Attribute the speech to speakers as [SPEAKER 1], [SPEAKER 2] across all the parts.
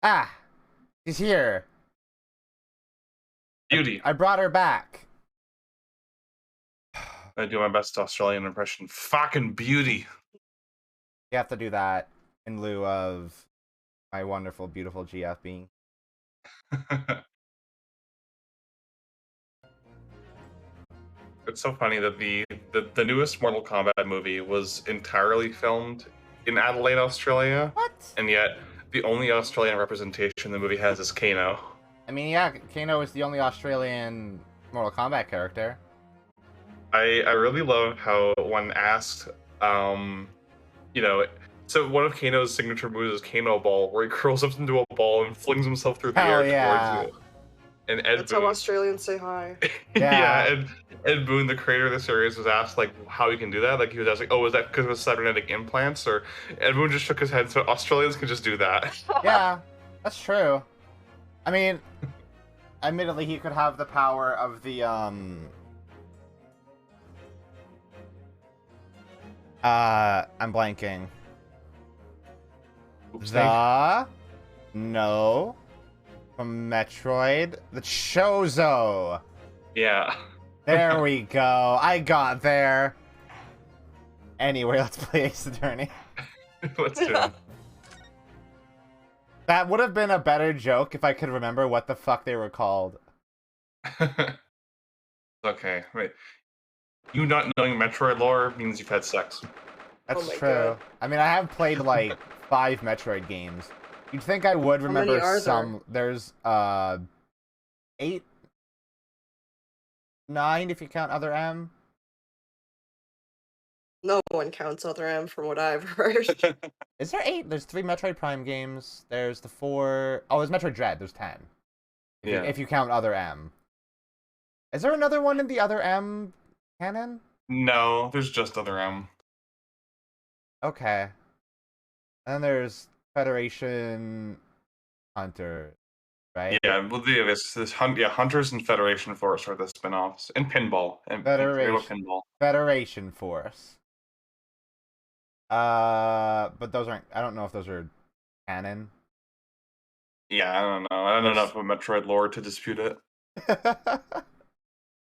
[SPEAKER 1] Ah, she's here.
[SPEAKER 2] Beauty.
[SPEAKER 1] I brought her back.
[SPEAKER 2] I do my best Australian impression. Fucking beauty.
[SPEAKER 1] You have to do that in lieu of my wonderful, beautiful GF being.
[SPEAKER 2] It's so funny that the newest Mortal Kombat movie was entirely filmed in Adelaide, Australia,
[SPEAKER 1] What?
[SPEAKER 2] and yet the only Australian representation the movie has is Kano.
[SPEAKER 1] I mean, yeah, Kano is the only Australian Mortal Kombat character.
[SPEAKER 2] I really love how when asked, you know, so one of Kano's signature moves is Kano Ball, where he curls up into a ball and flings himself through the
[SPEAKER 1] Hell
[SPEAKER 2] air
[SPEAKER 1] yeah.
[SPEAKER 2] towards you. And Ed
[SPEAKER 3] That's
[SPEAKER 2] Boon,
[SPEAKER 3] how Australians say hi.
[SPEAKER 2] yeah, and Ed Boon, the creator of the series, was asked like how he can do that. Like he was asked, like, "Oh, is that because of his cybernetic implants?" Or Ed Boon just shook his head. So Australians can just do that.
[SPEAKER 1] Yeah, that's true. I mean, admittedly, he could have the power of the I'm blanking.
[SPEAKER 2] Oops,
[SPEAKER 1] No. From Metroid, the Chozo.
[SPEAKER 2] Yeah.
[SPEAKER 1] There we go. I got there. Anyway, let's play Ace Attorney.
[SPEAKER 2] Let's do it.
[SPEAKER 1] That would have been a better joke if I could remember what the fuck they were called.
[SPEAKER 2] Okay, wait. You not knowing Metroid lore means you've had sex.
[SPEAKER 1] That's
[SPEAKER 3] Oh my
[SPEAKER 1] true.
[SPEAKER 3] God.
[SPEAKER 1] I mean, I have played like 5 Metroid games. You'd think I would
[SPEAKER 3] How many
[SPEAKER 1] remember
[SPEAKER 3] are there?
[SPEAKER 1] some. There's 8, 9 if you count Other M.
[SPEAKER 3] No one counts Other M from what I've heard.
[SPEAKER 1] Is there 8? There's 3 Metroid Prime games. There's the 4. Oh, there's Metroid Dread. There's 10.
[SPEAKER 2] Yeah.
[SPEAKER 1] If you count Other M. Is there another one in the Other M canon?
[SPEAKER 2] No, there's just other M.
[SPEAKER 1] Okay. And then there's Federation Hunter, right?
[SPEAKER 2] Yeah, well, Hunters and Federation Force are the spin-offs, and Pinball, and
[SPEAKER 1] Federation.
[SPEAKER 2] Pinball.
[SPEAKER 1] Federation Force. But those aren't. I don't know if those are canon.
[SPEAKER 2] Yeah, I don't know. I don't know enough of Metroid lore to dispute it.
[SPEAKER 1] I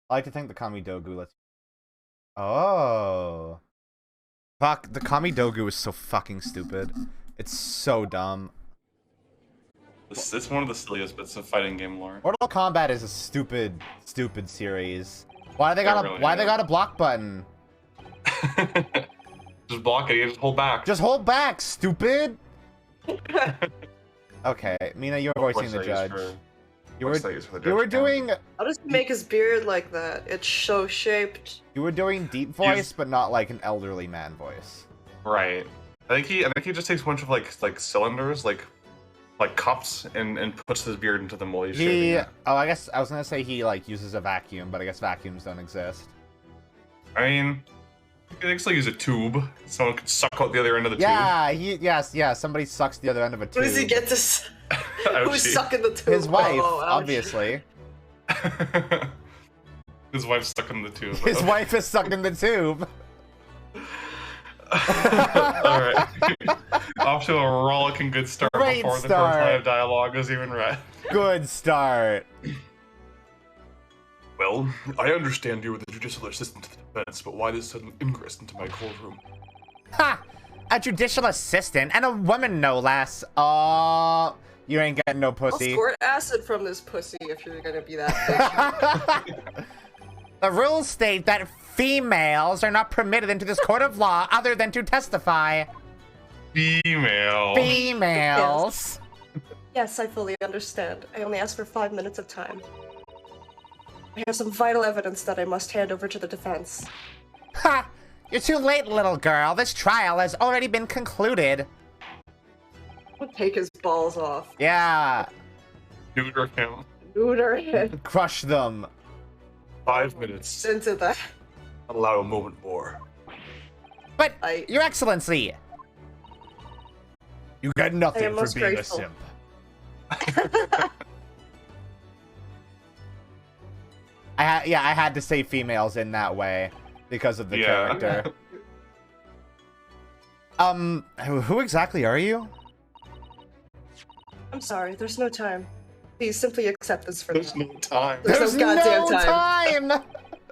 [SPEAKER 1] like to think the Kami Dogu lets. Oh. Fuck, the Kami Dogu is so fucking stupid. It's so dumb.
[SPEAKER 2] It's one of the silliest bits of fighting game lore.
[SPEAKER 1] Mortal Kombat is a stupid series. Why they got a block button?
[SPEAKER 2] Just block it, you just hold back.
[SPEAKER 1] Just hold back, stupid. Okay, Mina, you're voicing the judge. You were doing
[SPEAKER 3] How does he make his beard like that? It's so shaped.
[SPEAKER 1] You were doing deep voice, but not like an elderly man voice.
[SPEAKER 2] Right. I think he just takes a bunch of like cylinders, like cups, and puts his beard into them while he's shaving it.
[SPEAKER 1] Oh, I guess I was gonna say he like uses a vacuum, but I guess vacuums don't exist.
[SPEAKER 2] I mean, you could actually use a tube. Someone could suck out the other end of the
[SPEAKER 1] Yeah, somebody sucks the other end of a tube.
[SPEAKER 3] Who does he get to? Who's sucking the tube?
[SPEAKER 1] His wife,
[SPEAKER 3] Oh, ouch.
[SPEAKER 1] obviously.
[SPEAKER 2] His wife's stuck in the tube.
[SPEAKER 1] His wife is sucking the tube.
[SPEAKER 2] Alright. Off to a rollicking good start
[SPEAKER 1] Great
[SPEAKER 2] before the
[SPEAKER 1] start.
[SPEAKER 2] first line of dialogue is even read.
[SPEAKER 1] Good start.
[SPEAKER 2] Well, I understand you were the judicial assistant to the defense, but why this sudden ingress into my courtroom?
[SPEAKER 1] Ha! A judicial assistant and a woman, no less. Oh, you ain't getting no
[SPEAKER 3] I'll
[SPEAKER 1] pussy.
[SPEAKER 3] squirt acid from this pussy if you're gonna be that bitchy.
[SPEAKER 1] The rules state that females are not permitted into this court of law other than to testify.
[SPEAKER 2] Female.
[SPEAKER 1] Females.
[SPEAKER 3] Yes, I fully understand. I only asked for 5 minutes of time. I have some vital evidence that I must hand over to the defense.
[SPEAKER 1] Ha! You're too late, little girl. This trial has already been concluded.
[SPEAKER 3] I'll take his balls off.
[SPEAKER 1] Yeah.
[SPEAKER 2] Neuter him.
[SPEAKER 3] Neuter him.
[SPEAKER 1] Crush them.
[SPEAKER 2] 5 minutes.
[SPEAKER 3] Into that.
[SPEAKER 2] Allow a moment more.
[SPEAKER 1] But, Your Excellency, you get
[SPEAKER 3] I
[SPEAKER 1] nothing
[SPEAKER 3] am
[SPEAKER 1] for
[SPEAKER 3] most
[SPEAKER 1] being
[SPEAKER 3] grateful.
[SPEAKER 1] a simp. I had to say females in that way because of the character. Who exactly are you?
[SPEAKER 3] I'm sorry, there's no time. Please simply accept this for
[SPEAKER 2] There's
[SPEAKER 3] now.
[SPEAKER 2] no time.
[SPEAKER 3] There's no goddamn
[SPEAKER 1] time.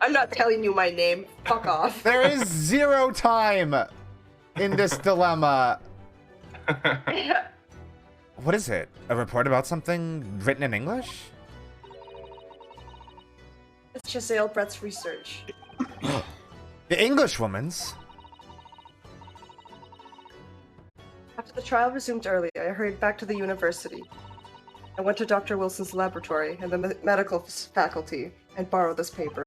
[SPEAKER 3] I'm not telling you my name. Fuck off.
[SPEAKER 1] There is 0 time in this dilemma. What is it? A report about something written in English?
[SPEAKER 3] It's Giselle Brett's research.
[SPEAKER 1] The Englishwoman's?
[SPEAKER 3] After the trial resumed early, I hurried back to the university. I went to Dr. Wilson's laboratory and the medical faculty and borrowed this paper.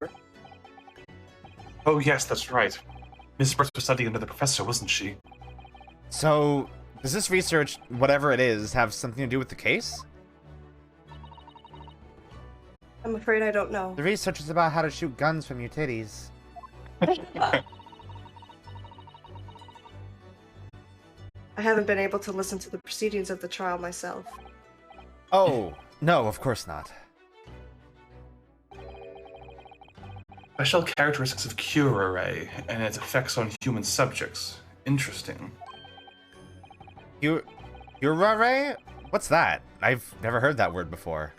[SPEAKER 4] Oh, yes, that's right. Miss Brooks was studying under the professor, wasn't she?
[SPEAKER 1] So, does this research, whatever it is, have something to do with the case?
[SPEAKER 3] I'm afraid I don't know.
[SPEAKER 1] The research is about how to shoot guns from your titties.
[SPEAKER 3] I haven't been able to listen to the proceedings of the trial myself.
[SPEAKER 1] Oh, no, of course not.
[SPEAKER 4] Special characteristics of curare and its effects on human subjects. Interesting.
[SPEAKER 1] Curare? What's that? I've never heard that word before.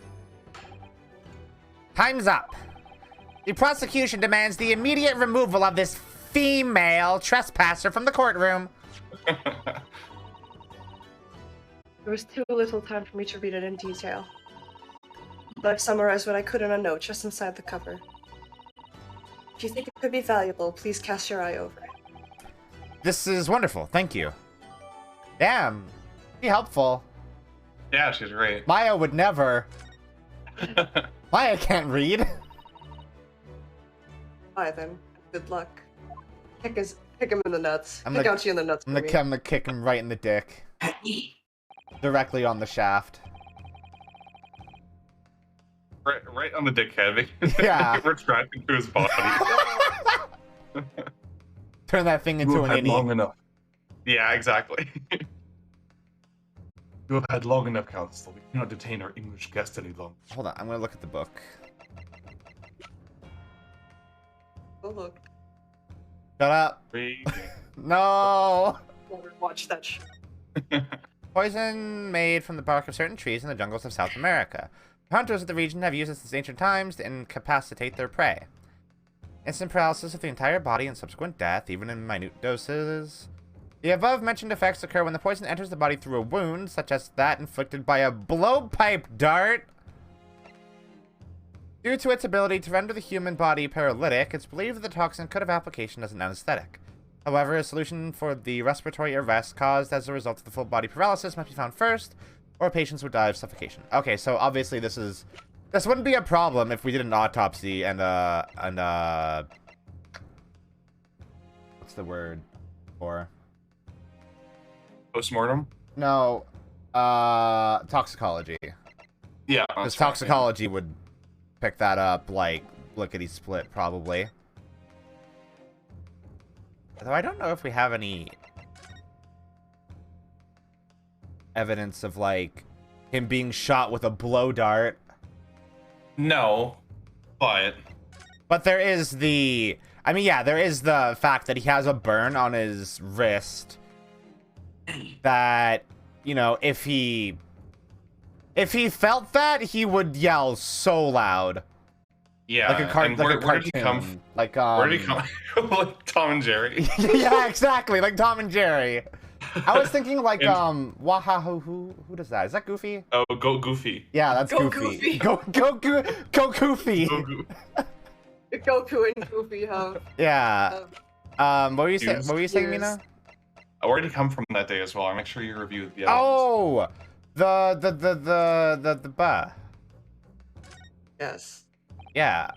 [SPEAKER 1] Time's up. The prosecution demands the immediate removal of this female trespasser from the courtroom.
[SPEAKER 3] There was too little time for me to read it in detail. But I've summarized what I could in a note just inside the cover. If you think it could be valuable, please cast your eye over it.
[SPEAKER 1] This is wonderful. Thank you. Damn. Be helpful.
[SPEAKER 2] Yeah, she's great.
[SPEAKER 1] Maya would never. Maya can't read.
[SPEAKER 3] Bye then. Good luck. Kick him in the nuts.
[SPEAKER 1] I'm
[SPEAKER 3] Kick
[SPEAKER 1] gonna-
[SPEAKER 3] Ouchie in the nuts
[SPEAKER 1] I'm
[SPEAKER 3] for me.
[SPEAKER 1] gonna kick him right in the dick. Directly on the shaft.
[SPEAKER 2] Right on the dickhead.
[SPEAKER 1] Yeah.
[SPEAKER 2] Retracting to his body.
[SPEAKER 1] Turn that thing into
[SPEAKER 4] You
[SPEAKER 1] an
[SPEAKER 4] have had
[SPEAKER 1] innie.
[SPEAKER 4] long enough.
[SPEAKER 2] Yeah, exactly.
[SPEAKER 4] You have had long enough, Counsel. We cannot detain our English guest any longer.
[SPEAKER 1] Hold on, I'm gonna look at the book.
[SPEAKER 3] Oh look.
[SPEAKER 1] Shut up.
[SPEAKER 2] Reading.
[SPEAKER 1] No.
[SPEAKER 3] Never watch that shit.
[SPEAKER 1] Poison made from the bark of certain trees in the jungles of South America. Hunters of the region have used it since ancient times to incapacitate their prey. Instant paralysis of the entire body and subsequent death, even in minute doses. The above-mentioned effects occur when the poison enters the body through a wound, such as that inflicted by a blowpipe dart. Due to its ability to render the human body paralytic, it's believed that the toxin could have application as an anesthetic. However, a solution for the respiratory arrest caused as a result of the full body paralysis must be found first, or patients would die of suffocation. Okay, so obviously this wouldn't be a problem if we did an autopsy and what's the word for?
[SPEAKER 4] Postmortem?
[SPEAKER 1] No, toxicology.
[SPEAKER 4] Yeah.
[SPEAKER 1] Because
[SPEAKER 4] that's right.
[SPEAKER 1] toxicology would pick that up like lickety-split, probably. Though I don't know if we have any evidence of, like, him being shot with a blow dart.
[SPEAKER 4] No, but
[SPEAKER 1] But there is the... I mean, yeah, there is the fact that he has a burn on his wrist that, you know, if he felt that, he would yell so loud.
[SPEAKER 4] yeah.
[SPEAKER 1] Like a
[SPEAKER 4] and where
[SPEAKER 1] cartoon.
[SPEAKER 4] did he come from?
[SPEAKER 1] Like,
[SPEAKER 4] Where did he come like Tom and Jerry?
[SPEAKER 1] yeah, exactly, like Tom and Jerry. I was thinking like, Wahahu, who does that? Is that Goofy?
[SPEAKER 4] Oh, go Goofy.
[SPEAKER 1] Yeah, that's
[SPEAKER 3] Go
[SPEAKER 1] Goofy.
[SPEAKER 3] Goofy.
[SPEAKER 1] Go Goofy.
[SPEAKER 4] Go Goofy.
[SPEAKER 3] Goku and Goofy have.
[SPEAKER 1] Yeah. What were you saying?
[SPEAKER 4] Years.
[SPEAKER 1] What were you saying,
[SPEAKER 3] Years.
[SPEAKER 1] Mina?
[SPEAKER 4] Where did he come from that day as well? I'll make sure you review the evidence.
[SPEAKER 1] Oh, the
[SPEAKER 3] Yes.
[SPEAKER 1] Yeah.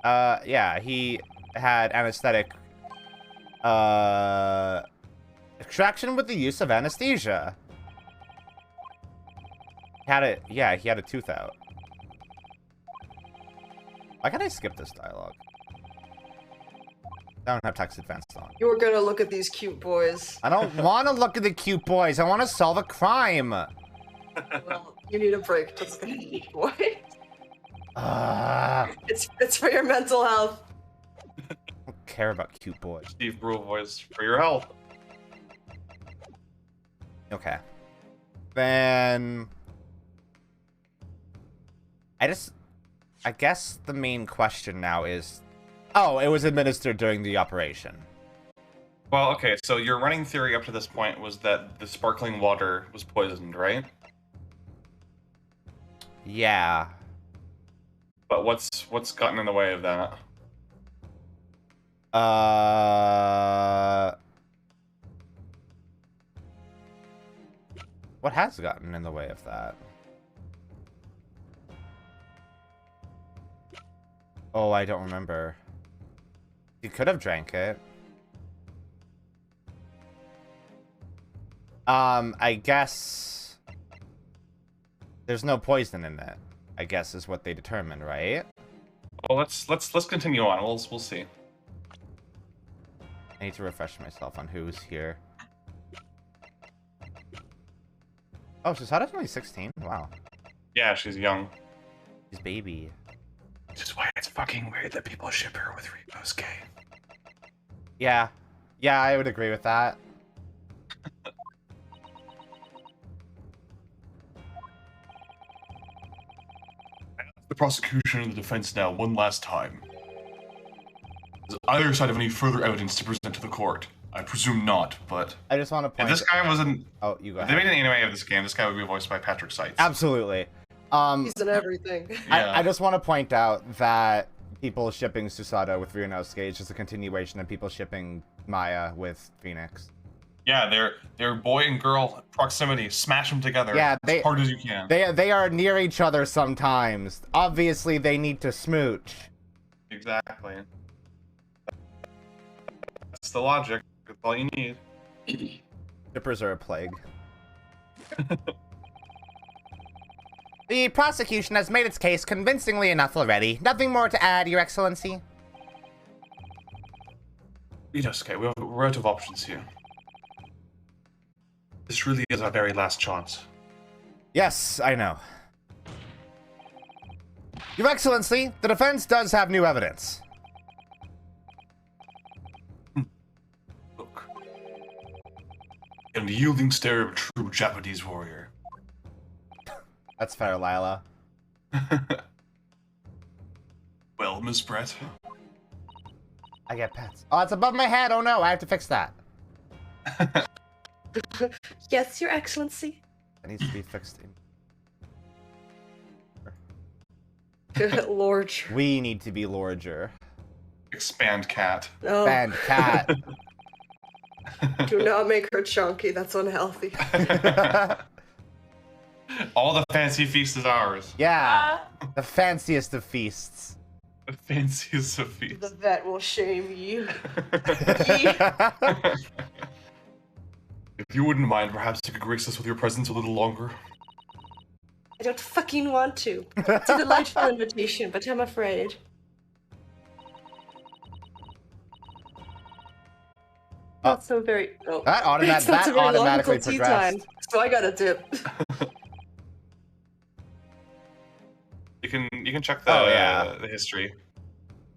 [SPEAKER 1] Yeah, he had anesthetic extraction with the use of anesthesia. He had a tooth out. Why can't I skip this dialogue? I don't have text advanced on.
[SPEAKER 3] You were gonna look at these cute boys.
[SPEAKER 1] I don't want to look at the cute boys. I want to solve a crime.
[SPEAKER 3] Well, you need a break to look at these boys. It's for your mental health.
[SPEAKER 1] I don't care about cute boys.
[SPEAKER 4] Steve Brule voice for your health.
[SPEAKER 1] Okay. then I guess the main question now is, oh, it was administered during the operation.
[SPEAKER 4] Well, okay, so your running theory up to this point was that the sparkling water was poisoned, right?
[SPEAKER 1] Yeah.
[SPEAKER 4] But what's gotten in the way of that?
[SPEAKER 1] What has gotten in the way of that? Oh, I don't remember. You could have drank it. I guess there's no poison in it, I guess is what they determined, right?
[SPEAKER 4] Well, let's continue on. We'll see.
[SPEAKER 1] I need to refresh myself on who's here. Oh, Susada's only 16? Wow.
[SPEAKER 4] Yeah, she's young.
[SPEAKER 1] She's baby.
[SPEAKER 4] Which is why it's fucking weird that people ship her with Riko's gay.
[SPEAKER 1] Yeah. Yeah, I would agree with that.
[SPEAKER 4] The prosecution and the defense now, one last time. Does either side have any further evidence to present to the court? I presume not, but...
[SPEAKER 1] I just want to point...
[SPEAKER 4] If this guy wasn't...
[SPEAKER 1] Oh, you go
[SPEAKER 4] If
[SPEAKER 1] ahead.
[SPEAKER 4] they made an anime of this game, this guy would be voiced by Patrick Seitz.
[SPEAKER 1] Absolutely.
[SPEAKER 3] He's in everything.
[SPEAKER 4] Yeah.
[SPEAKER 1] I just want to point out that people shipping Susada with Ryunosuke is just a continuation of people shipping Maya with Phoenix.
[SPEAKER 4] Yeah, they're boy and girl proximity. Smash them together
[SPEAKER 1] Yeah,
[SPEAKER 4] as hard as you can.
[SPEAKER 1] They are near each other sometimes. Obviously, they need to smooch.
[SPEAKER 4] Exactly. That's the logic. That's all you need.
[SPEAKER 1] Shippers are a plague. The prosecution has made its case convincingly enough already. Nothing more to add, Your Excellency.
[SPEAKER 4] Inosuke, we're out of options here. This really is our very last chance.
[SPEAKER 1] Yes, I know. Your Excellency, the defense does have new evidence.
[SPEAKER 4] Look. An yielding stare of a true Japanese warrior.
[SPEAKER 1] That's fair, Lila.
[SPEAKER 4] Well, Miss Brett.
[SPEAKER 1] I get pets. Oh, it's above my head. Oh no, I have to fix that.
[SPEAKER 3] Yes, Your Excellency.
[SPEAKER 1] That needs to be fixed.
[SPEAKER 3] Lord.
[SPEAKER 1] We need to be larger.
[SPEAKER 4] Expand cat.
[SPEAKER 3] No,
[SPEAKER 1] Band cat.
[SPEAKER 3] do not make her chunky. That's unhealthy.
[SPEAKER 4] All the fancy feast is ours.
[SPEAKER 1] Yeah, the fanciest of feasts.
[SPEAKER 4] The fanciest of
[SPEAKER 3] The
[SPEAKER 4] feasts.
[SPEAKER 3] vet will shame you.
[SPEAKER 4] If you wouldn't mind, perhaps you could grace us with your presence a little longer.
[SPEAKER 3] I don't fucking want to. It's a delightful invitation, but I'm afraid. Not so very. Oh.
[SPEAKER 1] That
[SPEAKER 3] It's not so very long
[SPEAKER 1] automatically
[SPEAKER 3] until tea
[SPEAKER 1] progressed.
[SPEAKER 3] time, so I got a dip.
[SPEAKER 4] You can check the
[SPEAKER 1] Oh, yeah.
[SPEAKER 4] the history.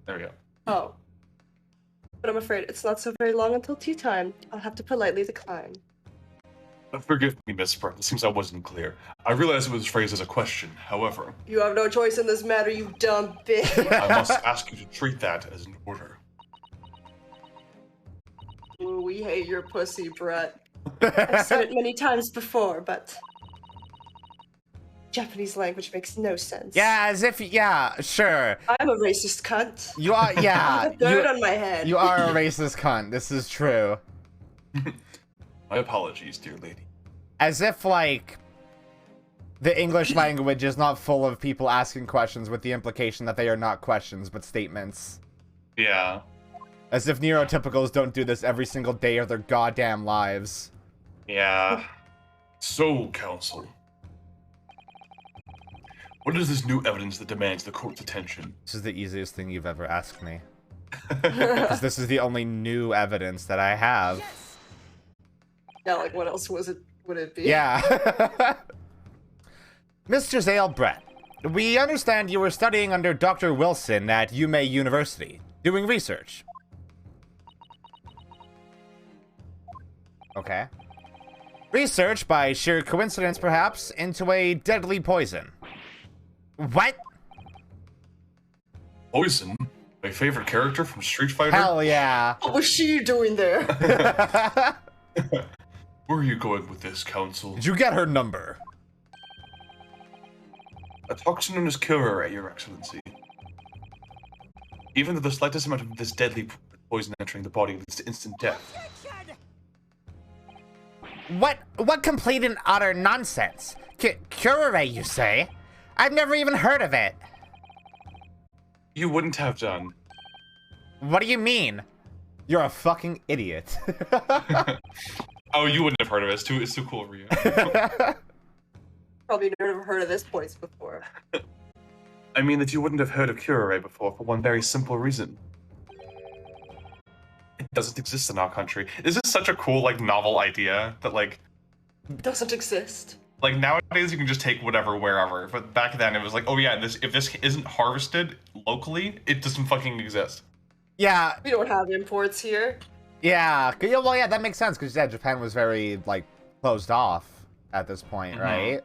[SPEAKER 4] There we go.
[SPEAKER 3] Oh. But I'm afraid it's not so very long until tea time. I'll have to politely decline.
[SPEAKER 4] Forgive me, Miss Brett. It seems I wasn't clear. I realize it was phrased as a question. However,
[SPEAKER 3] You have no choice in this matter, you dumb bitch.
[SPEAKER 4] I must ask you to treat that as an order.
[SPEAKER 3] Ooh, we hate your pussy, Brett. I've said it many times before, but Japanese language makes no sense.
[SPEAKER 1] Yeah, as if, yeah, sure.
[SPEAKER 3] I'm a racist cunt.
[SPEAKER 1] You are, yeah.
[SPEAKER 3] Third on my head.
[SPEAKER 1] You are a racist cunt. This is true.
[SPEAKER 4] My apologies, dear lady.
[SPEAKER 1] As if, like, the English language is not full of people asking questions with the implication that they are not questions, but statements.
[SPEAKER 4] Yeah.
[SPEAKER 1] As if neurotypicals don't do this every single day of their goddamn lives.
[SPEAKER 4] Yeah. So, counsel. What is this new evidence that demands the court's attention?
[SPEAKER 1] This is the easiest thing you've ever asked me. Because this is the only new evidence that I have.
[SPEAKER 3] Yeah, like what else would it be?
[SPEAKER 1] Yeah. Mr. Zale Brett, we understand you were studying under Dr. Wilson at Yume University, doing research. Okay. Research, by sheer coincidence perhaps, into a deadly poison. What?
[SPEAKER 4] Poison? My favorite character from Street Fighter?
[SPEAKER 1] Hell yeah.
[SPEAKER 3] What was she doing there?
[SPEAKER 4] Where are you going with this, Council?
[SPEAKER 1] Did you get her number?
[SPEAKER 4] A toxin known as Curare, Your Excellency. Even though the slightest amount of this deadly poison entering the body leads to instant death.
[SPEAKER 1] What complete and utter nonsense? Curare, you say? I've never even heard of it.
[SPEAKER 4] You wouldn't have done.
[SPEAKER 1] What do you mean? You're a fucking idiot.
[SPEAKER 4] Oh, you wouldn't have heard of it. It's too cool for you.
[SPEAKER 3] Probably never heard of this place before.
[SPEAKER 4] I mean that you wouldn't have heard of Curare before for one very simple reason. It doesn't exist in our country. This is such a cool, like, novel idea that, like...
[SPEAKER 3] Doesn't exist.
[SPEAKER 4] Like, nowadays you can just take whatever wherever, but back then it was like, oh yeah, if this isn't harvested locally, it doesn't fucking exist.
[SPEAKER 1] Yeah.
[SPEAKER 3] We don't have imports here.
[SPEAKER 1] Yeah. Well, yeah, that makes sense, because yeah, Japan was very, like, closed off at this point, right?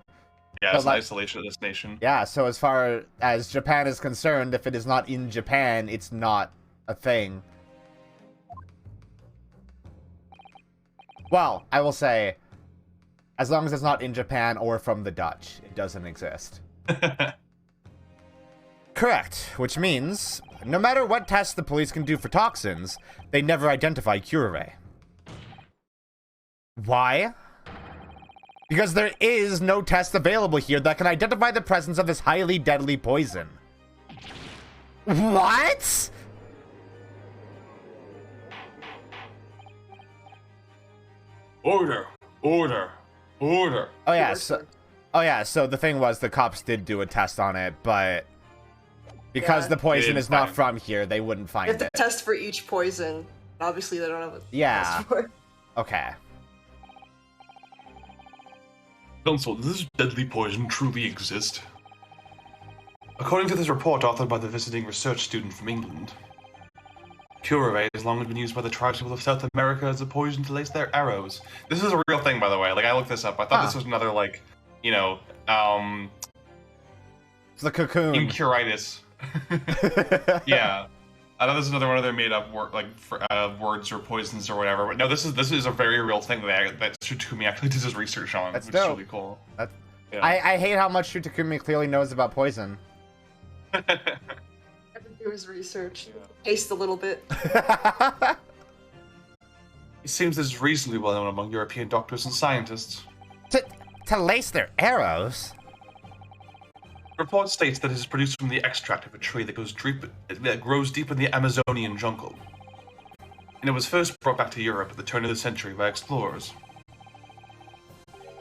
[SPEAKER 4] Yeah,
[SPEAKER 1] So,
[SPEAKER 4] it's an
[SPEAKER 1] like,
[SPEAKER 4] isolation of this nation.
[SPEAKER 1] yeah, so as far as Japan is concerned, if it is not in Japan, it's not a thing. Well, I will say, as long as it's not in Japan or from the Dutch, it doesn't exist. Correct, which means, no matter what tests the police can do for toxins, they never identify Curare. Why? Because there is no test available here that can identify the presence of this highly deadly poison. What?
[SPEAKER 4] Order! Order! Order!
[SPEAKER 1] Oh yeah, so the thing was the cops did do a test on it, but because
[SPEAKER 3] Yeah.
[SPEAKER 1] the poison
[SPEAKER 4] didn't
[SPEAKER 1] is not
[SPEAKER 4] find it.
[SPEAKER 1] from here, they wouldn't
[SPEAKER 3] You
[SPEAKER 1] find
[SPEAKER 3] have to
[SPEAKER 1] it.
[SPEAKER 3] test for each poison. Obviously, they don't have a
[SPEAKER 1] Yeah.
[SPEAKER 3] test for it.
[SPEAKER 1] Okay.
[SPEAKER 4] Council, does this deadly poison truly exist? According to this report authored by the visiting research student from England, Curare has long been used by the tribes people of South America as a poison to lace their arrows. This is a real thing, by the way. Like, I looked this up. I thought this was another, like, you know,
[SPEAKER 1] It's the cocoon.
[SPEAKER 4] incuritis. Yeah. I know this is another one of their made-up words or poisons or whatever. But no, this is a very real thing that Shutakumi actually does his research on,
[SPEAKER 1] That's
[SPEAKER 4] which is
[SPEAKER 1] dope.
[SPEAKER 4] really cool. Yeah.
[SPEAKER 1] I hate how much Shutakumi clearly knows about poison.
[SPEAKER 3] Have to do his research. Taste a little bit.
[SPEAKER 4] It seems this is reasonably well known among European doctors and scientists.
[SPEAKER 1] To lace their arrows?
[SPEAKER 4] The report states that it is produced from the extract of a tree that grows deep in the Amazonian jungle. And it was first brought back to Europe at the turn of the century by explorers.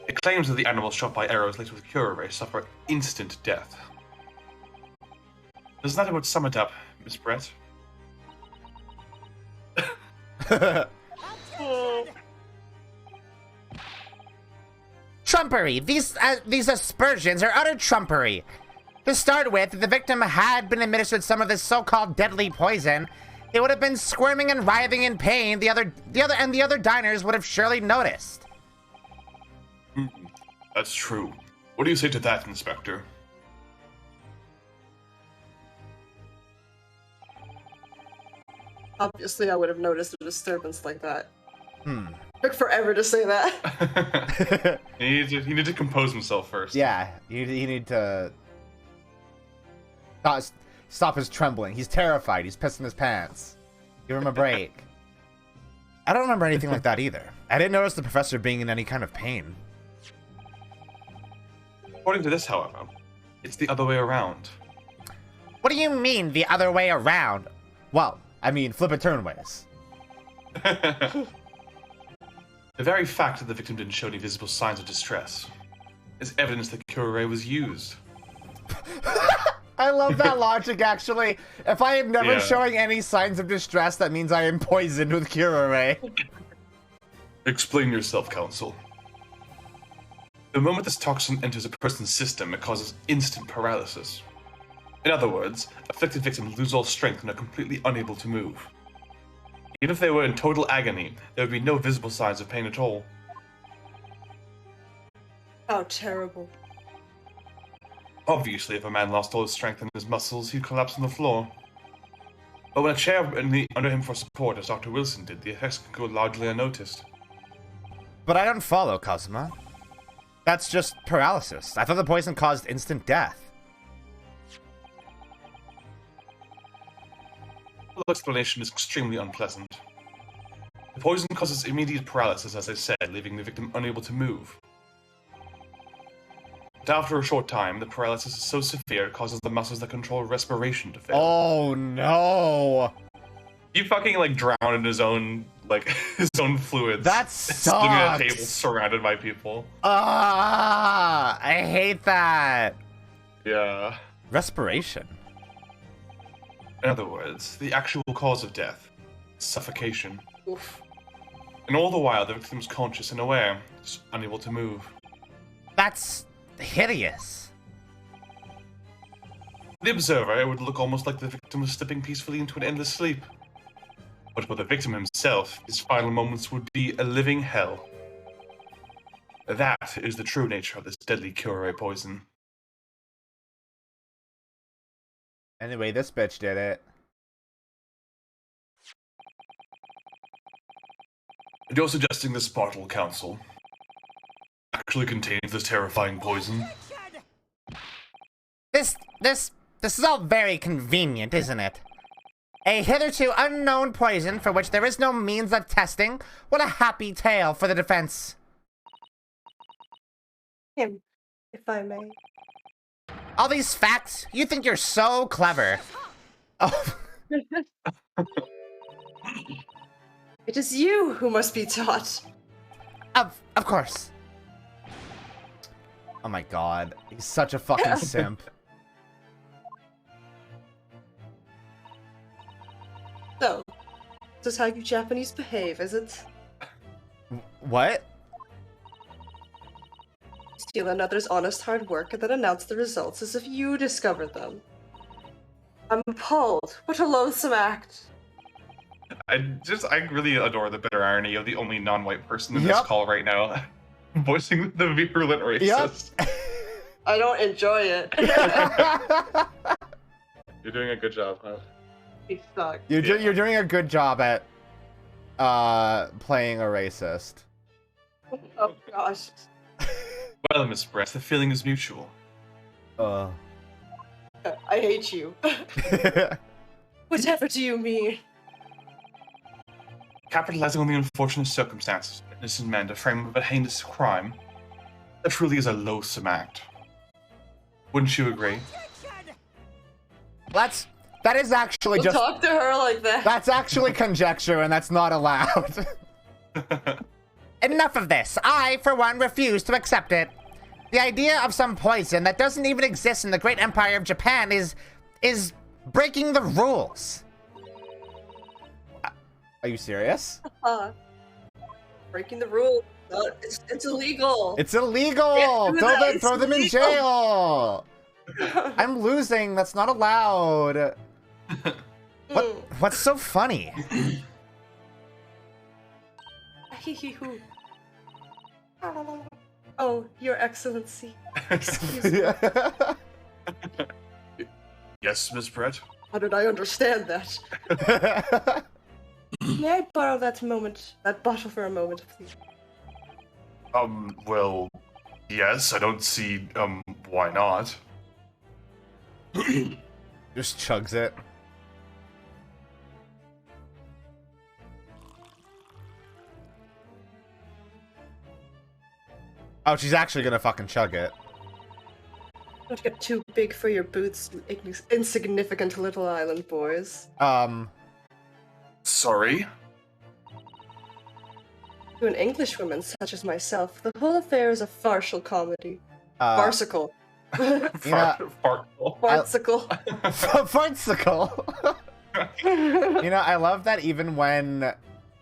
[SPEAKER 4] It claims that the animals shot by arrows laced with curare suffer instant death. Doesn't that about sum it up, Miss Brett?
[SPEAKER 1] Trumpery! These aspersions are utter trumpery! To start with, if the victim had been administered some of this so-called deadly poison, they would have been squirming and writhing in pain. The other diners would have surely noticed.
[SPEAKER 4] That's true. What do you say to that, Inspector?
[SPEAKER 3] Obviously, I would have noticed a disturbance like that. Took forever to say that.
[SPEAKER 4] He needed to compose himself first.
[SPEAKER 1] Yeah, you need to stop his trembling. He's terrified. He's pissing his pants. Give him a break. I don't remember anything like that either. I didn't notice the professor being in any kind of pain.
[SPEAKER 4] According to this, however, it's the other way around.
[SPEAKER 1] What do you mean, the other way around? Well, I mean, flip it turnways.
[SPEAKER 4] The very fact that the victim didn't show any visible signs of distress is evidence that curare was used.
[SPEAKER 1] I love that logic, actually. If I am never
[SPEAKER 4] Yeah.
[SPEAKER 1] showing any signs of distress, that means I am poisoned with curare.
[SPEAKER 4] Explain yourself, Counsel. The moment this toxin enters a person's system, it causes instant paralysis. In other words, afflicted victims lose all strength and are completely unable to move. Even if they were in total agony, there would be no visible signs of pain at all.
[SPEAKER 3] How terrible.
[SPEAKER 4] Obviously, if a man lost all his strength in his muscles, he'd collapse on the floor. But when a chair under him for support, as Dr. Wilson did, the effects can go largely unnoticed.
[SPEAKER 1] But I don't follow, Kazuma. That's just paralysis. I thought the poison caused instant death.
[SPEAKER 4] The explanation is extremely unpleasant. The poison causes immediate paralysis, as I said, leaving the victim unable to move. But after a short time, the paralysis is so severe it causes the muscles that control respiration to fail.
[SPEAKER 1] Oh no!
[SPEAKER 2] He fucking like drowned in his own his own fluids.
[SPEAKER 1] That
[SPEAKER 2] Sitting at a table
[SPEAKER 1] sucks!
[SPEAKER 2] surrounded by people.
[SPEAKER 1] Ah, I hate that!
[SPEAKER 2] Yeah.
[SPEAKER 1] Respiration.
[SPEAKER 4] In other words, the actual cause of death is suffocation.
[SPEAKER 3] Oof.
[SPEAKER 4] And all the while, the victim is conscious and aware, just unable to move.
[SPEAKER 1] That's hideous.
[SPEAKER 4] For the observer, it would look almost like the victim was slipping peacefully into an endless sleep. But for the victim himself, his final moments would be a living hell. That is the true nature of this deadly Curare poison.
[SPEAKER 1] Anyway, this bitch did it.
[SPEAKER 4] And you're suggesting this Spartal Council actually contains this terrifying poison?
[SPEAKER 1] This is all very convenient, isn't it? A hitherto unknown poison for which there is no means of testing. What a happy tale for the defense.
[SPEAKER 3] Him, if I may.
[SPEAKER 1] All these facts? You think you're so clever. Oh,
[SPEAKER 3] It is you who must be taught.
[SPEAKER 1] of course. Oh my god, he's such a fucking simp.
[SPEAKER 3] So, this is how you Japanese behave, is it?
[SPEAKER 1] What?
[SPEAKER 3] Steal another's honest hard work and then announce the results as if you discovered them. I'm appalled. What a loathsome act.
[SPEAKER 2] I really adore the bitter irony of the only non-white person in this
[SPEAKER 1] Yep.
[SPEAKER 2] call right now. Voicing the virulent racist.
[SPEAKER 3] I don't enjoy it.
[SPEAKER 2] You're doing a good job, huh?
[SPEAKER 3] He sucks.
[SPEAKER 1] You're doing a good job at playing a racist.
[SPEAKER 3] Oh gosh.
[SPEAKER 4] Well, Miss Brett, the feeling is mutual.
[SPEAKER 3] I hate you. Whatever do you mean?
[SPEAKER 4] Capitalizing on the unfortunate circumstances of an innocent man to frame of a heinous crime, that truly is a loathsome act. Wouldn't you agree?
[SPEAKER 1] That is actually
[SPEAKER 3] Don't
[SPEAKER 1] just
[SPEAKER 3] talk to her like that.
[SPEAKER 1] that's actually conjecture and that's not allowed. Enough of this. I, for one, refuse to accept it. The idea of some poison that doesn't even exist in the great empire of Japan is breaking the rules. Are you serious?
[SPEAKER 3] Breaking the rules. It's illegal.
[SPEAKER 1] It's illegal!
[SPEAKER 3] Yeah,
[SPEAKER 1] Throw them in jail! I'm losing. That's not allowed. What's so funny?
[SPEAKER 3] Oh, Your Excellency. Excuse me.
[SPEAKER 4] Yes, Miss Brett?
[SPEAKER 3] How did I understand that? May I borrow that bottle for a moment, please?
[SPEAKER 4] Well, yes, I don't see, why not?
[SPEAKER 1] Just chugs it. Oh, she's actually gonna fucking chug it.
[SPEAKER 3] Don't get too big for your boots, you insignificant little island boys.
[SPEAKER 4] Sorry?
[SPEAKER 3] To an Englishwoman such as myself, the whole affair is a farcical comedy. Farcical.
[SPEAKER 1] Yeah.
[SPEAKER 3] Farcical.
[SPEAKER 1] Farcical. You know, I love that even when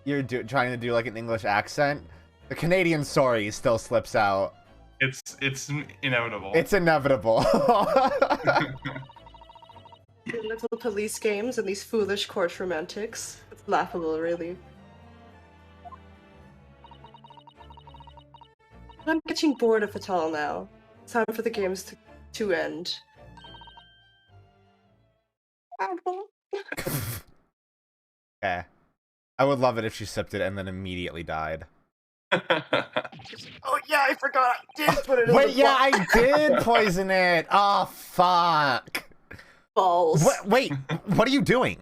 [SPEAKER 1] you're trying to do like an English accent, the Canadian sorry still slips out.
[SPEAKER 2] It's inevitable.
[SPEAKER 1] It's inevitable.
[SPEAKER 3] Your little police games and these foolish courtroom antics. It's laughable, really. I'm getting bored of it all now. It's time for the games to end.
[SPEAKER 1] Okay. I would love it if she sipped it and then immediately died.
[SPEAKER 3] Oh yeah, I forgot. I did put it in
[SPEAKER 1] Wait,
[SPEAKER 3] the
[SPEAKER 1] yeah,
[SPEAKER 3] box.
[SPEAKER 1] I did poison it. Oh, fuck.
[SPEAKER 3] Balls.
[SPEAKER 1] Wait, what are you doing?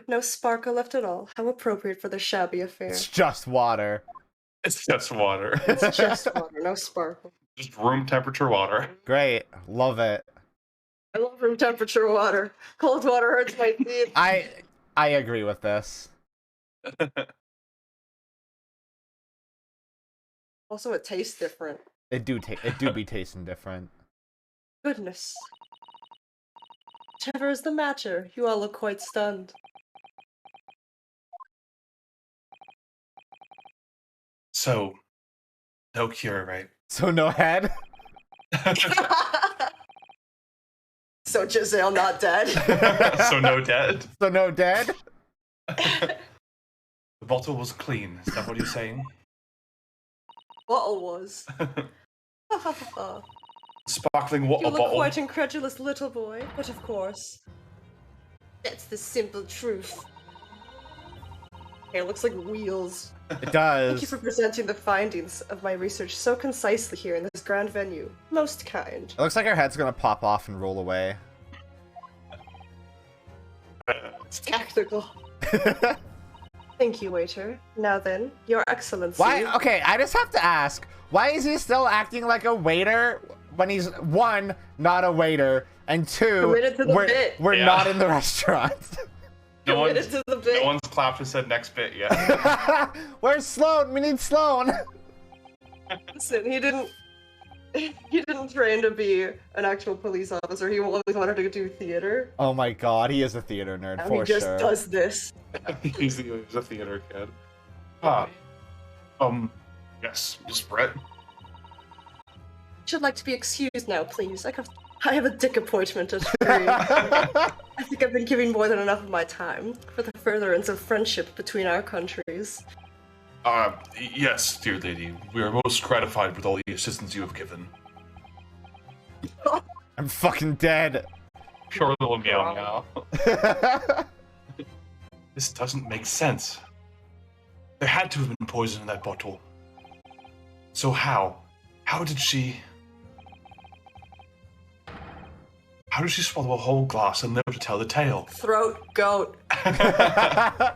[SPEAKER 3] No sparkle left at all. How appropriate for the shabby affair.
[SPEAKER 1] It's just water.
[SPEAKER 2] It's just water.
[SPEAKER 3] It's just water, no sparkle.
[SPEAKER 2] Just room temperature water.
[SPEAKER 1] Great. Love it.
[SPEAKER 3] I love room temperature water. Cold water hurts my teeth.
[SPEAKER 1] I agree with this.
[SPEAKER 3] Also, it tastes different.
[SPEAKER 1] It do be tasting different.
[SPEAKER 3] Goodness. Whatever is the matter? You all look quite stunned.
[SPEAKER 4] So, no cure, right?
[SPEAKER 1] So no head?
[SPEAKER 3] So Giselle not dead?
[SPEAKER 2] So no dead.
[SPEAKER 1] So no dead?
[SPEAKER 4] The bottle was clean. Is that what you're saying?
[SPEAKER 3] Bottle was.
[SPEAKER 4] Sparkling water
[SPEAKER 3] You look
[SPEAKER 4] bottle.
[SPEAKER 3] quite incredulous, little boy. But of course, that's the simple truth. It looks like wheels.
[SPEAKER 1] It
[SPEAKER 3] Thank
[SPEAKER 1] does.
[SPEAKER 3] you for presenting the findings of my research so concisely here in this grand venue. Most kind.
[SPEAKER 1] It looks like her head's gonna pop off and roll away.
[SPEAKER 3] It's tactical. Thank you, waiter. Now then, Your Excellency.
[SPEAKER 1] Why? Okay, I just have to ask. Why is he still acting like a waiter when he's, one, not a waiter, and two,
[SPEAKER 3] Committed to the bit.
[SPEAKER 1] we're
[SPEAKER 2] Yeah.
[SPEAKER 1] not in the restaurant.
[SPEAKER 2] No
[SPEAKER 3] Committed
[SPEAKER 2] one's,
[SPEAKER 3] to the bit.
[SPEAKER 2] no one's clapped and said next bit yet.
[SPEAKER 1] Where's Sloan? We need Sloan.
[SPEAKER 3] Listen, he didn't train to be an actual police officer. He always wanted to do theater.
[SPEAKER 1] Oh my god, he is a theater nerd
[SPEAKER 3] And
[SPEAKER 1] for
[SPEAKER 3] he just
[SPEAKER 1] sure.
[SPEAKER 3] does this.
[SPEAKER 2] He's a theater kid.
[SPEAKER 4] Yes, Miss Brett.
[SPEAKER 3] Should like to be excused now, please. I have a dick appointment at 3. I think I've been giving more than enough of my time for the furtherance of friendship between our countries.
[SPEAKER 4] Yes, dear lady. We are most gratified with all the assistance you have given.
[SPEAKER 1] I'm fucking dead.
[SPEAKER 2] Pure little meow meow.
[SPEAKER 4] This doesn't make sense. There had to have been poison in that bottle. So how? How did she swallow a whole glass and live to tell the tale?
[SPEAKER 3] Throat goat.
[SPEAKER 4] I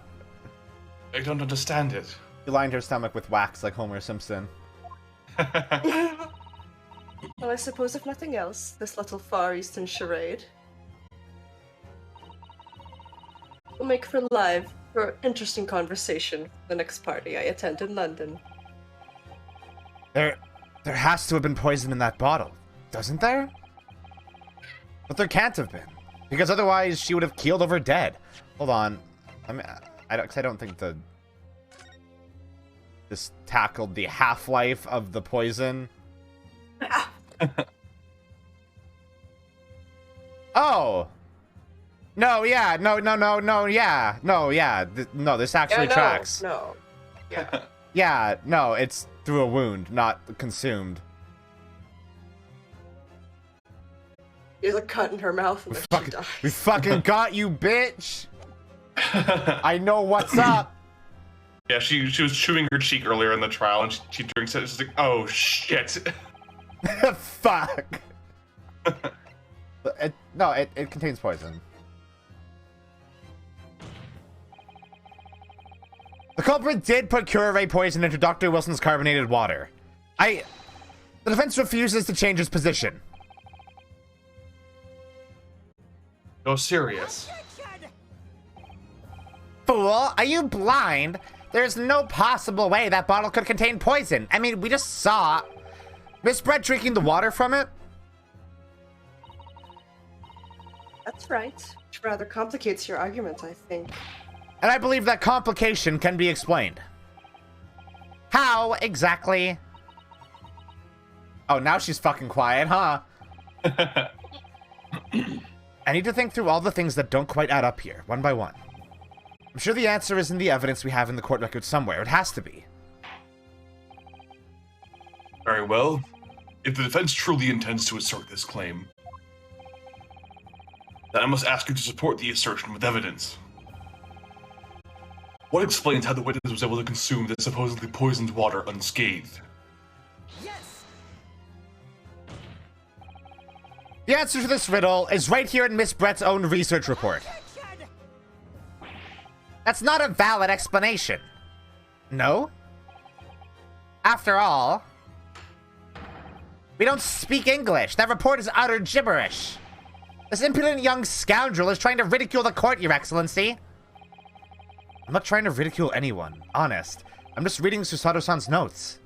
[SPEAKER 4] don't understand it.
[SPEAKER 1] She lined her stomach with wax like Homer Simpson.
[SPEAKER 3] Well, I suppose if nothing else, this little Far Eastern charade will make for interesting conversation for the next party I attend in London.
[SPEAKER 1] There has to have been poison in that bottle, doesn't there? But there can't have been, because otherwise she would have keeled over dead. Hold on, I don't think this tackled the half-life of the poison. Oh. No, yeah, no, yeah. No, yeah. No, this actually tracks.
[SPEAKER 3] No. Yeah.
[SPEAKER 1] Yeah, no, it's through a wound, not consumed.
[SPEAKER 3] There's a cut in her mouth and then she dies.
[SPEAKER 1] We fucking got you, bitch! I know what's up!
[SPEAKER 2] Yeah, she was chewing her cheek earlier in the trial, and she drinks it. She's like, "Oh shit!"
[SPEAKER 1] Fuck! It contains poison. The culprit did put Curare poison into Dr. Wilson's carbonated water. The defense refuses to change its position.
[SPEAKER 4] You're serious.
[SPEAKER 1] Fool, are you blind? There's no possible way that bottle could contain poison. I mean, we just saw Miss Brett drinking the water from it.
[SPEAKER 3] That's right. Which rather complicates your argument, I think.
[SPEAKER 1] And I believe that complication can be explained. How exactly? Oh, now she's fucking quiet, huh? I need to think through all the things that don't quite add up here, one by one. I'm sure the answer is in the evidence we have in the court record somewhere. It has to be.
[SPEAKER 4] Very well. If the defense truly intends to assert this claim, then I must ask you to support the assertion with evidence. What explains how the witness was able to consume the supposedly poisoned water unscathed?
[SPEAKER 5] Yes!
[SPEAKER 1] The answer to this riddle is right here in Miss Brett's own research report. That's not a valid explanation. No? After all, we don't speak English. That report is utter gibberish. This impudent young scoundrel is trying to ridicule the court, Your Excellency. I'm not trying to ridicule anyone, honest. I'm just reading Susato-san's notes.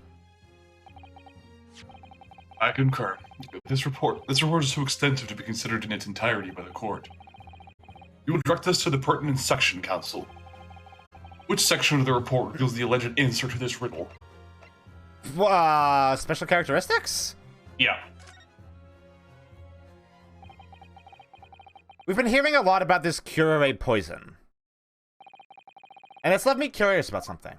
[SPEAKER 4] I concur. This report is too extensive to be considered in its entirety by the court. You will direct this to the pertinent section, Counsel. Which section of the report reveals the alleged answer to this riddle?
[SPEAKER 1] Special characteristics?
[SPEAKER 4] Yeah.
[SPEAKER 1] We've been hearing a lot about this curare poison. And it's left me curious about something.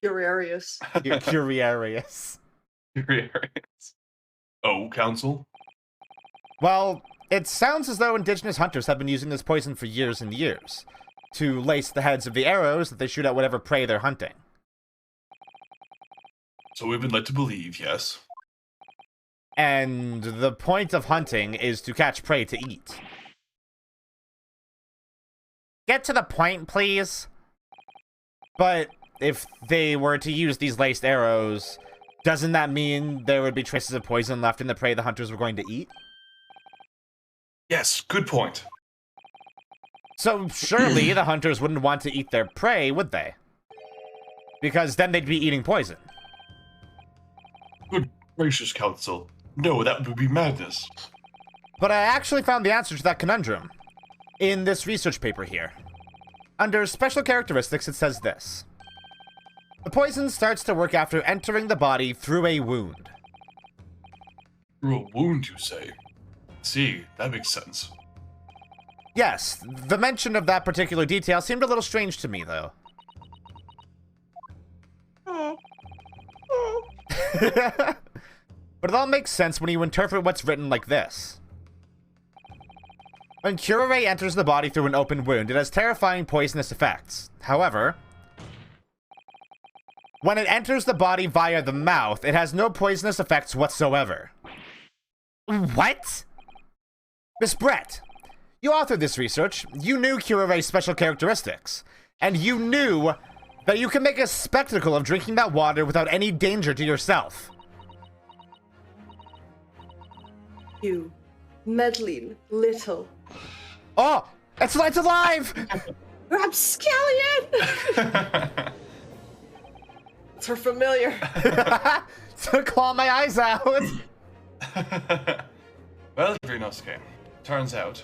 [SPEAKER 3] Curious.
[SPEAKER 1] Curious.
[SPEAKER 4] Curious. Oh, Counsel?
[SPEAKER 1] Well, it sounds as though indigenous hunters have been using this poison for years and years to lace the heads of the arrows that they shoot at whatever prey they're hunting.
[SPEAKER 4] So we've been led to believe, yes.
[SPEAKER 1] And the point of hunting is to catch prey to eat. Get to the point, please. But if they were to use these laced arrows, doesn't that mean there would be traces of poison left in the prey the hunters were going to eat?
[SPEAKER 4] Yes, good point.
[SPEAKER 1] So surely the hunters wouldn't want to eat their prey, would they? Because then they'd be eating poison.
[SPEAKER 4] Good gracious, Counsel. No, that would be madness.
[SPEAKER 1] But I actually found the answer to that conundrum in this research paper here. Under special characteristics, it says this. The poison starts to work after entering the body through a wound.
[SPEAKER 4] Through a wound, you say? See, that makes sense.
[SPEAKER 1] Yes, the mention of that particular detail seemed a little strange to me, though. But it all makes sense when you interpret what's written like this. When curare enters the body through an open wound, it has terrifying poisonous effects. However, when it enters the body via the mouth, it has no poisonous effects whatsoever. What? Miss Brett, you authored this research. You knew curare's special characteristics. And you knew that you can make a spectacle of drinking that water without any danger to yourself.
[SPEAKER 3] You meddling little
[SPEAKER 1] Oh, it's alive!
[SPEAKER 3] rapscallion! It's her familiar.
[SPEAKER 1] To claw my eyes out.
[SPEAKER 4] Well, Rinosuke, turns out.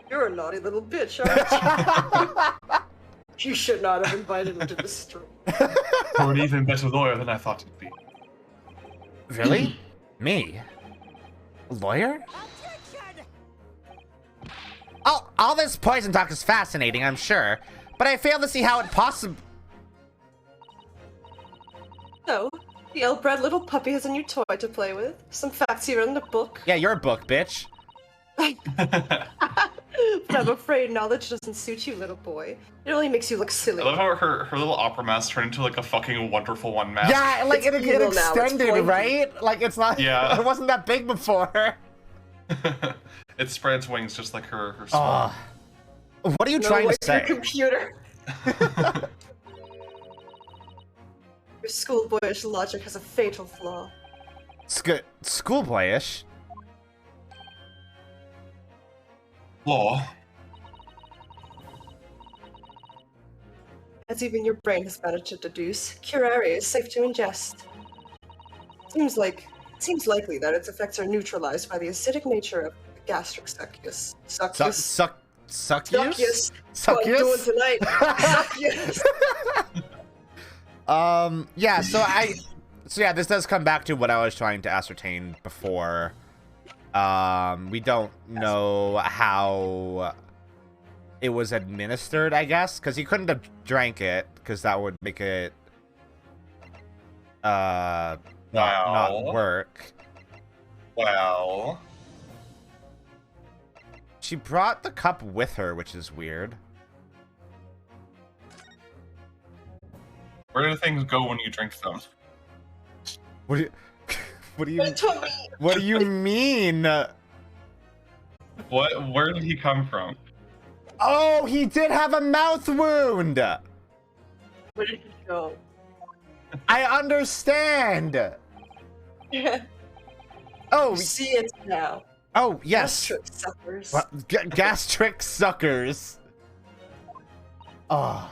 [SPEAKER 3] You're a naughty little bitch, aren't you? You should not have invited him to the stream.
[SPEAKER 4] You're an even better lawyer than I thought you'd be.
[SPEAKER 1] Really? Me? A lawyer? Oh, all this poison talk is fascinating, I'm sure. But I fail to see how it possibly...
[SPEAKER 3] So, the ill-bred little puppy has a new toy to play with. Some facts here in the book.
[SPEAKER 1] Yeah, your book, bitch.
[SPEAKER 3] But I'm afraid knowledge doesn't suit you, little boy. It only makes you look silly.
[SPEAKER 2] I love how her little opera mask turned into like a fucking Wonderful One mask.
[SPEAKER 1] Yeah, like it
[SPEAKER 3] evil now, it's
[SPEAKER 1] extended,
[SPEAKER 3] pointy.
[SPEAKER 1] right? Like it's not...
[SPEAKER 2] Yeah.
[SPEAKER 1] It wasn't that big before.
[SPEAKER 2] It spreads wings just like her sword.
[SPEAKER 1] What are you
[SPEAKER 3] No
[SPEAKER 1] trying
[SPEAKER 3] way
[SPEAKER 1] to say?
[SPEAKER 3] your computer. Your schoolboyish logic has a fatal flaw.
[SPEAKER 1] Schoolboyish?
[SPEAKER 4] Law.
[SPEAKER 3] As even your brain has managed to deduce, curare is safe to ingest. Seems likely that its effects are neutralized by the acidic nature of the gastric succus. Succus.
[SPEAKER 1] Succius?
[SPEAKER 3] What I'm doing
[SPEAKER 1] Succius?
[SPEAKER 3] tonight. Succius.
[SPEAKER 1] Yeah, so yeah, this does come back to what I was trying to ascertain before We don't know how it was administered, I guess, because he couldn't have drank it, because that would make it not work.
[SPEAKER 2] Well,
[SPEAKER 1] She brought the cup with her, which is weird.
[SPEAKER 2] where do things go when you drink them?
[SPEAKER 1] What do you, what do you,
[SPEAKER 3] What told me?
[SPEAKER 1] what do you mean?
[SPEAKER 2] Where did he come from?
[SPEAKER 1] Oh, he did have a mouth wound.
[SPEAKER 3] Where did he go?
[SPEAKER 1] I understand. Oh,
[SPEAKER 3] You see it now.
[SPEAKER 1] oh, yes.
[SPEAKER 3] Gastric suckers.
[SPEAKER 1] Well, gastric suckers. Oh,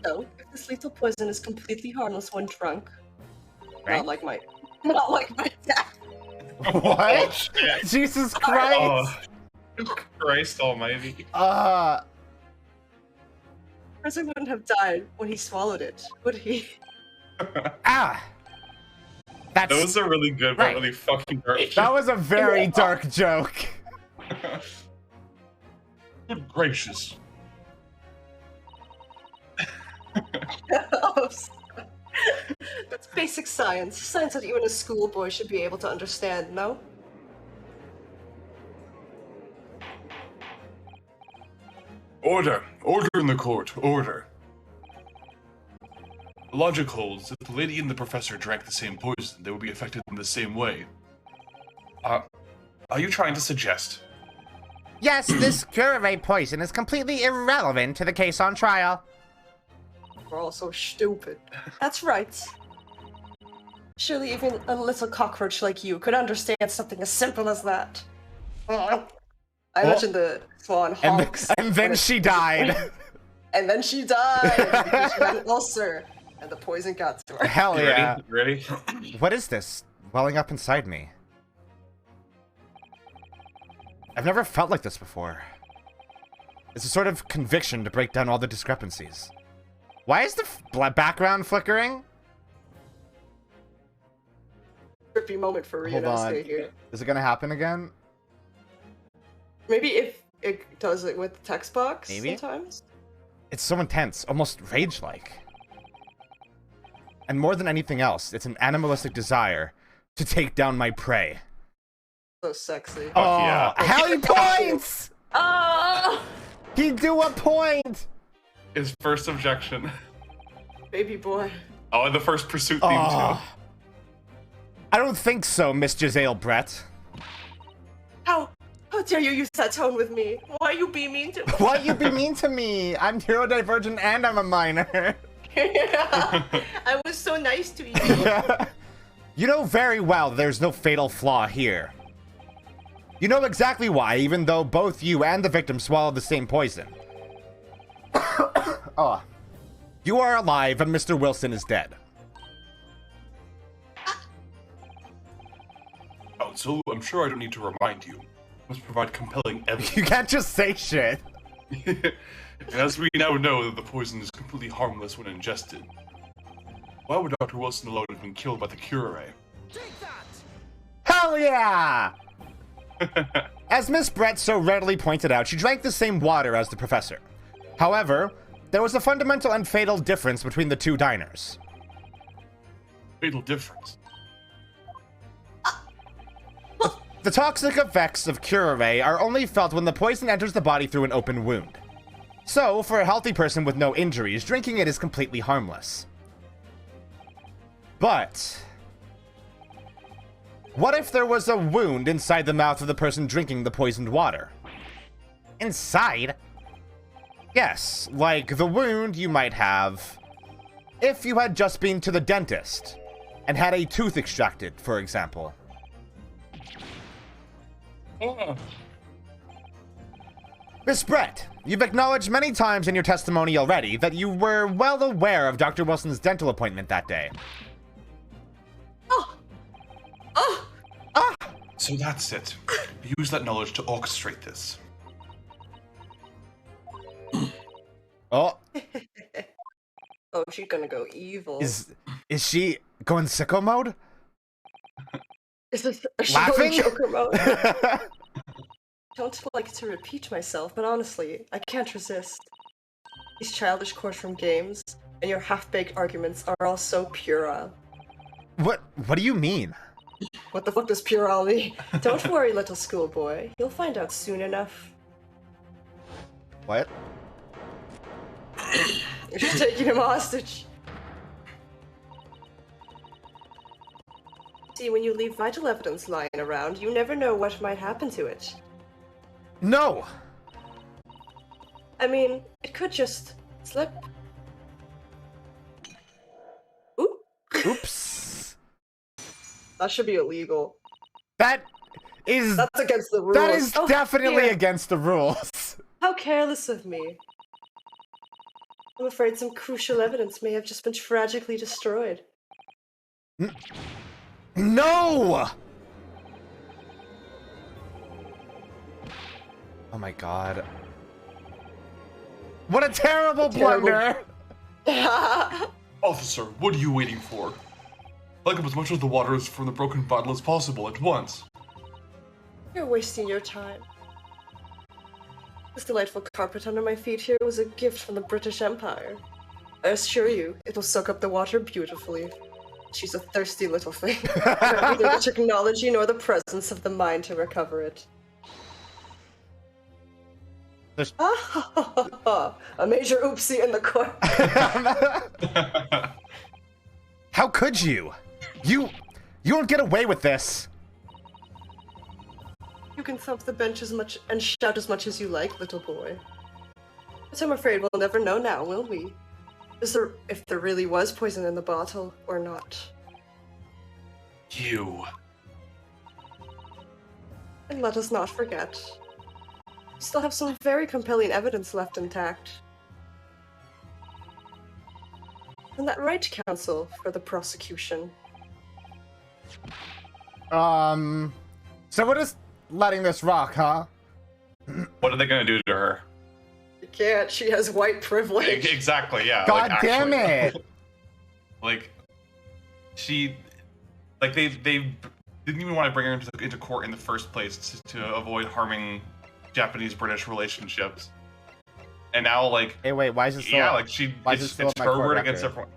[SPEAKER 3] So, if this lethal poison is completely harmless when drunk,
[SPEAKER 1] right?
[SPEAKER 3] not like my dad.
[SPEAKER 1] What?
[SPEAKER 2] Shit.
[SPEAKER 1] Jesus Christ.
[SPEAKER 2] Oh, Christ almighty.
[SPEAKER 3] Person wouldn't have died when he swallowed it, would he?
[SPEAKER 1] Ah. That's,
[SPEAKER 2] Those are really good, but
[SPEAKER 1] Right.
[SPEAKER 2] really fucking dark.
[SPEAKER 1] that was a very dark joke.
[SPEAKER 4] Good gracious.
[SPEAKER 3] That's basic science. Science that even a schoolboy should be able to understand, no?
[SPEAKER 4] Order! Order in the court! Order! The logic holds if the lady and the professor drank the same poison, they would be affected in the same way. Are you trying to suggest?
[SPEAKER 1] Yes, this curare poison is completely irrelevant to the case on trial.
[SPEAKER 3] We're all so stupid. That's right. Surely even a little cockroach like you could understand something as simple as that. I imagine the swan
[SPEAKER 1] And,
[SPEAKER 3] honks.
[SPEAKER 1] and then she died.
[SPEAKER 3] And then she died because she had an ulcer, and the poison got to her.
[SPEAKER 1] Hell
[SPEAKER 2] You
[SPEAKER 1] yeah.
[SPEAKER 2] ready?
[SPEAKER 1] What is this welling up inside me? I've never felt like this before. It's a sort of conviction to break down all the discrepancies. Why is the background flickering?
[SPEAKER 3] Trippy moment for
[SPEAKER 1] Hold
[SPEAKER 3] Rita to
[SPEAKER 1] on.
[SPEAKER 3] stay here.
[SPEAKER 1] Is it gonna happen again?
[SPEAKER 3] Maybe if it does it with the text box
[SPEAKER 1] Maybe?
[SPEAKER 3] sometimes.
[SPEAKER 1] It's so intense, almost rage-like. And more than anything else, it's an animalistic desire to take down my prey.
[SPEAKER 3] So sexy.
[SPEAKER 1] Oh,
[SPEAKER 2] yeah.
[SPEAKER 1] how he points!
[SPEAKER 3] Ah!
[SPEAKER 1] He do a point!
[SPEAKER 2] His first objection.
[SPEAKER 3] Baby boy.
[SPEAKER 2] Oh, and the first pursuit theme
[SPEAKER 1] Oh. I don't think so, Miss Giselle Brett.
[SPEAKER 3] How dare you use that tone with me? Why you be mean to me?
[SPEAKER 1] Why you be mean to me? I'm neurodivergent and I'm a minor.
[SPEAKER 3] I was so nice to you.
[SPEAKER 1] You know very well there's no fatal flaw here. You know exactly why, even though both you and the victim swallowed the same poison. Oh. You are alive and Mr. Wilson is dead.
[SPEAKER 4] Oh, so I'm sure I don't need to remind you. Must provide compelling evidence.
[SPEAKER 1] You can't just say shit.
[SPEAKER 4] And as we now know that the poison is completely harmless when ingested, why would Dr. Wilson alone have been killed by the curare?
[SPEAKER 1] Hell yeah! As Miss Brett so readily pointed out, she drank the same water as the professor. However, there was a fundamental and fatal difference between the two diners.
[SPEAKER 4] Fatal difference.
[SPEAKER 1] The toxic effects of curare are only felt when the poison enters the body through an open wound. So, for a healthy person with no injuries, drinking it is completely harmless. But what if there was a wound inside the mouth of the person drinking the poisoned water? Inside? Yes, like the wound you might have if you had just been to the dentist and had a tooth extracted, for example.
[SPEAKER 2] Oh.
[SPEAKER 1] Miss Brett, you've acknowledged many times in your testimony already that you were well aware of Dr. Wilson's dental appointment that day.
[SPEAKER 3] Oh!
[SPEAKER 4] So that's it. Use that knowledge to orchestrate this.
[SPEAKER 1] Oh,
[SPEAKER 3] Oh, she's gonna go evil.
[SPEAKER 1] is she going sicko mode?
[SPEAKER 3] Is this a
[SPEAKER 1] Laughing?
[SPEAKER 3] Joker mode? Don't like to repeat myself, but honestly, I can't resist. These childish courtroom games and your half-baked arguments are all so puerile.
[SPEAKER 1] What do you mean?
[SPEAKER 3] What the fuck does puerile mean? Don't worry, little schoolboy. You'll find out soon enough.
[SPEAKER 1] What?
[SPEAKER 3] You're taking him hostage. See, when you leave vital evidence lying around, you never know what might happen to it.
[SPEAKER 1] No!
[SPEAKER 3] I mean, it could just slip. Ooh.
[SPEAKER 1] Oops.
[SPEAKER 3] That should be illegal.
[SPEAKER 1] That is...
[SPEAKER 3] That's against the rules.
[SPEAKER 1] That is
[SPEAKER 3] Oh,
[SPEAKER 1] definitely
[SPEAKER 3] dear.
[SPEAKER 1] against the rules.
[SPEAKER 3] How careless of me. I'm afraid some crucial evidence may have just been tragically destroyed.
[SPEAKER 1] No! Oh my god. What a terrible blunder!
[SPEAKER 4] Officer, what are you waiting for? Plug up as much of the water from the broken bottle as possible at once.
[SPEAKER 3] You're wasting your time. This delightful carpet under my feet here was a gift from the British Empire. I assure you, it'll soak up the water beautifully. She's a thirsty little thing. Neither the technology nor the presence of the mind to recover it.
[SPEAKER 1] There's...
[SPEAKER 3] A major oopsie in the court.
[SPEAKER 1] How could you? You won't get away with this.
[SPEAKER 3] You can thump the bench as much and shout as much as you like, little boy. But I'm afraid we'll never know now, will we? If there really was poison in the bottle, or not.
[SPEAKER 4] You.
[SPEAKER 3] And let us not forget, we still have some very compelling evidence left intact. Isn't that right, counsel, for the prosecution?
[SPEAKER 1] So we're just letting this rock, huh?
[SPEAKER 2] What are they gonna do to her?
[SPEAKER 3] You can't, she has white privilege.
[SPEAKER 2] Exactly, yeah.
[SPEAKER 1] God
[SPEAKER 2] like,
[SPEAKER 1] damn
[SPEAKER 2] actually.
[SPEAKER 1] it!
[SPEAKER 2] Like, they didn't even want to bring her into court in the first place to avoid harming Japanese-British relationships. And now, like,
[SPEAKER 1] Hey, wait, why is it still...
[SPEAKER 2] yeah, like
[SPEAKER 1] it's still
[SPEAKER 2] it's
[SPEAKER 1] my
[SPEAKER 2] her
[SPEAKER 1] court
[SPEAKER 2] word against
[SPEAKER 1] record?
[SPEAKER 2] everyone.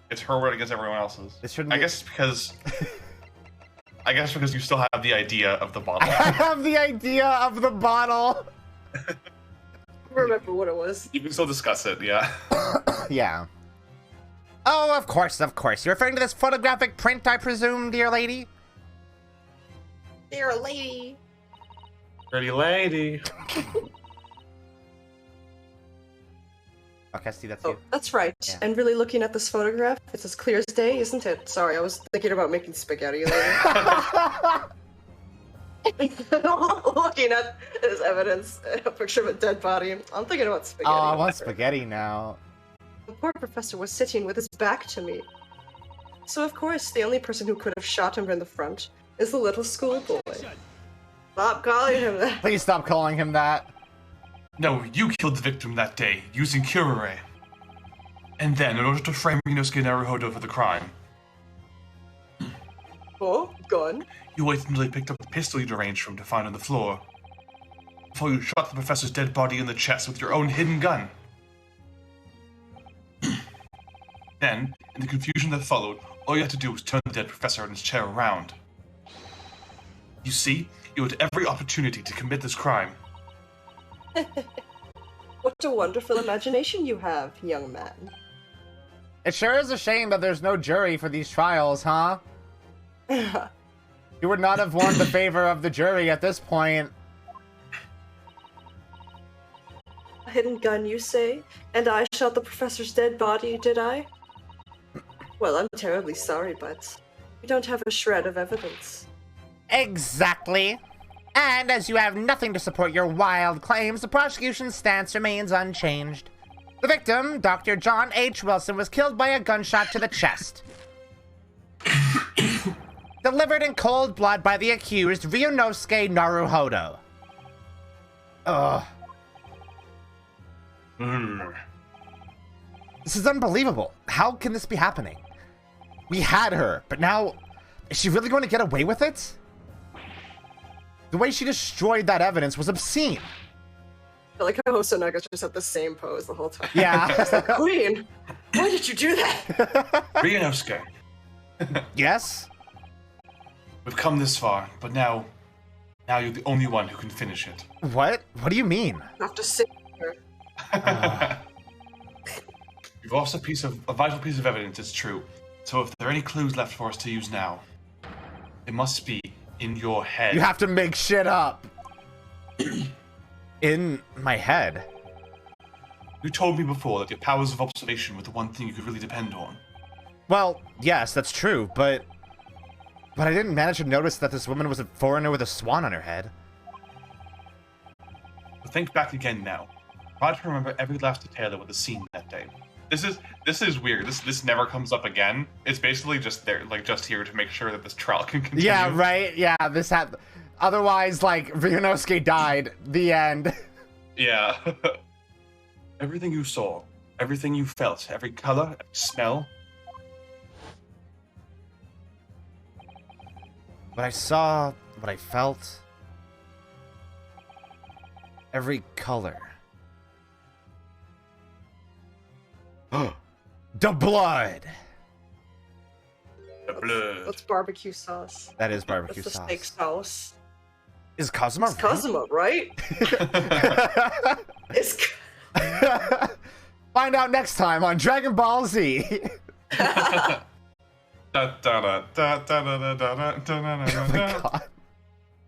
[SPEAKER 2] It's her word against everyone else's.
[SPEAKER 1] It shouldn't
[SPEAKER 2] I
[SPEAKER 1] be-
[SPEAKER 2] guess because you still have the idea of the bottle.
[SPEAKER 1] I have the idea of the bottle!
[SPEAKER 3] Remember what it was.
[SPEAKER 2] You can still discuss it, yeah.
[SPEAKER 1] Yeah. Oh, of course. You're referring to this photographic print, I presume, dear lady?
[SPEAKER 3] Dear lady.
[SPEAKER 2] Pretty lady.
[SPEAKER 1] Okay, see, that's
[SPEAKER 3] Oh,
[SPEAKER 1] you.
[SPEAKER 3] that's right.
[SPEAKER 1] Yeah.
[SPEAKER 3] And really looking at this photograph, it's as clear as day, isn't it? Sorry, I was thinking about making spaghetti later. Looking at his evidence, a picture of a dead body, I'm thinking about spaghetti.
[SPEAKER 1] Oh, I want spaghetti now.
[SPEAKER 3] The poor professor was sitting with his back to me. So of course, the only person who could have shot him in the front is the little schoolboy. Stop calling him that.
[SPEAKER 1] Please stop calling him that.
[SPEAKER 4] No, you killed the victim that day, using Curare. And then, in order to frame Inosuke Naruhodo for the crime,
[SPEAKER 3] Oh, gun.
[SPEAKER 4] you waited until he picked up the pistol you'd arranged for him to find on the floor, before you shot the professor's dead body in the chest with your own hidden gun. Then, in the confusion that followed, all you had to do was turn the dead professor in his chair around. You see, you had every opportunity to commit this crime.
[SPEAKER 3] What a wonderful imagination you have, young man.
[SPEAKER 1] It sure is a shame that there's no jury for these trials, huh? You would not have won the favor of the jury at this point.
[SPEAKER 3] A hidden gun, you say? And I shot the professor's dead body, did I? Well, I'm terribly sorry, but we don't have a shred of evidence.
[SPEAKER 1] Exactly. And as you have nothing to support your wild claims, the prosecution's stance remains unchanged. The victim, Dr. John H. Wilson, was killed by a gunshot to the chest. Delivered in cold blood by the accused, Ryunosuke Naruhodo. Ugh. This is unbelievable. How can this be happening? We had her, but now Is she really going to get away with it? The way she destroyed that evidence was obscene.
[SPEAKER 3] I like how Hosonaga just had the same pose the whole time.
[SPEAKER 1] Yeah.
[SPEAKER 3] Queen, why did you do that?
[SPEAKER 4] Ryunosuke,
[SPEAKER 1] Yes?
[SPEAKER 4] we've come this far, but now you're the only one who can finish it.
[SPEAKER 1] What? What do you mean?
[SPEAKER 3] You have to sit here.
[SPEAKER 4] You've lost a vital piece of evidence, it's true. So if there are any clues left for us to use now, it must be in your head.
[SPEAKER 1] You have to make shit up. In my head.
[SPEAKER 4] You told me before that your powers of observation were the one thing you could really depend on.
[SPEAKER 1] Well, yes, that's true, but I didn't manage to notice that this woman was a foreigner with a swan on her head.
[SPEAKER 4] But think back again now. Try to remember every last detail that was seen that day. This is weird. This never comes up again. It's basically just there, like just here to make sure that this trial can continue.
[SPEAKER 1] Yeah, right. Yeah, this had. Otherwise, like Ryunosuke died. The end.
[SPEAKER 4] Yeah. Everything you saw, everything you felt, every color, every smell.
[SPEAKER 1] What I saw, what I felt, every color. The blood.
[SPEAKER 4] The blood.
[SPEAKER 3] That's barbecue sauce.
[SPEAKER 1] That is barbecue
[SPEAKER 3] That's the
[SPEAKER 1] sauce.
[SPEAKER 3] steak sauce.
[SPEAKER 1] Is Kazuma
[SPEAKER 3] It's Kazuma, right? It's.
[SPEAKER 1] Find out next time on Dragon Ball Z. Oh my god.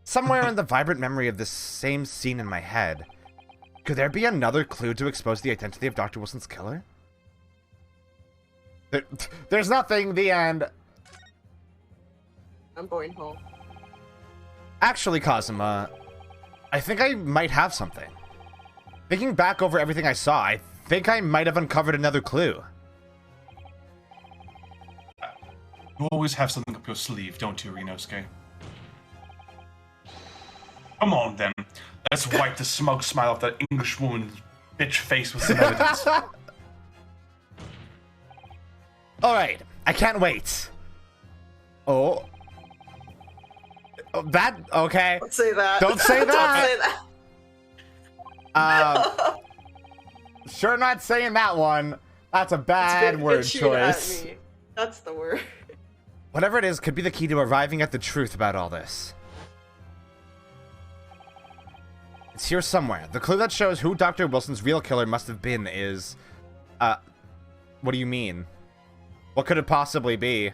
[SPEAKER 1] Somewhere in the vibrant memory of this same scene in my head, could there be another clue to expose the identity of Dr. Wilson's killer? There's nothing. The end.
[SPEAKER 3] I'm going home.
[SPEAKER 1] Actually, Kazuma, I think I might have something. Thinking back over everything I saw, I think I might have uncovered another clue.
[SPEAKER 4] You always have something up your sleeve, don't you, Ryunosuke? Come on, then. Let's wipe the smug smile off that English woman's bitch face with some evidence.
[SPEAKER 1] Alright, I can't wait. Oh, that, okay.
[SPEAKER 3] Don't say that.
[SPEAKER 1] Don't say that.
[SPEAKER 3] Don't say that.
[SPEAKER 1] Sure not saying that one. That's a
[SPEAKER 3] It's
[SPEAKER 1] bad
[SPEAKER 3] been
[SPEAKER 1] word
[SPEAKER 3] itching at
[SPEAKER 1] choice.
[SPEAKER 3] me. That's the word.
[SPEAKER 1] Whatever it is could be the key to arriving at the truth about all this. It's here somewhere. The clue that shows who Dr. Wilson's real killer must have been is... what do you mean? What could it possibly be?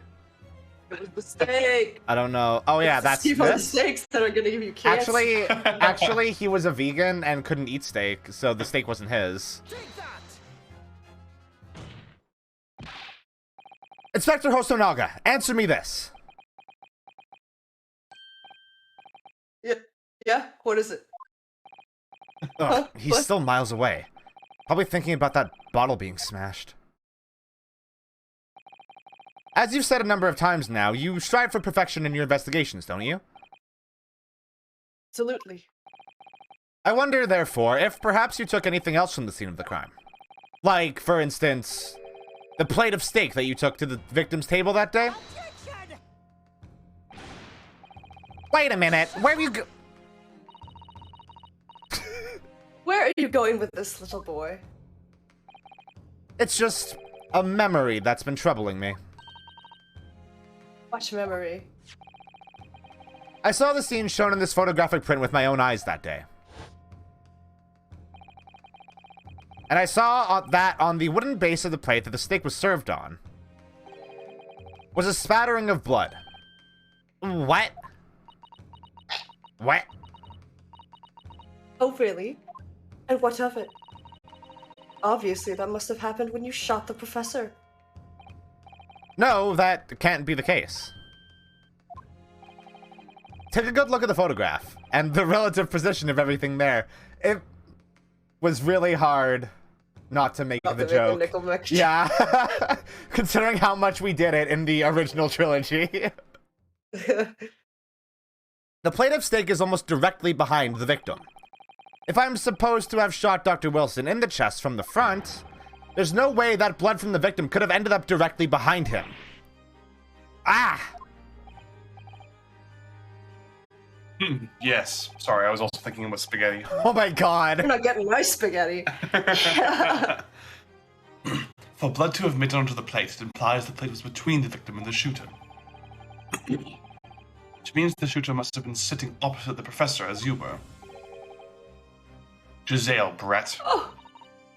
[SPEAKER 3] It was the steak.
[SPEAKER 1] I don't know. Oh yeah, that's
[SPEAKER 3] Steve on the
[SPEAKER 1] this.
[SPEAKER 3] steaks that are gonna give you cancer.
[SPEAKER 1] Actually, he was a vegan and couldn't eat steak, so the steak wasn't his. Inspector Hosonaga, answer me this.
[SPEAKER 3] Yeah. What is it?
[SPEAKER 1] Oh, he's
[SPEAKER 3] What?
[SPEAKER 1] still miles away. Probably thinking about that bottle being smashed. As you've said a number of times now, you strive for perfection in your investigations, don't you?
[SPEAKER 3] Absolutely.
[SPEAKER 1] I wonder, therefore, if perhaps you took anything else from the scene of the crime. Like, for instance, the plate of steak that you took to the victim's table that day? Wait a minute, where are you go-
[SPEAKER 3] Where are you going with this, little boy?
[SPEAKER 1] It's just a memory that's been troubling me.
[SPEAKER 3] Watch memory.
[SPEAKER 1] I saw the scene shown in this photographic print with my own eyes that day. And I saw that on the wooden base of the plate that the steak was served on was a spattering of blood. What? What?
[SPEAKER 3] Oh, really? And what of it? Obviously, that must have happened when you shot the professor.
[SPEAKER 1] No, that can't be the case. Take a good look at the photograph and the relative position of everything there. It was really hard not to make
[SPEAKER 3] Not
[SPEAKER 1] the
[SPEAKER 3] to make a
[SPEAKER 1] joke.
[SPEAKER 3] nickel mixture.
[SPEAKER 1] Yeah, considering how much we did it in the original trilogy. The plate of steak is almost directly behind the victim. If I'm supposed to have shot Dr. Wilson in the chest from the front, there's no way that blood from the victim could have ended up directly behind him. Ah!
[SPEAKER 4] Yes. Sorry, I was also thinking about spaghetti.
[SPEAKER 1] Oh my god.
[SPEAKER 3] You're not getting my spaghetti.
[SPEAKER 4] For blood to have made it onto the plate, it implies the plate was between the victim and the shooter. Which means the shooter must have been sitting opposite the professor as you were. Giselle, Brett.
[SPEAKER 3] Oh,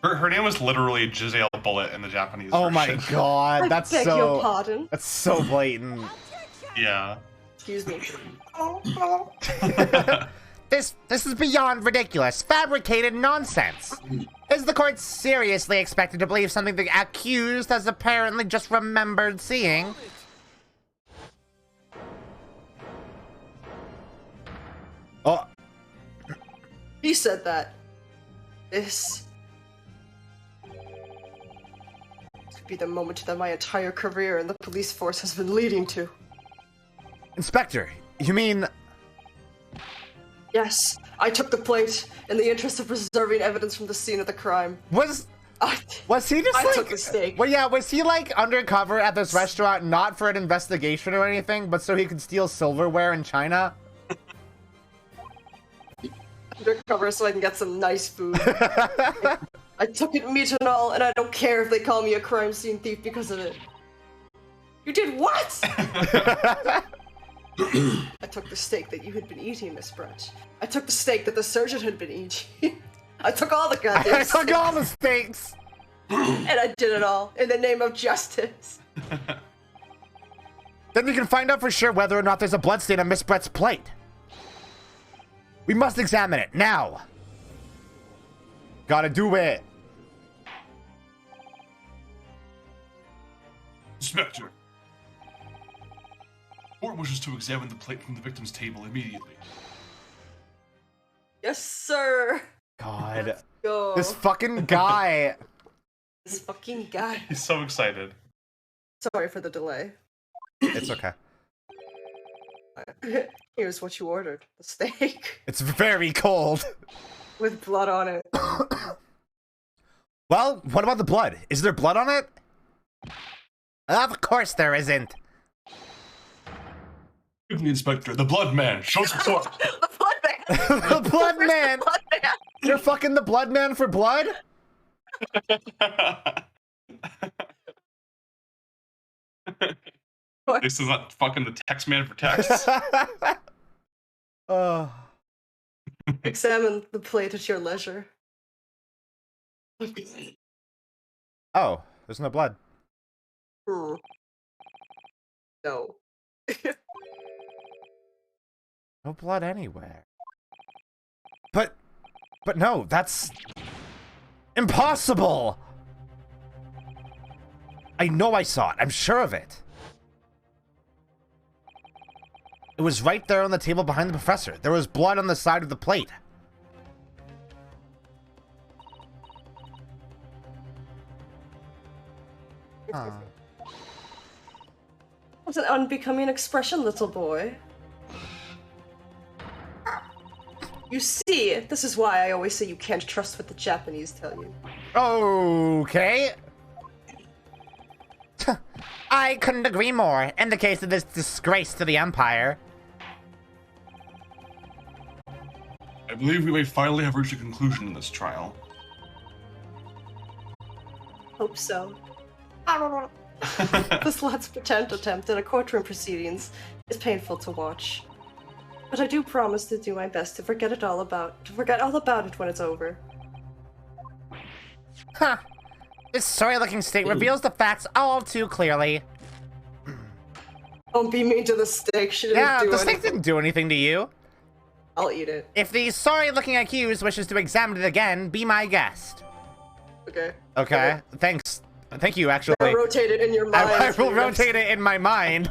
[SPEAKER 4] Her name was literally Giselle Bullet in the Japanese
[SPEAKER 1] Oh my
[SPEAKER 4] version.
[SPEAKER 1] god,
[SPEAKER 3] I
[SPEAKER 1] that's
[SPEAKER 3] beg your
[SPEAKER 1] so
[SPEAKER 3] pardon.
[SPEAKER 1] that's so blatant.
[SPEAKER 4] Yeah.
[SPEAKER 3] Excuse me.
[SPEAKER 1] This is beyond ridiculous, fabricated nonsense. Is the court seriously expected to believe something the accused has apparently just remembered seeing? Oh,
[SPEAKER 3] He said that. This could be the moment that my entire career in the police force has been leading to.
[SPEAKER 1] Inspector, you mean...
[SPEAKER 3] Yes, I took the plate in the interest of preserving evidence from the scene of the crime.
[SPEAKER 1] Was he just
[SPEAKER 3] I
[SPEAKER 1] like...
[SPEAKER 3] took the steak.
[SPEAKER 1] Well, yeah, was he like undercover at this restaurant not for an investigation or anything, but so he could steal silverware in China?
[SPEAKER 3] Undercover so I can get some nice food. I took it meat and all, and I don't care if they call me a crime scene thief because of it. You did what? I took the steak that you had been eating, Miss Brett. I took the steak that the surgeon had been eating. I took all the goddamn
[SPEAKER 1] I took all the steaks!
[SPEAKER 3] and I did it all in the name of justice.
[SPEAKER 1] Then we can find out for sure whether or not there's a bloodstain on Miss Brett's plate. We must examine it, now! Gotta do it!
[SPEAKER 4] Inspector. Court wishes to examine the plate from the victim's table immediately.
[SPEAKER 3] Yes, sir.
[SPEAKER 1] God.
[SPEAKER 3] Let's go.
[SPEAKER 1] This fucking guy.
[SPEAKER 3] This fucking guy.
[SPEAKER 4] He's so excited.
[SPEAKER 3] Sorry for the delay.
[SPEAKER 1] It's okay.
[SPEAKER 3] Here's what you ordered. The steak.
[SPEAKER 1] It's very cold.
[SPEAKER 3] With blood on it.
[SPEAKER 1] Well, what about the blood? Is there blood on it? Of course there isn't.
[SPEAKER 4] Give me, Inspector. The blood man. Show support.
[SPEAKER 3] The blood man.
[SPEAKER 1] The blood
[SPEAKER 3] Where's
[SPEAKER 1] man.
[SPEAKER 3] The blood man.
[SPEAKER 1] You're fucking the blood man for blood?
[SPEAKER 3] What?
[SPEAKER 4] This is not fucking the text man for text.
[SPEAKER 1] Oh.
[SPEAKER 3] Examine the plate at your leisure.
[SPEAKER 1] Oh, there's no blood.
[SPEAKER 3] No.
[SPEAKER 1] No blood anywhere. But no, that's impossible! I know I saw it. I'm sure of it. It was right there on the table behind the professor. There was blood on the side of the plate. Huh.
[SPEAKER 3] What's an unbecoming expression, little boy? You see, this is why I always say you can't trust what the Japanese tell you.
[SPEAKER 1] Okay. I couldn't agree more in the case of this disgrace to the Empire.
[SPEAKER 4] I believe we may finally have reached a conclusion in this trial.
[SPEAKER 3] Hope so. This let's pretend attempt in a courtroom proceedings is painful to watch. But I do promise to do my best to forget all about it when it's over.
[SPEAKER 1] Huh. This sorry-looking steak reveals the facts all too clearly.
[SPEAKER 3] Don't be mean to the steak. She didn't
[SPEAKER 1] Yeah,
[SPEAKER 3] do
[SPEAKER 1] the steak
[SPEAKER 3] anything.
[SPEAKER 1] didn't do anything to you.
[SPEAKER 3] I'll eat it.
[SPEAKER 1] If the sorry-looking accused wishes to examine it again, be my guest.
[SPEAKER 3] Okay.
[SPEAKER 1] Okay, thanks. Thank you, actually.
[SPEAKER 3] I'll rotate it in your mind.
[SPEAKER 1] I will rotate it in my mind.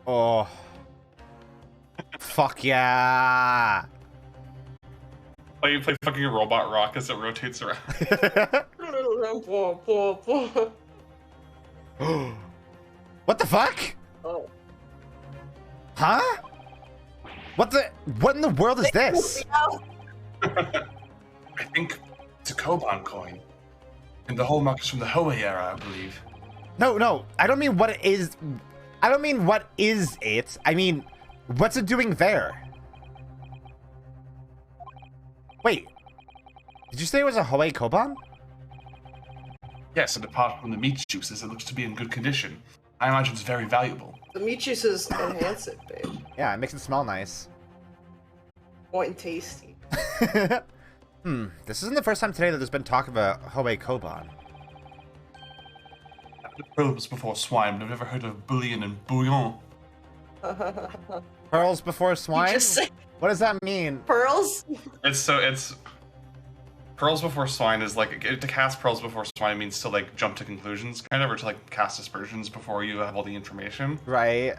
[SPEAKER 1] Oh. Fuck yeah.
[SPEAKER 4] You play fucking Robot Rock as it rotates around.
[SPEAKER 1] What the fuck?
[SPEAKER 3] Oh.
[SPEAKER 1] Huh? What in the world is this?
[SPEAKER 4] I think it's a Koban coin. And the hallmark is from the Hoei era, I believe.
[SPEAKER 1] No, I don't mean what it is. I don't mean what is it. I mean, what's it doing there? Wait. Did you say it was a Hoei Koban?
[SPEAKER 4] Yes, and apart from the meat juices, it looks to be in good condition. I imagine it's very valuable.
[SPEAKER 3] The meat juices enhance it, babe.
[SPEAKER 1] Yeah, it makes it smell nice.
[SPEAKER 3] Point and tasty.
[SPEAKER 1] This isn't the first time today that there's been talk of a Hoei Koban.
[SPEAKER 4] Pearls before swine, but I've never heard of bouillon and bouillon.
[SPEAKER 1] Pearls before swine?
[SPEAKER 3] just said-
[SPEAKER 1] What does that mean?
[SPEAKER 3] Pearls?
[SPEAKER 2] It's pearls before swine is like to cast pearls before swine means to like jump to conclusions, kind of, or to like cast aspersions before you have all the information.
[SPEAKER 1] Right.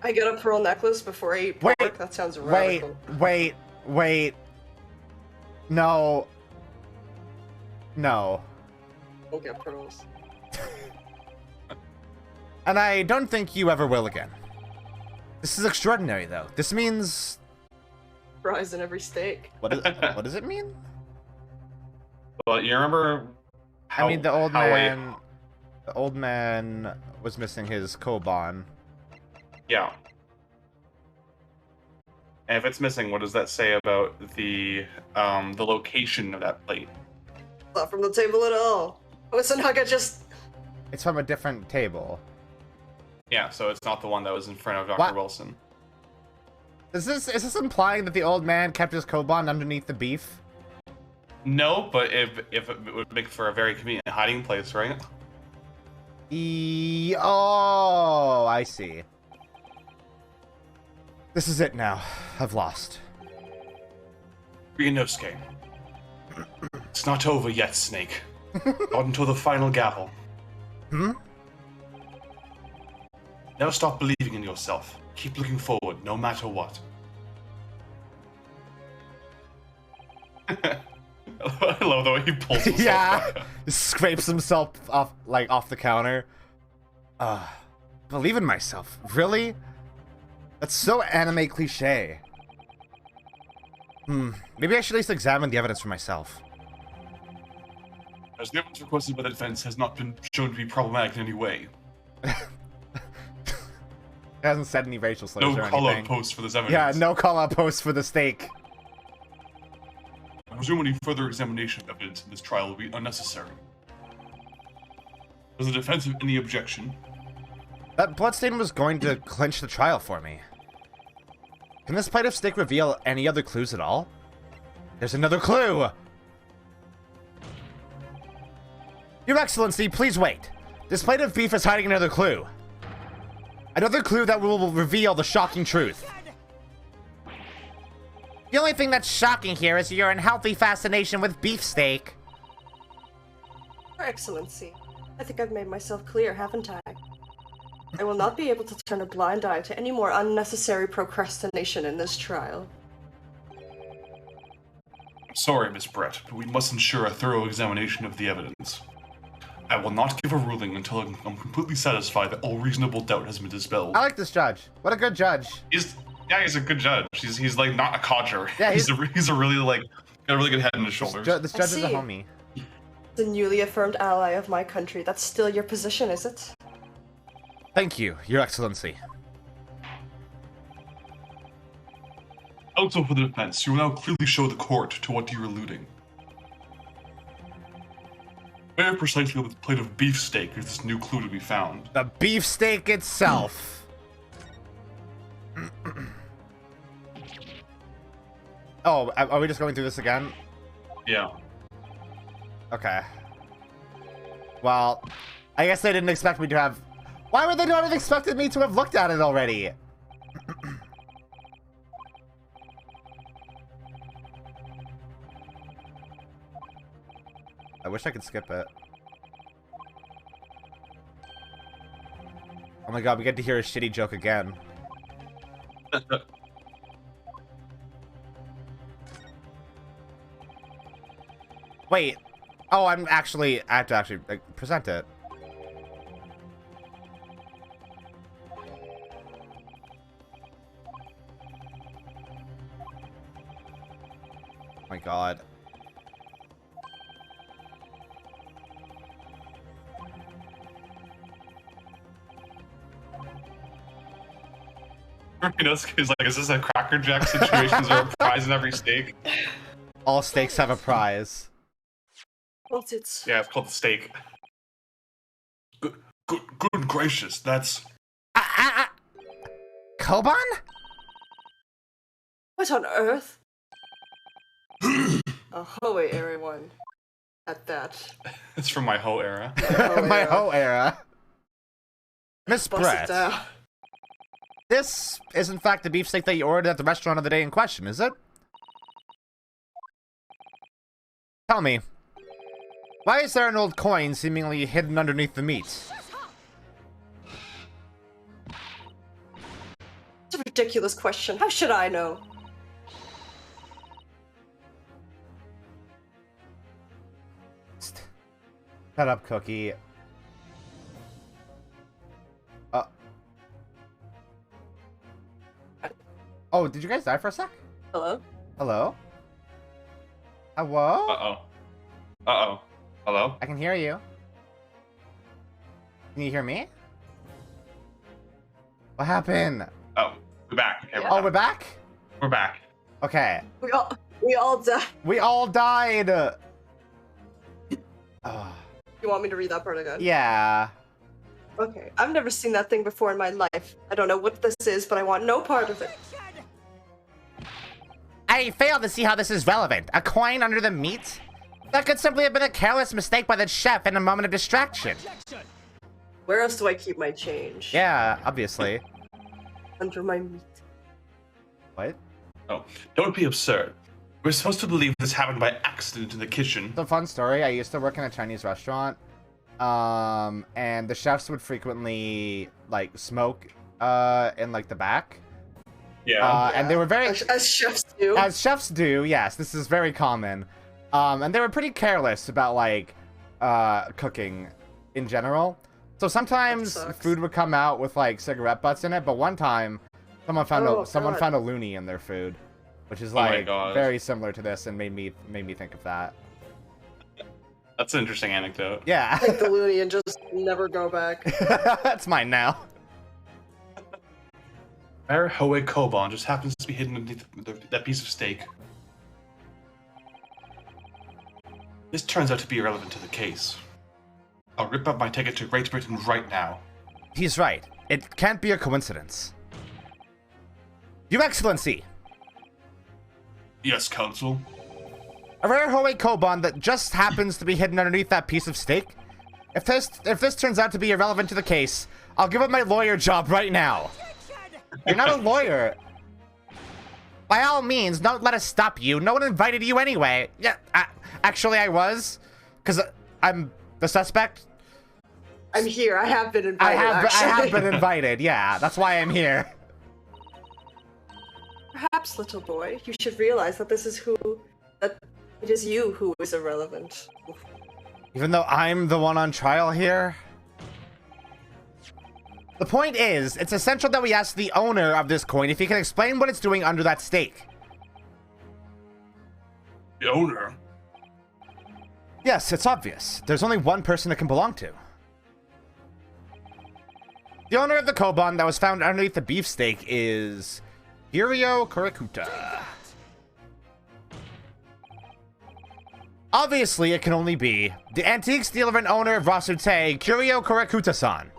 [SPEAKER 3] I get a pearl necklace before I eat pork?
[SPEAKER 1] Wait,
[SPEAKER 3] That sounds radical.
[SPEAKER 1] Wait. No.
[SPEAKER 3] Don't get pearls.
[SPEAKER 1] And I don't think you ever will again. This is extraordinary, though. This means...
[SPEAKER 3] Fries in every steak.
[SPEAKER 1] What does it mean?
[SPEAKER 2] Well, you remember how,
[SPEAKER 1] I mean, the old
[SPEAKER 2] how
[SPEAKER 1] man... The old man was missing his Koban.
[SPEAKER 2] Yeah. And if it's missing, what does that say about the location of that plate?
[SPEAKER 3] Not from the table at all. Oh, it's a nugget just...
[SPEAKER 1] It's from a different table.
[SPEAKER 2] Yeah, so it's not the one that was in front of Dr.
[SPEAKER 1] What?
[SPEAKER 2] Wilson.
[SPEAKER 1] Is this implying that the old man kept his Koban underneath the beef?
[SPEAKER 2] No, but if it would make for a very convenient hiding place, right?
[SPEAKER 1] Oh, I see. This is it now. I've lost.
[SPEAKER 4] Ryunosuke. It's not over yet, Snake. Not until the final gavel. Never stop believing in yourself. Keep looking forward, no matter what.
[SPEAKER 2] I love the way he pulls himself
[SPEAKER 1] Yeah.
[SPEAKER 2] back.
[SPEAKER 1] Scrapes himself off the counter. Believe in myself. Really? That's so anime cliche. Maybe I should at least examine the evidence for myself.
[SPEAKER 4] As the evidence requested by the defense has not been shown to be problematic in any way.
[SPEAKER 1] It hasn't said any racial slurs
[SPEAKER 4] No
[SPEAKER 1] or
[SPEAKER 4] call-out
[SPEAKER 1] anything.
[SPEAKER 4] posts for this evidence.
[SPEAKER 1] Yeah, no call-out post for the steak.
[SPEAKER 4] I presume any further examination of evidence in this trial will be unnecessary. Does the defense have any objection?
[SPEAKER 1] That bloodstain was going to clinch the trial for me. Can this plate of steak reveal any other clues at all? There's another clue! Your Excellency, please wait. This plate of beef is hiding another clue. Another clue that will reveal the shocking truth. The only thing that's shocking here is your unhealthy fascination with beefsteak.
[SPEAKER 3] Your Excellency, I think I've made myself clear, haven't I? I will not be able to turn a blind eye to any more unnecessary procrastination in this trial.
[SPEAKER 4] I'm sorry, Miss Brett, but we must ensure a thorough examination of the evidence. I will not give a ruling until I'm completely satisfied that all reasonable doubt has been dispelled.
[SPEAKER 1] I like this judge. What a good judge.
[SPEAKER 2] He's a good judge. He's like not a codger.
[SPEAKER 1] Yeah,
[SPEAKER 2] he's a really like got a really good head on his shoulders.
[SPEAKER 1] This judge is a
[SPEAKER 3] see.
[SPEAKER 1] homie.
[SPEAKER 3] The newly affirmed ally of my country, that's still your position, is it?
[SPEAKER 1] Thank you, Your Excellency.
[SPEAKER 4] Also for the defense, you will now clearly show the court to what you're alluding. Where precisely on this plate of beefsteak is this new clue to be found?
[SPEAKER 1] The beefsteak itself. Oh, are we just going through this again?
[SPEAKER 2] Yeah.
[SPEAKER 1] Okay. Well, I guess they didn't expect me to have... Why would they not have expected me to have looked at it already? I wish I could skip it. Oh my god, we get to hear a shitty joke again. Wait. Oh, I have to actually like, present it. Oh my god.
[SPEAKER 4] Inosuke's like, is this a Cracker Jack situation? Is there a prize in every steak?
[SPEAKER 1] All steaks have a prize.
[SPEAKER 3] What's it?
[SPEAKER 4] Yeah, it's called the steak. Good gracious, that's...
[SPEAKER 1] Koban?
[SPEAKER 3] What on earth? Oh, wait, everyone. At that.
[SPEAKER 4] It's from my whole era.
[SPEAKER 1] My whole era. Miss
[SPEAKER 3] Bust
[SPEAKER 1] Brett,
[SPEAKER 3] it down.
[SPEAKER 1] this is in fact the beefsteak that you ordered at the restaurant of the day in question, is it? Tell me, why is there an old coin seemingly hidden underneath the meat?
[SPEAKER 3] It's a ridiculous question. How should I know?
[SPEAKER 1] Shut up, Cookie. Oh, did you guys die for a sec?
[SPEAKER 3] Hello?
[SPEAKER 1] Hello? Hello?
[SPEAKER 4] Uh-oh. Hello?
[SPEAKER 1] I can hear you. Can you hear me? What happened?
[SPEAKER 4] Oh, we're back. Okay,
[SPEAKER 1] Oh, we're back?
[SPEAKER 4] We're back.
[SPEAKER 1] Okay.
[SPEAKER 3] We all died.
[SPEAKER 1] We all died!
[SPEAKER 3] You want me to read that part again?
[SPEAKER 1] Yeah.
[SPEAKER 3] Okay. I've never seen that thing before in my life. I don't know what this is, but I want no part of it.
[SPEAKER 1] I fail to see how this is relevant. A coin under the meat? That could simply have been a careless mistake by the chef in a moment of distraction.
[SPEAKER 3] Where else do I keep my change?
[SPEAKER 1] Yeah, obviously.
[SPEAKER 3] Under my meat.
[SPEAKER 1] What?
[SPEAKER 4] Oh, don't be absurd. We're supposed to believe this happened by accident in the kitchen.
[SPEAKER 1] It's a fun story. I used to work in a Chinese restaurant. And the chefs would frequently, like, smoke, in, like, the back.
[SPEAKER 4] Yeah.
[SPEAKER 1] And they were very...
[SPEAKER 3] As chefs do.
[SPEAKER 1] As chefs do, yes. This is very common. And they were pretty careless about, like, cooking in general. So sometimes food would come out with, like, cigarette butts in it, but one time, someone found a loony in their food, which is, like, very similar to this and made me think of that.
[SPEAKER 4] That's an interesting anecdote.
[SPEAKER 1] Yeah.
[SPEAKER 3] Take the loony and just never go back.
[SPEAKER 1] That's mine now.
[SPEAKER 4] Our Hoei Koban just happens to be hidden underneath that piece of steak. This turns out to be irrelevant to the case. I'll rip up my ticket to Great Britain right now.
[SPEAKER 1] He's right. It can't be a coincidence. Your Excellency!
[SPEAKER 4] Yes, Counsel.
[SPEAKER 1] A rare Hoei Koban that just happens to be hidden underneath that piece of steak? If this turns out to be irrelevant to the case, I'll give up my lawyer job right now. You're not a lawyer. By all means, don't let us stop you. No one invited you anyway. Yeah, actually I was. Because I'm the suspect.
[SPEAKER 3] I'm here. I have been invited,
[SPEAKER 1] I have been invited, yeah. That's why I'm here.
[SPEAKER 3] Perhaps, little boy, you should realize that that it is you who is irrelevant.
[SPEAKER 1] Even though I'm the one on trial here? The point is, it's essential that we ask the owner of this coin if he can explain what it's doing under that steak.
[SPEAKER 4] The owner?
[SPEAKER 1] Yes, it's obvious. There's only one person it can belong to. The owner of the Koban that was found underneath the beefsteak is Hirio Kurikuta. Obviously, it can only be the antiques dealer and owner of Rasute, Kirio Kurikuta-san.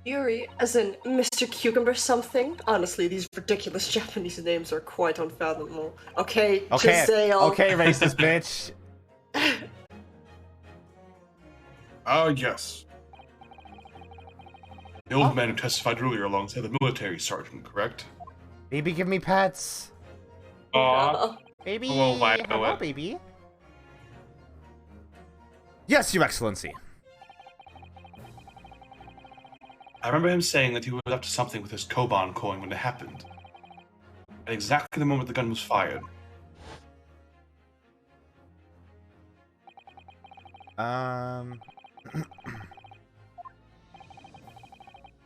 [SPEAKER 3] Yuri, as in Mr. Cucumber something? Honestly, these ridiculous Japanese names are quite unfathomable. Okay, Giselle.
[SPEAKER 1] Okay, racist bitch.
[SPEAKER 4] Yes. The old man who testified earlier alongside the military sergeant, correct?
[SPEAKER 1] Baby, give me pets.
[SPEAKER 4] Aww.
[SPEAKER 1] Baby,
[SPEAKER 4] Hello,
[SPEAKER 1] baby. Yes, Your Excellency.
[SPEAKER 4] I remember him saying that he was up to something with his Koban coin when it happened. At exactly the moment the gun was fired.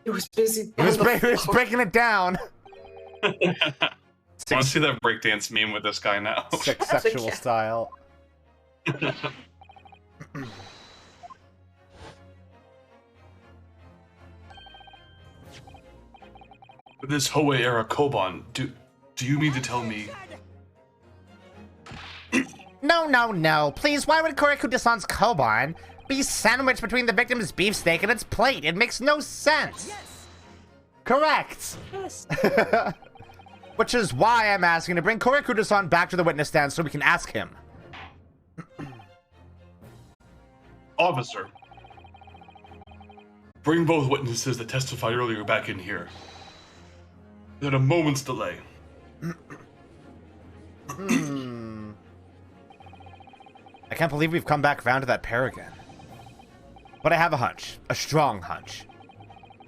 [SPEAKER 3] He was busy.
[SPEAKER 1] He was breaking it down.
[SPEAKER 4] I want to see that breakdance meme with this guy now.
[SPEAKER 1] Sexual style.
[SPEAKER 4] This Hoei era Koban, do you mean to tell me?
[SPEAKER 1] No, no, no. Please, why would Kurikuda-san's koban be sandwiched between the victim's beefsteak and its plate? It makes no sense. Yes. Correct.
[SPEAKER 3] Yes.
[SPEAKER 1] Which is why I'm asking to bring Kurikuda-san back to the witness stand so we can ask him.
[SPEAKER 4] Officer, bring both witnesses that testified earlier back in here. Without a moment's delay.
[SPEAKER 1] I can't believe we've come back around to that pair again. But I have a hunch, a strong hunch,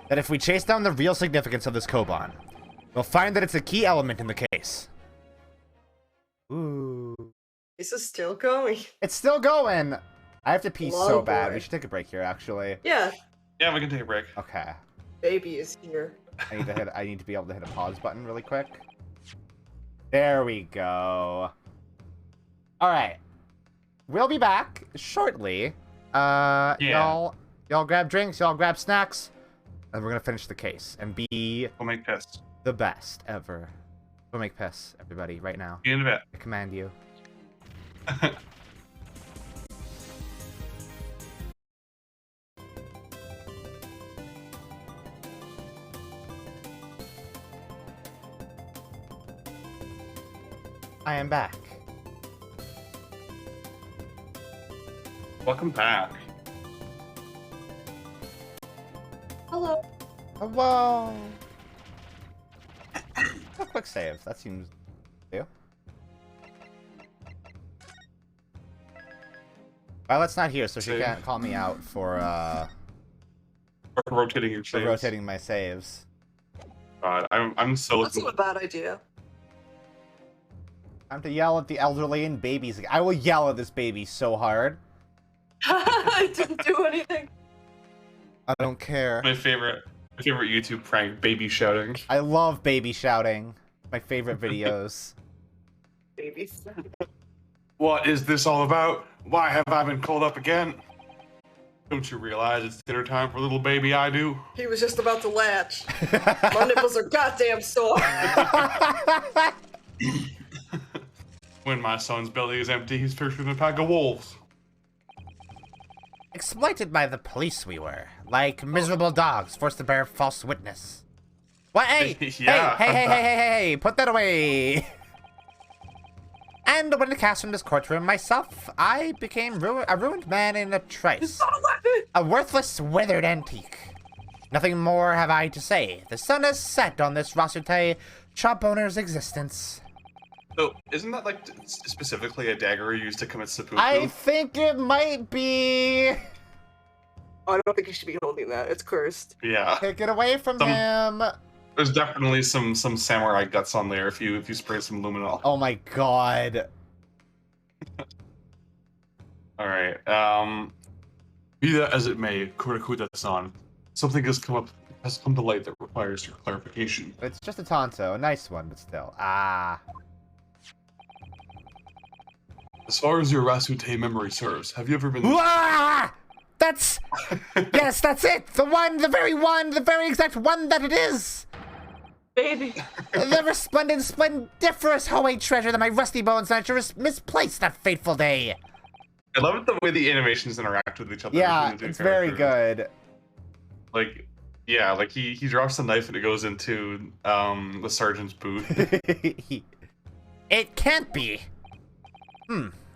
[SPEAKER 1] that if we chase down the real significance of this koban, we'll find that it's a key element in the case. Ooh.
[SPEAKER 3] This is still going.
[SPEAKER 1] It's still going! I have to pee so bad.
[SPEAKER 3] boy.
[SPEAKER 1] We should take a break here, actually.
[SPEAKER 3] Yeah,
[SPEAKER 4] Yeah, we can take a break.
[SPEAKER 1] Okay.
[SPEAKER 3] baby is here.
[SPEAKER 1] I need to be able to hit a pause button really quick. There we go. Alright. We'll be back shortly. Y'all grab drinks, y'all grab snacks, and we're gonna finish the case and be
[SPEAKER 4] We'll make piss.
[SPEAKER 1] the best ever. We'll make piss, everybody, right now.
[SPEAKER 4] See you in a bit.
[SPEAKER 1] I command you. I am back.
[SPEAKER 4] Welcome back.
[SPEAKER 3] Hello.
[SPEAKER 1] Hello. A quick save. That seems to. Violet's not here, so she
[SPEAKER 4] Save.
[SPEAKER 1] can't call me out for
[SPEAKER 4] Rotating your
[SPEAKER 1] for
[SPEAKER 4] saves.
[SPEAKER 1] rotating my saves.
[SPEAKER 4] God, I'm so
[SPEAKER 3] That's
[SPEAKER 4] looking.
[SPEAKER 3] not a bad idea.
[SPEAKER 1] Time to yell at the elderly and babies. I will yell at this baby so hard.
[SPEAKER 3] I didn't do anything.
[SPEAKER 1] I don't care.
[SPEAKER 4] My favorite YouTube prank, baby shouting.
[SPEAKER 1] I love baby shouting. My favorite videos.
[SPEAKER 3] Baby.
[SPEAKER 4] What is this all about? Why have I been called up again? Don't you realize it's dinner time for little baby I do?
[SPEAKER 3] He was just about to latch. My nipples are goddamn sore.
[SPEAKER 4] When my son's belly is empty, he's picturing a pack of wolves.
[SPEAKER 1] Exploited by the police we were. Like miserable dogs forced to bear false witness. What? Hey!
[SPEAKER 4] Yeah.
[SPEAKER 1] Hey! Put that away! And when cast from this courtroom myself, I became a ruined man in a trice. A worthless, withered antique. Nothing more have I to say. The sun has set on this Rasute shop owner's existence.
[SPEAKER 4] So, isn't that like specifically a dagger used to commit seppuku?
[SPEAKER 1] I think it might be.
[SPEAKER 3] I don't think you should be holding that. It's cursed.
[SPEAKER 4] Yeah.
[SPEAKER 1] Take it away from him.
[SPEAKER 4] There's definitely some samurai guts on there if you spray some luminol.
[SPEAKER 1] Oh my god.
[SPEAKER 4] All right. Be that as it may, Kurikuda-san, something has come to light that requires your clarification.
[SPEAKER 1] It's just a Tonto, a nice one, but still. Ah.
[SPEAKER 4] As far as your Rasute memory serves, have you ever been?
[SPEAKER 1] Ah! That's. Yes, that's it! The very exact one that it is!
[SPEAKER 3] Baby.
[SPEAKER 1] The resplendent, splendiferous Hoei treasure that my rusty bones nature misplaced that fateful day.
[SPEAKER 4] I love it the way the animations interact with each other.
[SPEAKER 1] Yeah,
[SPEAKER 4] between the two
[SPEAKER 1] it's very
[SPEAKER 4] characters.
[SPEAKER 1] good.
[SPEAKER 4] Like, yeah, like he drops the knife and it goes into the sergeant's boot.
[SPEAKER 1] It can't be.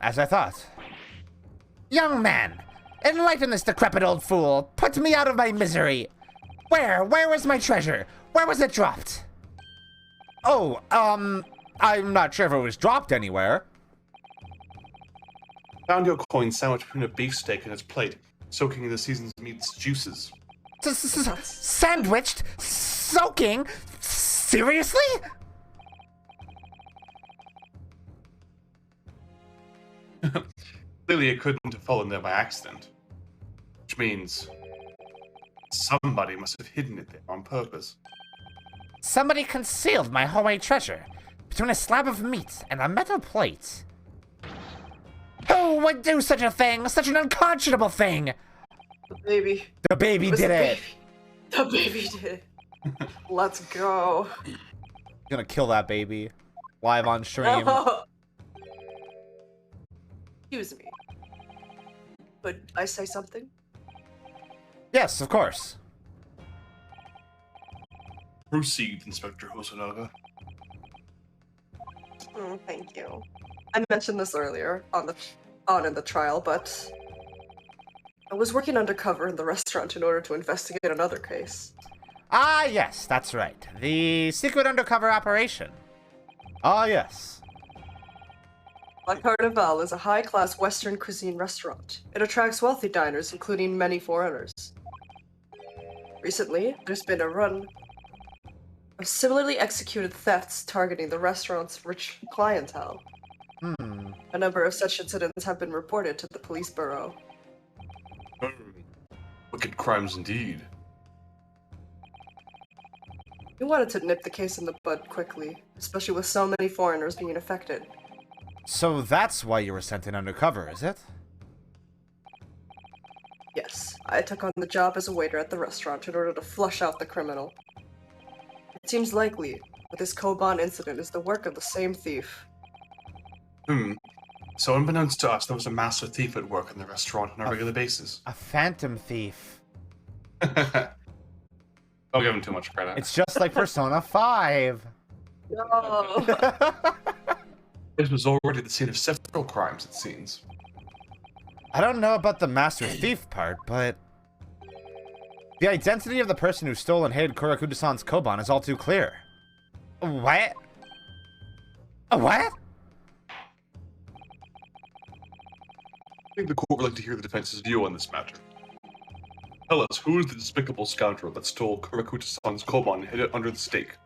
[SPEAKER 1] As I thought. Young man, enlighten this decrepit old fool. Put me out of my misery. Where was my treasure? Where was it dropped? Oh, I'm not sure if it was dropped anywhere.
[SPEAKER 4] Found your coin sandwiched between a beefsteak and its plate, soaking in the season's meat's juices.
[SPEAKER 1] Sandwiched? Soaking? Seriously?
[SPEAKER 4] Clearly it couldn't have fallen there by accident. Which means somebody must have hidden it there on purpose.
[SPEAKER 1] Somebody concealed my Hoei treasure between a slab of meat and a metal plate. Who would do such a thing? Such an unconscionable thing!
[SPEAKER 3] The baby.
[SPEAKER 1] The baby
[SPEAKER 3] It was
[SPEAKER 1] did
[SPEAKER 3] the
[SPEAKER 1] it.
[SPEAKER 3] baby. The baby did it. Let's go.
[SPEAKER 1] Gonna kill that baby. Live on stream.
[SPEAKER 3] Excuse me. Could I say something?
[SPEAKER 1] Yes, of course.
[SPEAKER 4] Proceed, Inspector Hosonaga.
[SPEAKER 3] Thank you. I mentioned this earlier in the trial, but I was working undercover in the restaurant in order to investigate another case.
[SPEAKER 1] Ah, yes, that's right. The secret undercover operation. Ah, yes.
[SPEAKER 3] La Carnival is a high-class Western cuisine restaurant. It attracts wealthy diners, including many foreigners. Recently, there's been a run of similarly executed thefts targeting the restaurant's rich clientele. A number of such incidents have been reported to the police bureau.
[SPEAKER 4] Wicked crimes indeed.
[SPEAKER 3] We wanted to nip the case in the bud quickly, especially with so many foreigners being affected.
[SPEAKER 1] So that's why you were sent in undercover, is it?
[SPEAKER 3] Yes, I took on the job as a waiter at the restaurant in order to flush out the criminal. It seems likely that this Koban incident is the work of the same thief.
[SPEAKER 4] So unbeknownst to us, there was a master thief at work in the restaurant on a regular basis.
[SPEAKER 1] A phantom thief.
[SPEAKER 4] Don't give him too much credit.
[SPEAKER 1] It's just like Persona 5.
[SPEAKER 3] No.
[SPEAKER 4] This was already the scene of several crimes, it seems.
[SPEAKER 1] I don't know about the master thief part, but the identity of the person who stole and hid Kurakudo-san's Koban is all too clear. What? What?
[SPEAKER 4] I think the court would like to hear the defense's view on this matter. Tell us, who is the despicable scoundrel that stole Kurakudo-san's Koban and hid it under the stake?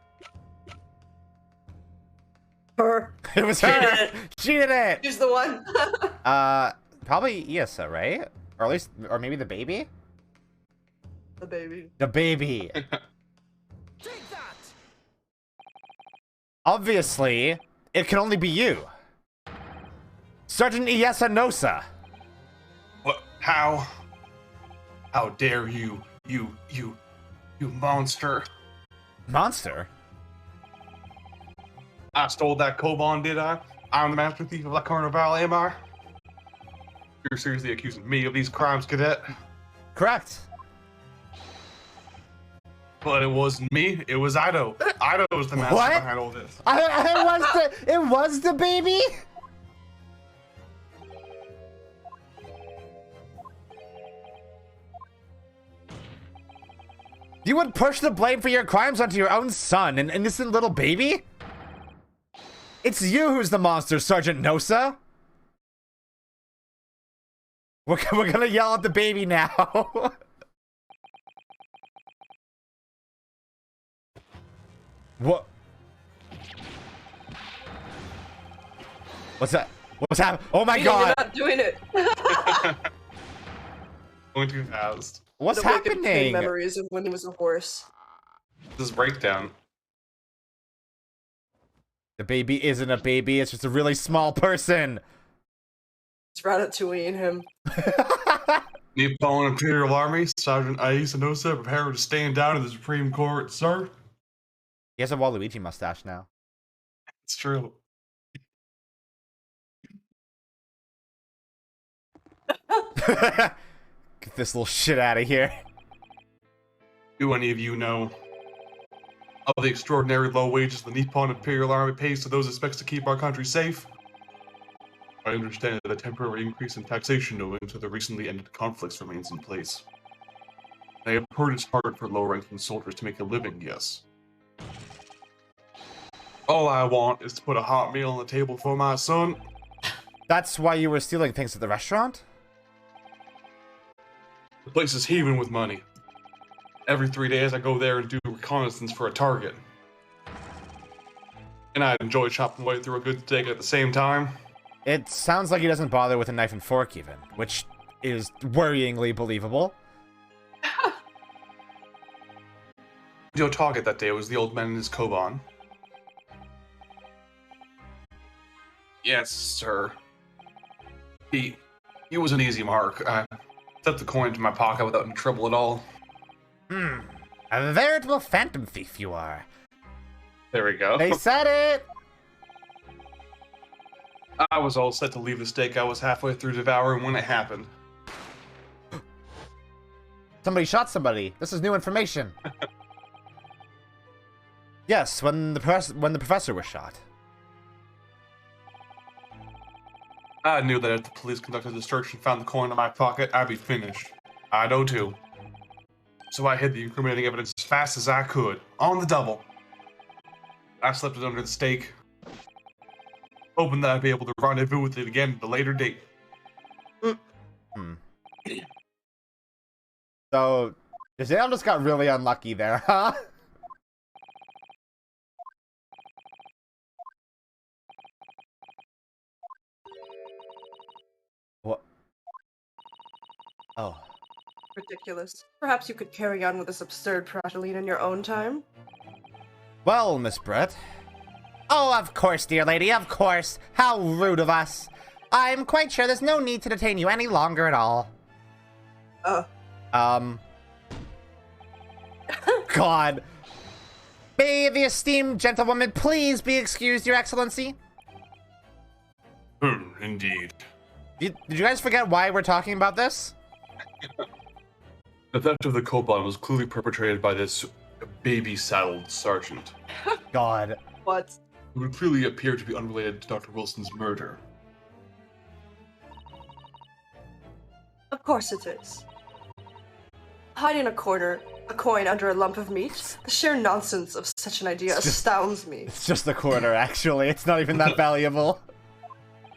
[SPEAKER 3] Her.
[SPEAKER 1] It was her. She did it.
[SPEAKER 3] She's the one.
[SPEAKER 1] Probably Iyasa, right? Or at least, or maybe the baby?
[SPEAKER 3] The baby.
[SPEAKER 1] The baby. Obviously, it can only be you. Sergeant Iyasa Nosa.
[SPEAKER 4] What? How? How dare you, you monster.
[SPEAKER 1] Monster?
[SPEAKER 4] I stole that Koban, did I? I'm the master thief of La Carnival, am I? You're seriously accusing me of these crimes, cadet?
[SPEAKER 1] Correct.
[SPEAKER 4] But it wasn't me, it was Ido. Ido was the master
[SPEAKER 1] What?
[SPEAKER 4] behind all this.
[SPEAKER 1] It was the baby? You would push the blame for your crimes onto your own son, an innocent little baby? It's you who's the monster, Sergeant Nosa. We're gonna yell at the baby now. What? What's that? What's happening? Oh my god!
[SPEAKER 3] You're not doing it.
[SPEAKER 4] Going too fast.
[SPEAKER 1] What's
[SPEAKER 3] The wicked pain
[SPEAKER 1] happening?
[SPEAKER 3] memories of when he was a horse.
[SPEAKER 4] This breakdown.
[SPEAKER 1] The baby isn't a baby, it's just a really small person.
[SPEAKER 3] It's Ratatouille him.
[SPEAKER 4] Nippon Imperial Army, Sergeant Iyasa Nosa, preparing to stand down in the Supreme Court, sir.
[SPEAKER 1] He has a Waluigi mustache now.
[SPEAKER 4] It's true.
[SPEAKER 1] Get this little shit out of here.
[SPEAKER 4] Do any of you know of the extraordinary low wages the Nippon Imperial Army pays to those expects to keep our country safe? I understand that a temporary increase in taxation owing to the recently ended conflicts remains in place. I have heard it's hard for low-ranking soldiers to make a living, yes. All I want is to put a hot meal on the table for my son.
[SPEAKER 1] That's why you were stealing things at the restaurant?
[SPEAKER 4] The place is heaving with money. Every 3 days I go there and do reconnaissance for a target. And I enjoy chopping away through a good steak at the same time.
[SPEAKER 1] It sounds like he doesn't bother with a knife and fork even, which is worryingly believable.
[SPEAKER 4] Your target that day was the old man in his Koban. Yes, sir. He was an easy mark. I set the coin into my pocket without any trouble at all.
[SPEAKER 1] I A veritable phantom thief you are.
[SPEAKER 2] There we go.
[SPEAKER 1] They said it!
[SPEAKER 4] I was all set to leave the steak I was halfway through devouring when it happened.
[SPEAKER 1] Somebody shot somebody. This is new information. Yes, when the professor was shot.
[SPEAKER 4] I knew that if the police conducted the search and found the coin in my pocket, I'd be finished. I know too. So I hid the incriminating evidence as fast as I could, on the double. I slipped it under the steak, hoping that I'd be able to rendezvous with it again at a later date.
[SPEAKER 1] So, Giselle just got really unlucky there, huh? What? Oh.
[SPEAKER 3] Ridiculous. Perhaps you could carry on with this absurd prattling in your own time?
[SPEAKER 1] Well, Miss Brett. Oh, of course, dear lady, of course. How rude of us. I'm quite sure there's no need to detain you any longer at all. God. May the esteemed gentlewoman please be excused, Your Excellency?
[SPEAKER 4] Indeed.
[SPEAKER 1] Did you guys forget why we're talking about this?
[SPEAKER 4] The theft of the koban was clearly perpetrated by this baby-saddled sergeant,
[SPEAKER 1] God.
[SPEAKER 3] What?
[SPEAKER 4] who would clearly appear to be unrelated to Dr. Wilson's murder.
[SPEAKER 3] Of course it is. Hiding a coin under a lump of meat? The sheer nonsense of such an idea astounds me.
[SPEAKER 1] It's just a quarter, actually. It's not even that valuable.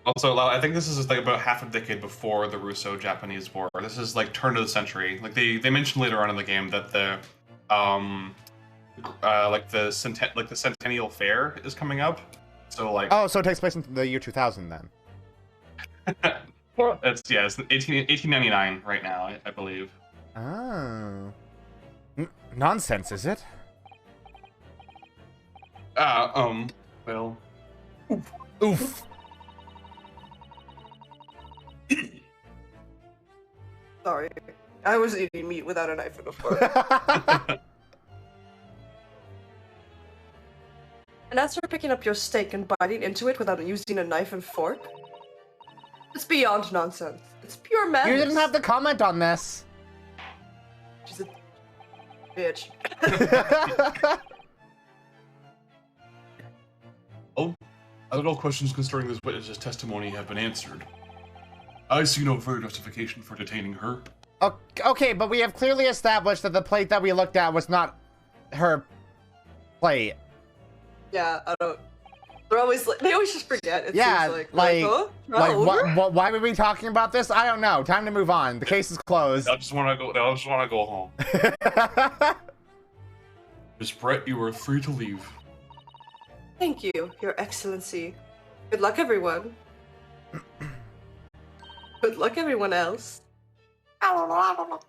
[SPEAKER 4] Also, I think this is like about half a decade before the Russo-Japanese War. This is like turn of the century. Like they mentioned later on in the game that the the Centennial Fair is coming up. So like
[SPEAKER 1] Oh, so it takes place in the year 2000 then.
[SPEAKER 4] it's 1899 right now, I believe.
[SPEAKER 1] Oh. Nonsense, is it?
[SPEAKER 4] Well.
[SPEAKER 1] Oof.
[SPEAKER 3] Sorry. I was eating meat without a knife and a fork. And as for picking up your steak and biting into it without using a knife and fork, it's beyond nonsense. It's pure madness.
[SPEAKER 1] You didn't have to comment on this.
[SPEAKER 3] She's a bitch.
[SPEAKER 4] Oh, all questions concerning this witness's testimony have been answered. I see no further justification for detaining her.
[SPEAKER 1] Okay, but we have clearly established that the plate that we looked at was not her plate.
[SPEAKER 3] Yeah, I don't. They always just forget. It
[SPEAKER 1] Yeah,
[SPEAKER 3] seems
[SPEAKER 1] why were we talking about this? I don't know. Time to move on. The case is closed.
[SPEAKER 4] I just want to go home. Miss Brett, you are free to leave.
[SPEAKER 3] Thank you, Your Excellency. Good luck, everyone. Good luck, everyone else. I don't know.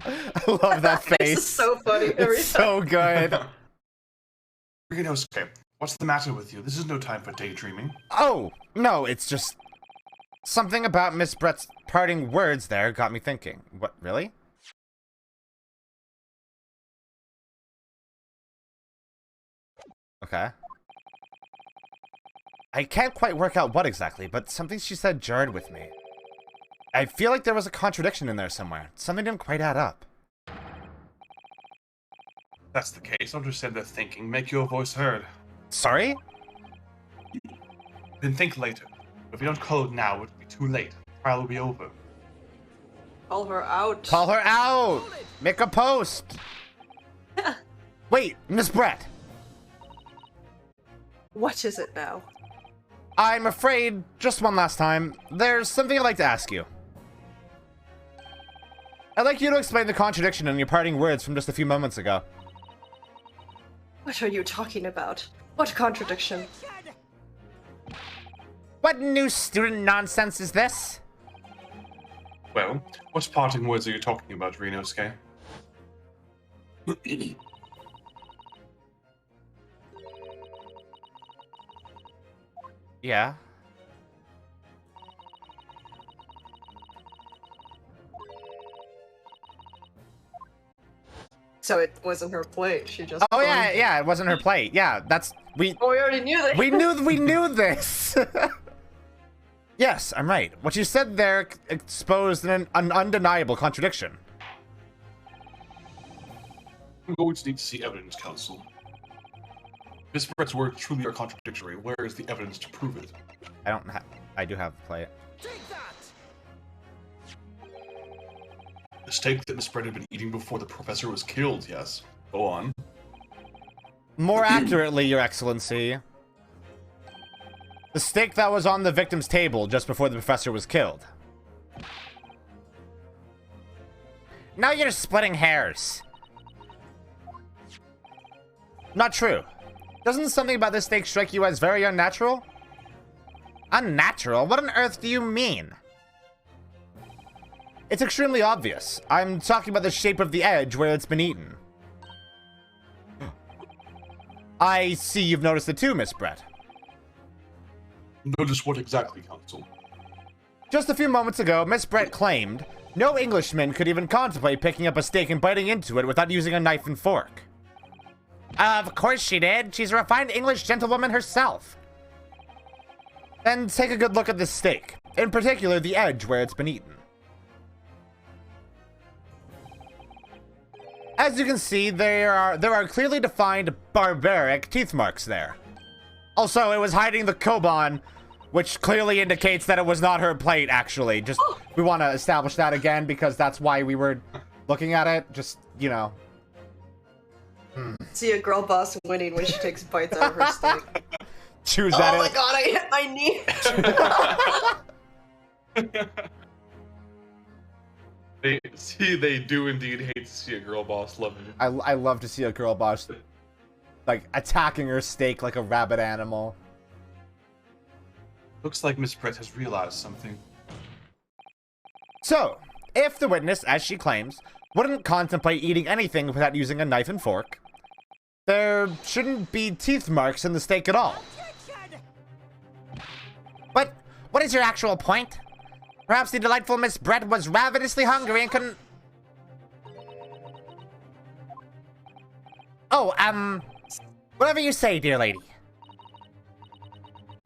[SPEAKER 1] I love that face.
[SPEAKER 3] This is so funny.
[SPEAKER 1] It's so good.
[SPEAKER 4] Rinosuke, what's the matter with you? This is no time for daydreaming.
[SPEAKER 1] Oh, no, it's just something about Miss Brett's parting words there got me thinking. What, really? Okay. I can't quite work out what exactly, but something she said jarred with me. I feel like there was a contradiction in there somewhere. Something didn't quite add up.
[SPEAKER 4] If that's the case, understand their thinking. Make your voice heard.
[SPEAKER 1] Sorry?
[SPEAKER 4] Then think later. If you don't call it now, it will be too late. The trial will be over.
[SPEAKER 3] Call her out.
[SPEAKER 1] Call her out! Make a post! Wait, Miss Brett!
[SPEAKER 3] What is it now?
[SPEAKER 1] I'm afraid, just one last time, there's something I'd like to ask you. I'd like you to explain the contradiction in your parting words from just a few moments ago.
[SPEAKER 3] What are you talking about? What contradiction?
[SPEAKER 1] What new student nonsense is this?
[SPEAKER 4] Well, what parting words are you talking about, Rinosuke?
[SPEAKER 1] Yeah.
[SPEAKER 3] So it wasn't her plate. She just.
[SPEAKER 1] Oh yeah, it wasn't her plate. Yeah, we
[SPEAKER 3] already knew that.
[SPEAKER 1] we knew this. Yes, I'm right. What you said there exposed an undeniable contradiction.
[SPEAKER 4] I'm going to need to see evidence, Counsel. Miss Brett's words truly are contradictory. Where is the evidence to prove it?
[SPEAKER 1] I do have the plate.
[SPEAKER 4] The steak that Miss Brett had been eating before the professor was killed, yes. Go on.
[SPEAKER 1] More accurately, Your Excellency, the steak that was on the victim's table just before the professor was killed. Now you're splitting hairs. Not true. Doesn't something about this steak strike you as very unnatural? Unnatural? What on earth do you mean? It's extremely obvious. I'm talking about the shape of the edge where it's been eaten. I see you've noticed it too, Miss Brett.
[SPEAKER 4] Notice what exactly, Counsel?
[SPEAKER 1] Just a few moments ago, Miss Brett claimed no Englishman could even contemplate picking up a steak and biting into it without using a knife and fork. Of course she did. She's a refined English gentlewoman herself. Then take a good look at this steak. In particular, the edge where it's been eaten. As you can see, there are clearly defined barbaric teeth marks there. Also, it was hiding the koban, which clearly indicates that it was not her plate, actually. Just, we want to establish that again because that's why we were looking at it. Just, you know.
[SPEAKER 3] See a girl boss winning when she takes bites out of her steak.
[SPEAKER 1] Choose that.
[SPEAKER 3] Oh my god, I hit my knee.
[SPEAKER 2] They do indeed hate to see a girl boss loving it.
[SPEAKER 1] I love to see a girl boss, like, attacking her steak like a rabid animal.
[SPEAKER 4] Looks like Miss Brett has realized something.
[SPEAKER 1] So, if the witness, as she claims, wouldn't contemplate eating anything without using a knife and fork, there shouldn't be teeth marks in the steak at all. But what is your actual point? Perhaps the delightful Miss Brett was ravenously hungry and couldn't... Oh, whatever you say, dear lady.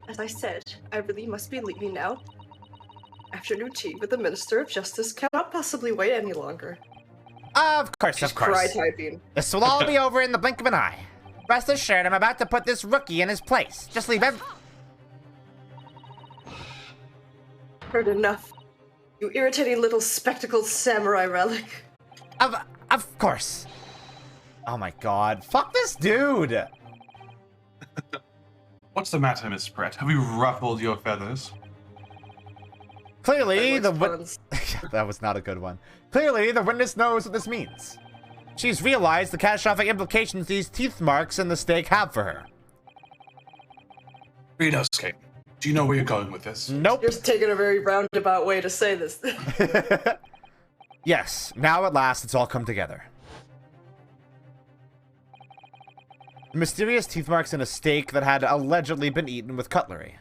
[SPEAKER 3] As I said, I really must be leaving now. Afternoon tea with the Minister of Justice cannot possibly wait any longer.
[SPEAKER 1] Of course, of course.
[SPEAKER 3] Cry typing.
[SPEAKER 1] This will all be over in the blink of an eye. Rest assured, I'm about to put this rookie in his place. Just leave him.
[SPEAKER 3] Heard enough. You irritating little spectacled samurai relic.
[SPEAKER 1] Of course. Oh my god. Fuck this dude.
[SPEAKER 4] What's the matter, Miss Brett? Have you ruffled your feathers?
[SPEAKER 1] Clearly, that was not a good one. Clearly, the witness knows what this means. She's realized the catastrophic implications these teeth marks in the steak have for her.
[SPEAKER 4] Rinosuke, do you know where you're going with this?
[SPEAKER 1] Nope.
[SPEAKER 3] You're just taking a very roundabout way to say this.
[SPEAKER 1] Yes, now at last it's all come together. The mysterious teeth marks in a steak that had allegedly been eaten with cutlery.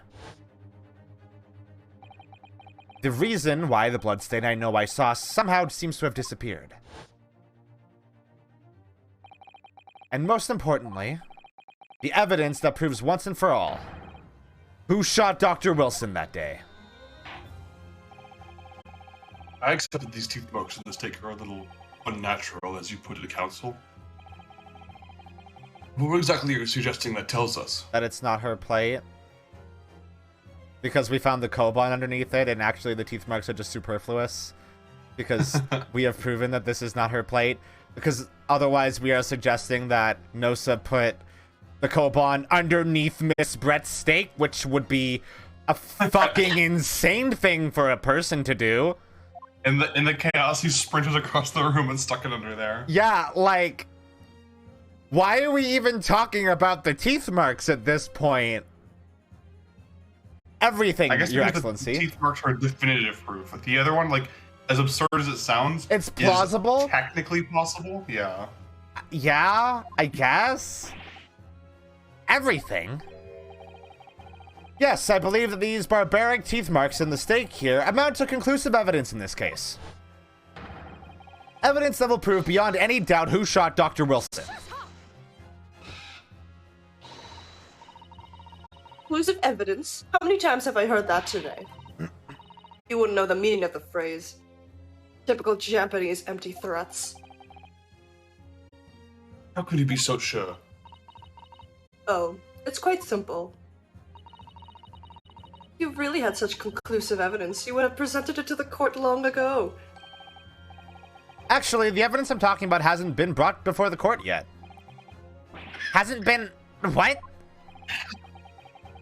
[SPEAKER 1] The reason why the bloodstain I know I saw somehow seems to have disappeared. And most importantly, the evidence that proves once and for all who shot Dr. Wilson that day.
[SPEAKER 4] I accept that these teeth marks in this steak are a little unnatural, as you put it, Counsel. What exactly are you suggesting that tells us?
[SPEAKER 1] That it's not her plate. Because we found the koban underneath it, and actually the teeth marks are just superfluous. Because we have proven that this is not her plate. Because otherwise we are suggesting that Nosa put the koban underneath Miss Brett's steak, which would be a fucking insane thing for a person to do.
[SPEAKER 4] In the chaos, he sprinted across the room and stuck it under there.
[SPEAKER 1] Yeah, like... Why are we even talking about the teeth marks at this point? Everything,
[SPEAKER 4] I guess
[SPEAKER 1] Your
[SPEAKER 4] because
[SPEAKER 1] Excellency.
[SPEAKER 4] the teeth marks are definitive proof. But the other one, like, as absurd as it sounds,
[SPEAKER 1] It's plausible.
[SPEAKER 4] is technically possible. Yeah.
[SPEAKER 1] Yeah, I guess. Everything. Yes, I believe that these barbaric teeth marks in the steak here amount to conclusive evidence in this case. Evidence that will prove beyond any doubt who shot Dr. Wilson.
[SPEAKER 3] Conclusive evidence? How many times have I heard that today? You wouldn't know the meaning of the phrase. Typical Japanese empty threats.
[SPEAKER 4] How could you be so sure?
[SPEAKER 3] Oh, it's quite simple. If you really had such conclusive evidence, you would have presented it to the court long ago.
[SPEAKER 1] Actually, the evidence I'm talking about hasn't been brought before the court yet. Hasn't been... What?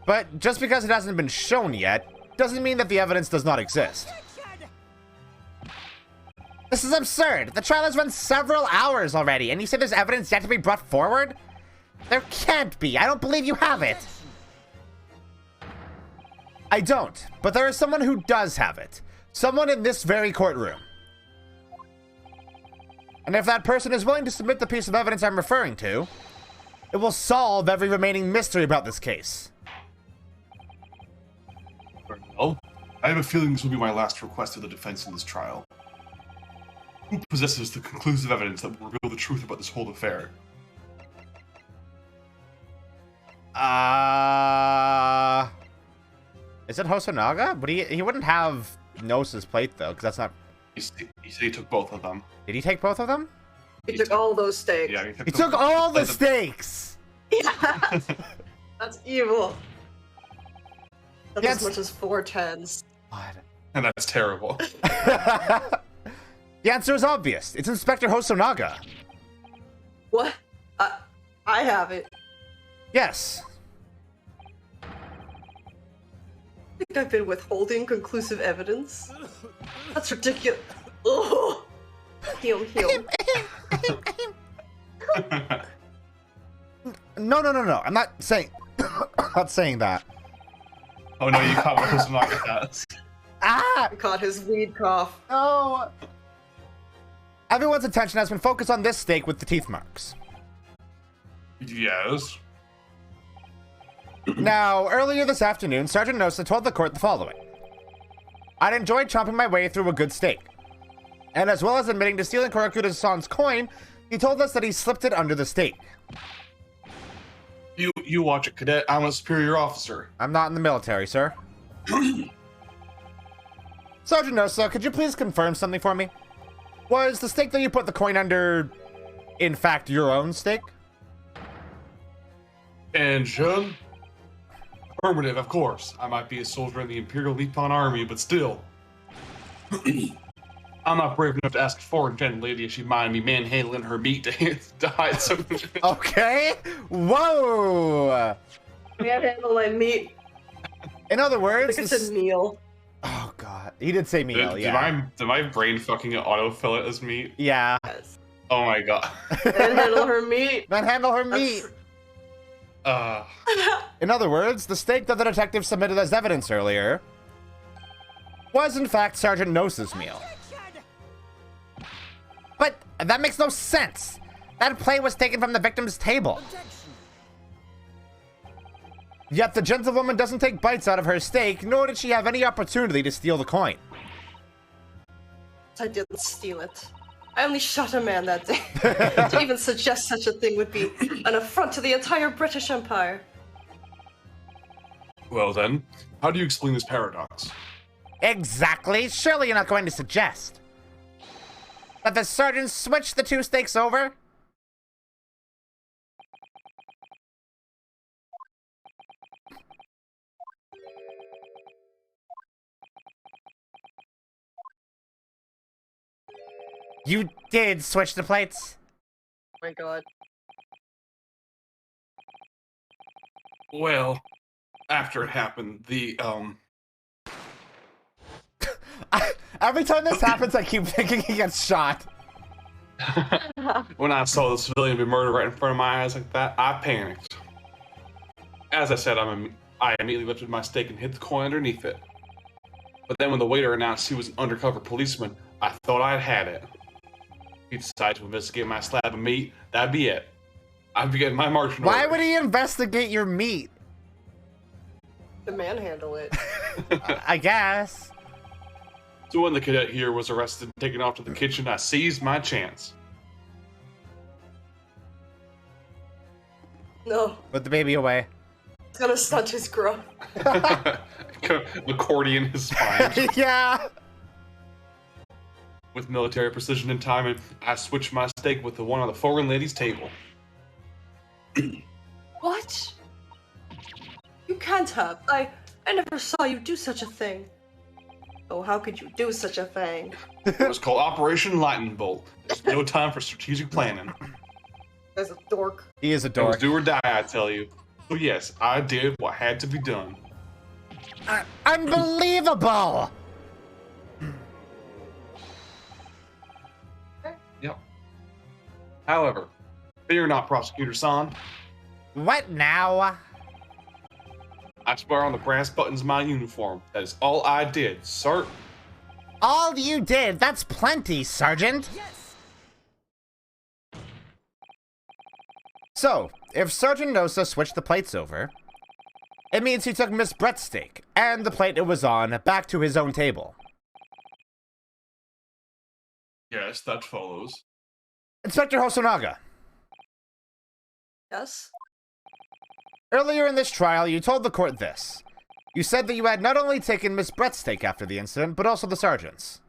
[SPEAKER 1] But just because it hasn't been shown yet, doesn't mean that the evidence does not exist. This is absurd! The trial has run several hours already, and you say there's evidence yet to be brought forward? There can't be! I don't believe you have it! I don't, but there is someone who does have it. Someone in this very courtroom. And if that person is willing to submit the piece of evidence I'm referring to, it will solve every remaining mystery about this case.
[SPEAKER 4] Well, I have a feeling this will be my last request of the defense in this trial. Who possesses the conclusive evidence that will reveal the truth about this whole affair?
[SPEAKER 1] Is it Hosonaga? But he wouldn't have Nosa's plate, though, because that's not...
[SPEAKER 4] He said he took both of them.
[SPEAKER 1] Did he take both of them?
[SPEAKER 3] He took all those stakes.
[SPEAKER 4] Yeah,
[SPEAKER 1] He took all the stakes!
[SPEAKER 3] Yeah. That's evil. That's
[SPEAKER 1] Yes.
[SPEAKER 3] as much as 4 10s.
[SPEAKER 1] God.
[SPEAKER 4] And that's terrible.
[SPEAKER 1] The answer is obvious. It's Inspector Hosonaga.
[SPEAKER 3] What? I have it.
[SPEAKER 1] Yes.
[SPEAKER 3] I think I've been withholding conclusive evidence. That's ridiculous. Ugh. Heal.
[SPEAKER 1] No. I'm not saying... not saying that.
[SPEAKER 4] Oh no, you caught what Hosonaga has.
[SPEAKER 1] Ah!
[SPEAKER 3] I caught his weed cough.
[SPEAKER 1] No! Everyone's attention has been focused on this stake with the teeth marks.
[SPEAKER 4] Yes.
[SPEAKER 1] Now, earlier this afternoon, Sergeant Nosa told the court the following. I'd enjoyed chomping my way through a good steak. And as well as admitting to stealing Korakuda-san's coin, he told us that he slipped it under the steak.
[SPEAKER 4] You watch it, cadet. I'm a superior officer.
[SPEAKER 1] I'm not in the military, sir. Sergeant Nosa, could you please confirm something for me? Was the steak that you put the coin under, in fact, your own steak?
[SPEAKER 4] And Shun? Affirmative, of course. I might be a soldier in the Imperial Nippon Army, but still. I'm not brave enough to ask a foreign gentle lady if she'd mind me manhandling her meat to hide something.
[SPEAKER 1] Okay. Whoa.
[SPEAKER 3] Manhandle my meat.
[SPEAKER 1] In other
[SPEAKER 3] I
[SPEAKER 1] words,
[SPEAKER 3] think it's a meal.
[SPEAKER 1] Oh god, he did say meal. Yeah.
[SPEAKER 4] Did my brain fucking autofill it as meat?
[SPEAKER 1] Yeah.
[SPEAKER 3] Yes.
[SPEAKER 4] Oh my god.
[SPEAKER 3] Manhandle her meat.
[SPEAKER 1] Manhandle her meat. In other words, the steak that the detective submitted as evidence earlier was in fact Sergeant Nosa's meal. But that makes no sense. That plate was taken from the victim's table. Yet the gentlewoman doesn't take bites out of her steak, nor did she have any opportunity to steal the coin.
[SPEAKER 3] I didn't steal it. I only shot a man that day. To even suggest such a thing would be an affront to the entire British Empire.
[SPEAKER 4] Well then, how do you explain this paradox?
[SPEAKER 1] Exactly. Surely you're not going to suggest that the sergeant switched the two steaks over? You did switch the plates?
[SPEAKER 3] Oh my god.
[SPEAKER 4] Well, after it happened,
[SPEAKER 1] Every time this happens, I keep thinking he gets shot.
[SPEAKER 4] when I saw the civilian be murdered right in front of my eyes like that, I panicked. As I said, I immediately lifted my steak and hid the coin underneath it. But then when the waiter announced he was an undercover policeman, I thought I had it. If he decided to investigate my slab of meat, that'd be it. I'd be getting my marching
[SPEAKER 1] Why
[SPEAKER 4] orders.
[SPEAKER 1] would he investigate your meat?
[SPEAKER 3] To manhandle it.
[SPEAKER 1] I guess.
[SPEAKER 4] So when the cadet here was arrested and taken off to the kitchen, I seized my chance.
[SPEAKER 3] No,
[SPEAKER 1] Put the baby away.
[SPEAKER 3] it's gonna stunt his growth.
[SPEAKER 4] Accordion his spine.
[SPEAKER 1] Yeah.
[SPEAKER 4] With military precision and timing, I switched my steak with the one on the foreign lady's table.
[SPEAKER 3] What? You can't have. I never saw you do such a thing. Oh, how could you do such a thing?
[SPEAKER 4] It was called Operation Lightning Bolt. There's no time for strategic planning.
[SPEAKER 3] As a dork.
[SPEAKER 1] He is a
[SPEAKER 4] It was
[SPEAKER 1] dork.
[SPEAKER 4] do or die, I tell you. So yes, I did what had to be done.
[SPEAKER 1] Unbelievable!
[SPEAKER 4] Yep. However, fear not, Prosecutor San.
[SPEAKER 1] What now?
[SPEAKER 4] I swear on the brass buttons of my uniform. That is all I did, sir.
[SPEAKER 1] All you did, that's plenty, Sergeant.
[SPEAKER 5] Yes!
[SPEAKER 1] So, if Sergeant Nosa switched the plates over, it means he took Miss Brett's steak and the plate it was on back to his own table.
[SPEAKER 4] Yes, that follows.
[SPEAKER 1] Inspector Hosonaga,
[SPEAKER 3] Yes?
[SPEAKER 1] earlier in this trial, you told the court this. You said that you had not only taken Miss Brett's steak after the incident, but also the sergeant's.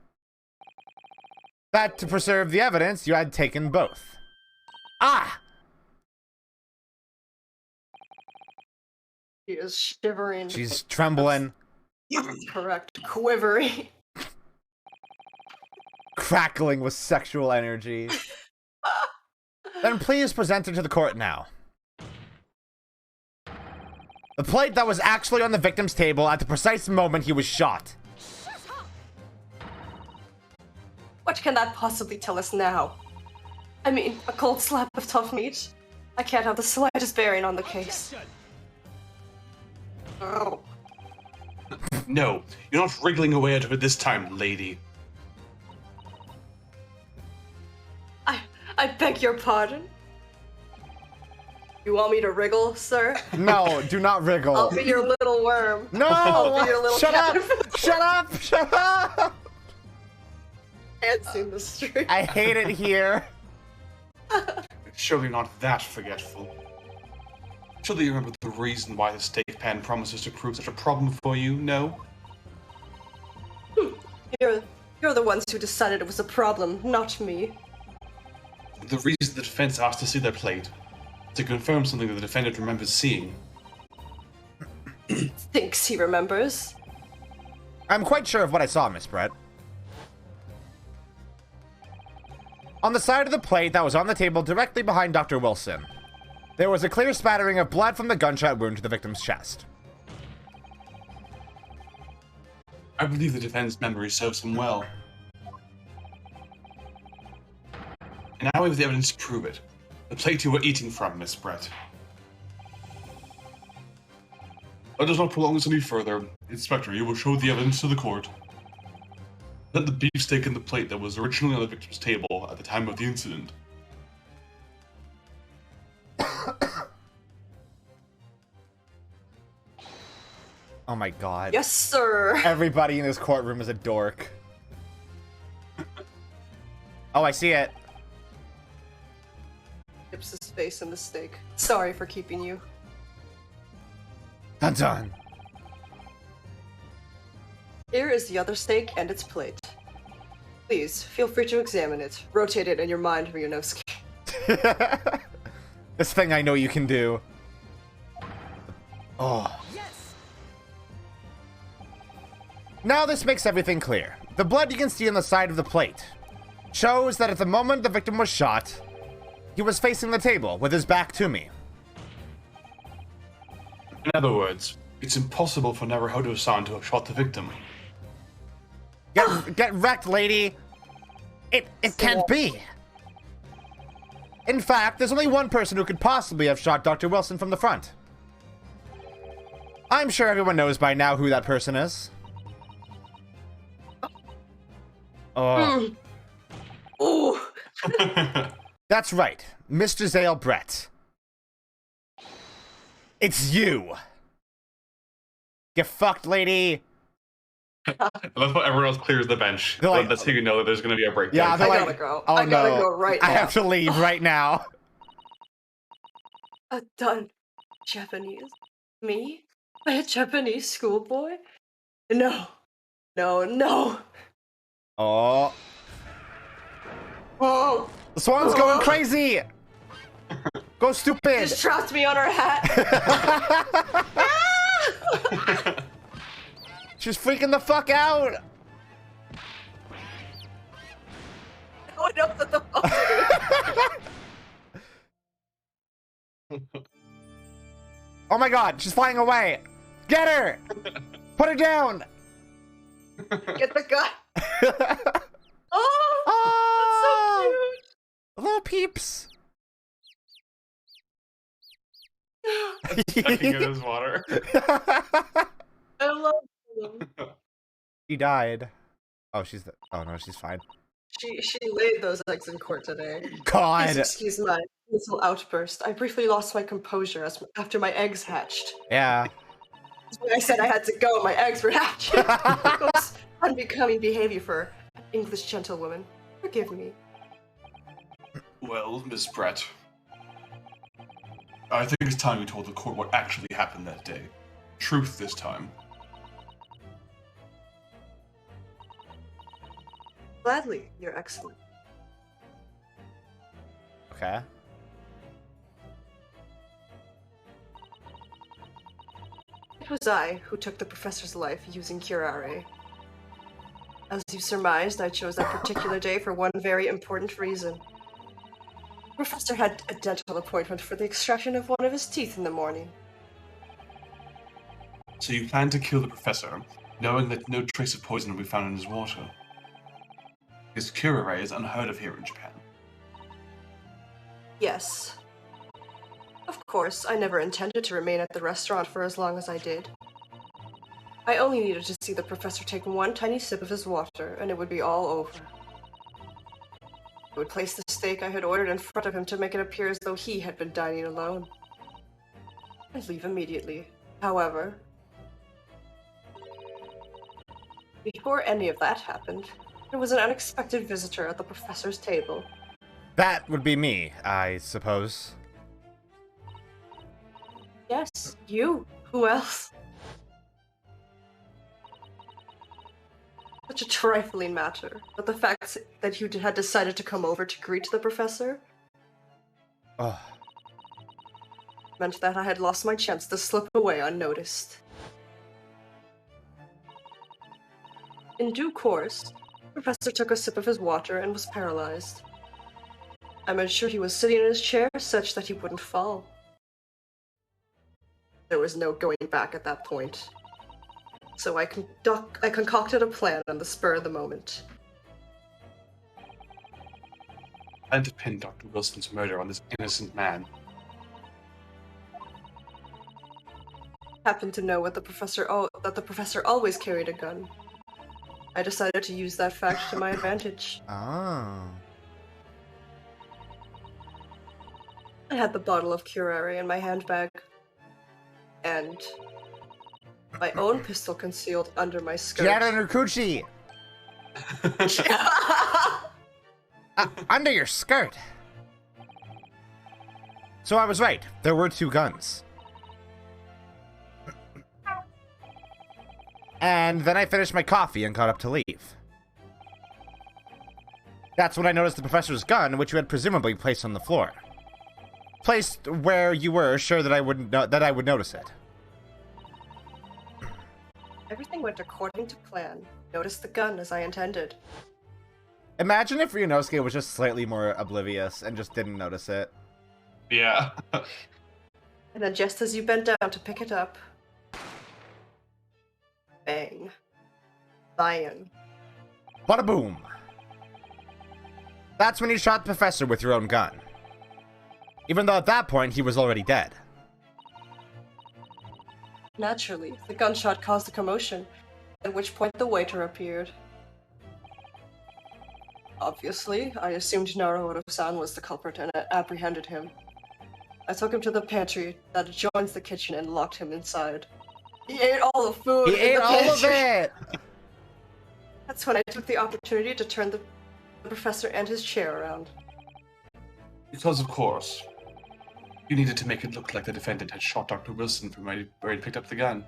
[SPEAKER 1] That to preserve the evidence, you had taken both. Ah!
[SPEAKER 3] He is shivering.
[SPEAKER 1] She's trembling,
[SPEAKER 3] Correct. Quivering.
[SPEAKER 1] crackling with sexual energy. Then please present her to the court now. The plate that was actually on the victim's table at the precise moment he was shot.
[SPEAKER 3] What can that possibly tell us now? I mean, a cold slab of tough meat? I can't have the slightest bearing on the case. Oh.
[SPEAKER 4] No, you're not wriggling away out of it this time, lady.
[SPEAKER 3] I beg your pardon? You want me to wriggle, sir?
[SPEAKER 1] No, do not wriggle.
[SPEAKER 3] I'll be your little worm.
[SPEAKER 1] No!
[SPEAKER 3] I'll be your little
[SPEAKER 1] Shut up!
[SPEAKER 3] caterpillar.
[SPEAKER 1] Shut up! Shut up!
[SPEAKER 3] Dancing in the street.
[SPEAKER 1] I hate it here.
[SPEAKER 4] Surely not that forgetful. Surely you remember the reason why the steak pan promises to prove such a problem for you, no?
[SPEAKER 3] You're the ones who decided it was a problem, not me.
[SPEAKER 4] The reason the defense asked to see their plate, to confirm something that the defendant remembers seeing.
[SPEAKER 3] Thinks he remembers.
[SPEAKER 1] I'm quite sure of what I saw, Miss Brett. On the side of the plate that was on the table directly behind Dr. Wilson, there was a clear spattering of blood from the gunshot wound to the victim's chest.
[SPEAKER 4] I believe the defense memory serves him well. And now we have the evidence to prove it. The plate you were eating from, Miss Brett. Let us not prolong this any further. Inspector, you will show the evidence to the court. That the beefsteak in the plate that was originally on the victim's table at the time of the incident.
[SPEAKER 1] Oh my god.
[SPEAKER 3] Yes, sir.
[SPEAKER 1] Everybody in this courtroom is a dork. Oh, I see it.
[SPEAKER 3] Dips his face in the steak. Sorry for keeping you.
[SPEAKER 1] Dun dun.
[SPEAKER 3] Here is the other steak and its plate. Please, feel free to examine it. Rotate it in your mind, Ryunosuke.
[SPEAKER 1] This thing I know you can do. Oh.
[SPEAKER 5] Yes!
[SPEAKER 1] Now this makes everything clear. The blood you can see on the side of the plate shows that at the moment the victim was shot, he was facing the table with his back to me.
[SPEAKER 4] In other words, it's impossible for Naruhodo-san to have shot the victim.
[SPEAKER 1] Get wrecked, lady. It can't be. In fact, there's only one person who could possibly have shot Dr. Wilson from the front. I'm sure everyone knows by now who that person is. Oh.
[SPEAKER 3] Ooh.
[SPEAKER 1] That's right, Mr. Zale Brett. It's you. Get fucked, lady.
[SPEAKER 4] That's why everyone else clears the bench.
[SPEAKER 1] They're like-
[SPEAKER 4] That's how you know that there's going to be a breakdown.
[SPEAKER 1] Yeah,
[SPEAKER 3] I
[SPEAKER 1] they're
[SPEAKER 3] gotta
[SPEAKER 1] like,
[SPEAKER 3] go.
[SPEAKER 1] oh
[SPEAKER 3] I gotta
[SPEAKER 1] no,
[SPEAKER 3] go right
[SPEAKER 1] I
[SPEAKER 3] now.
[SPEAKER 1] have to leave right now.
[SPEAKER 3] A done Japanese? Me? A Japanese schoolboy? No. No, no.
[SPEAKER 1] Oh,
[SPEAKER 3] Oh,
[SPEAKER 1] the swan's going crazy. Go stupid.
[SPEAKER 3] just trapped me on her hat.
[SPEAKER 1] She's freaking the fuck out.
[SPEAKER 3] I don't know what the fuck to do.
[SPEAKER 1] Oh my god, she's flying away. Get her. Put her down.
[SPEAKER 3] Get the gun. Oh,
[SPEAKER 1] Oh,
[SPEAKER 3] that's so
[SPEAKER 1] little peeps.
[SPEAKER 3] cute.
[SPEAKER 4] Checking in his water.
[SPEAKER 3] I love them.
[SPEAKER 1] She died. Oh, oh no, she's fine.
[SPEAKER 3] She laid those eggs in court today.
[SPEAKER 1] God.
[SPEAKER 3] Please excuse my little outburst. I briefly lost my composure after my eggs hatched.
[SPEAKER 1] Yeah.
[SPEAKER 3] When I said I had to go, my eggs were hatching. It was unbecoming behavior for an English gentlewoman. Forgive me.
[SPEAKER 4] Well, Miss Brett, I think it's time we told the court what actually happened that day. Truth this time.
[SPEAKER 3] Gladly, Your Excellency.
[SPEAKER 1] Okay.
[SPEAKER 3] It was I who took the professor's life using curare. As you surmised, I chose that particular day for one very important reason. The professor had a dental appointment for the extraction of one of his teeth in the morning.
[SPEAKER 4] So you planned to kill the professor, knowing that no trace of poison would be found in his water. His curare is unheard of here in Japan.
[SPEAKER 3] Yes. Of course, I never intended to remain at the restaurant for as long as I did. I only needed to see the professor take one tiny sip of his water, and it would be all over. I would place the steak I had ordered in front of him to make it appear as though he had been dining alone. I'd leave immediately. However, before any of that happened, there was an unexpected visitor at the professor's table.
[SPEAKER 1] That would be me, I suppose.
[SPEAKER 3] Yes, you. Who else? Such a trifling matter, but the fact that you had decided to come over to greet the professor
[SPEAKER 1] Oh,
[SPEAKER 3] meant that I had lost my chance to slip away unnoticed. In due course, the professor took a sip of his water and was paralyzed. I made sure he was sitting in his chair such that he wouldn't fall. There was no going back at that point. So I concocted a plan on the spur of the moment.
[SPEAKER 4] And to pin Dr. Wilson's murder on this innocent man.
[SPEAKER 3] Happened to know that the professor always carried a gun. I decided to use that fact to my advantage.
[SPEAKER 1] oh.
[SPEAKER 3] I had the bottle of curare in my handbag, and my own pistol concealed under my skirt.
[SPEAKER 1] She had it in her coochie. Under your skirt. So I was right. There were two guns. And then I finished my coffee and got up to leave. That's when I noticed the professor's gun, which you had presumably placed on the floor. Placed where you were sure that I would notice it.
[SPEAKER 3] Everything went according to plan. Noticed the gun as I intended.
[SPEAKER 1] Imagine if Ryunosuke was just slightly more oblivious and just didn't notice it.
[SPEAKER 4] Yeah.
[SPEAKER 3] And then just as you bent down to pick it up, bang. Lion.
[SPEAKER 1] Bada boom. That's when you shot the professor with your own gun. Even though at that point he was already dead.
[SPEAKER 3] Naturally, the gunshot caused a commotion, at which point the waiter appeared. Obviously, I assumed Naruto-san was the culprit and apprehended him. I took him to the pantry that adjoins the kitchen and locked him inside. He ate all the food.
[SPEAKER 1] He ate
[SPEAKER 3] the
[SPEAKER 1] all of
[SPEAKER 3] pantry.
[SPEAKER 1] it!
[SPEAKER 3] That's when I took the opportunity to turn the professor and his chair around.
[SPEAKER 4] Because, of course, you needed to make it look like the defendant had shot Dr. Wilson from where he picked up the gun.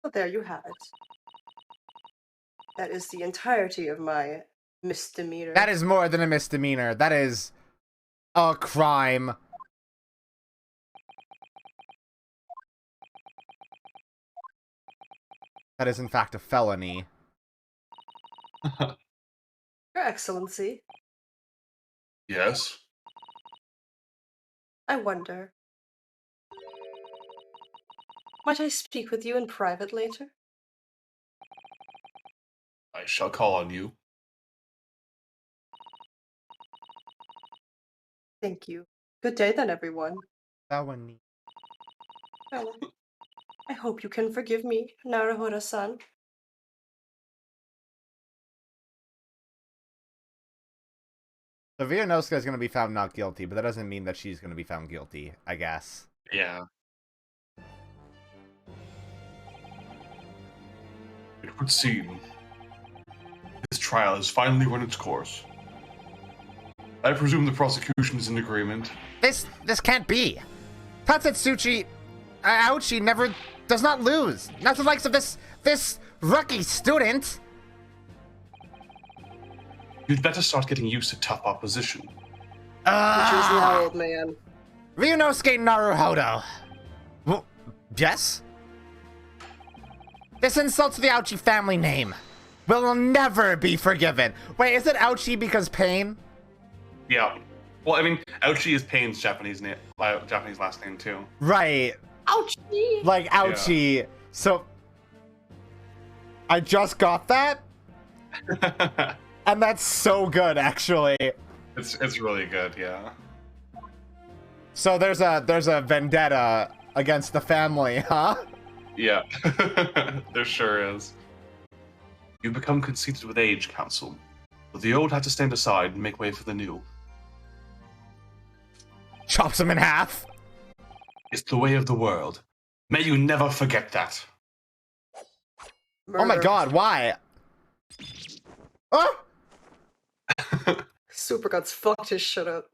[SPEAKER 3] Well, there you have it. That is the entirety of my misdemeanor.
[SPEAKER 1] That is more than a misdemeanor. That is a crime. That is, in fact, a felony.
[SPEAKER 3] Your Excellency,
[SPEAKER 4] Yes?
[SPEAKER 3] I wonder. Might I speak with you in private later?
[SPEAKER 4] I shall call on you.
[SPEAKER 3] Thank you. Good day then, everyone.
[SPEAKER 1] Felony.
[SPEAKER 3] Well, I hope you can forgive me, Naruhodo-san.
[SPEAKER 1] So Vianoska is going to be found not guilty, but that doesn't mean that she's going to be found guilty, I guess.
[SPEAKER 4] Yeah. It would seem this trial has finally run its course. I presume the prosecution is in agreement.
[SPEAKER 1] This can't be. Tatsutsuchi Auchi does not lose. Not the likes of this rookie student.
[SPEAKER 4] You'd better start getting used to tough opposition.
[SPEAKER 3] Which is now, old man.
[SPEAKER 1] Ryunosuke Naruhodo. Well, yes? This insult to the Auchi family name will never be forgiven. Wait, is it Auchi because pain?
[SPEAKER 4] Yeah. Well, I mean, Auchi is Payne's Japanese last name too.
[SPEAKER 1] Right.
[SPEAKER 3] Ouchie!
[SPEAKER 1] Like Auchi. Yeah. So I just got that, and that's so good, actually.
[SPEAKER 4] It's really good, yeah.
[SPEAKER 1] So there's a vendetta against the family, huh?
[SPEAKER 4] Yeah, there sure is. You become conceited with age, Council, but the old have to stand aside and make way for the new.
[SPEAKER 1] Chops him in half.
[SPEAKER 4] It's the way of the world. May you never forget that.
[SPEAKER 3] Murder.
[SPEAKER 1] Oh my god, why? Oh!
[SPEAKER 3] Superguts fucked his shit up.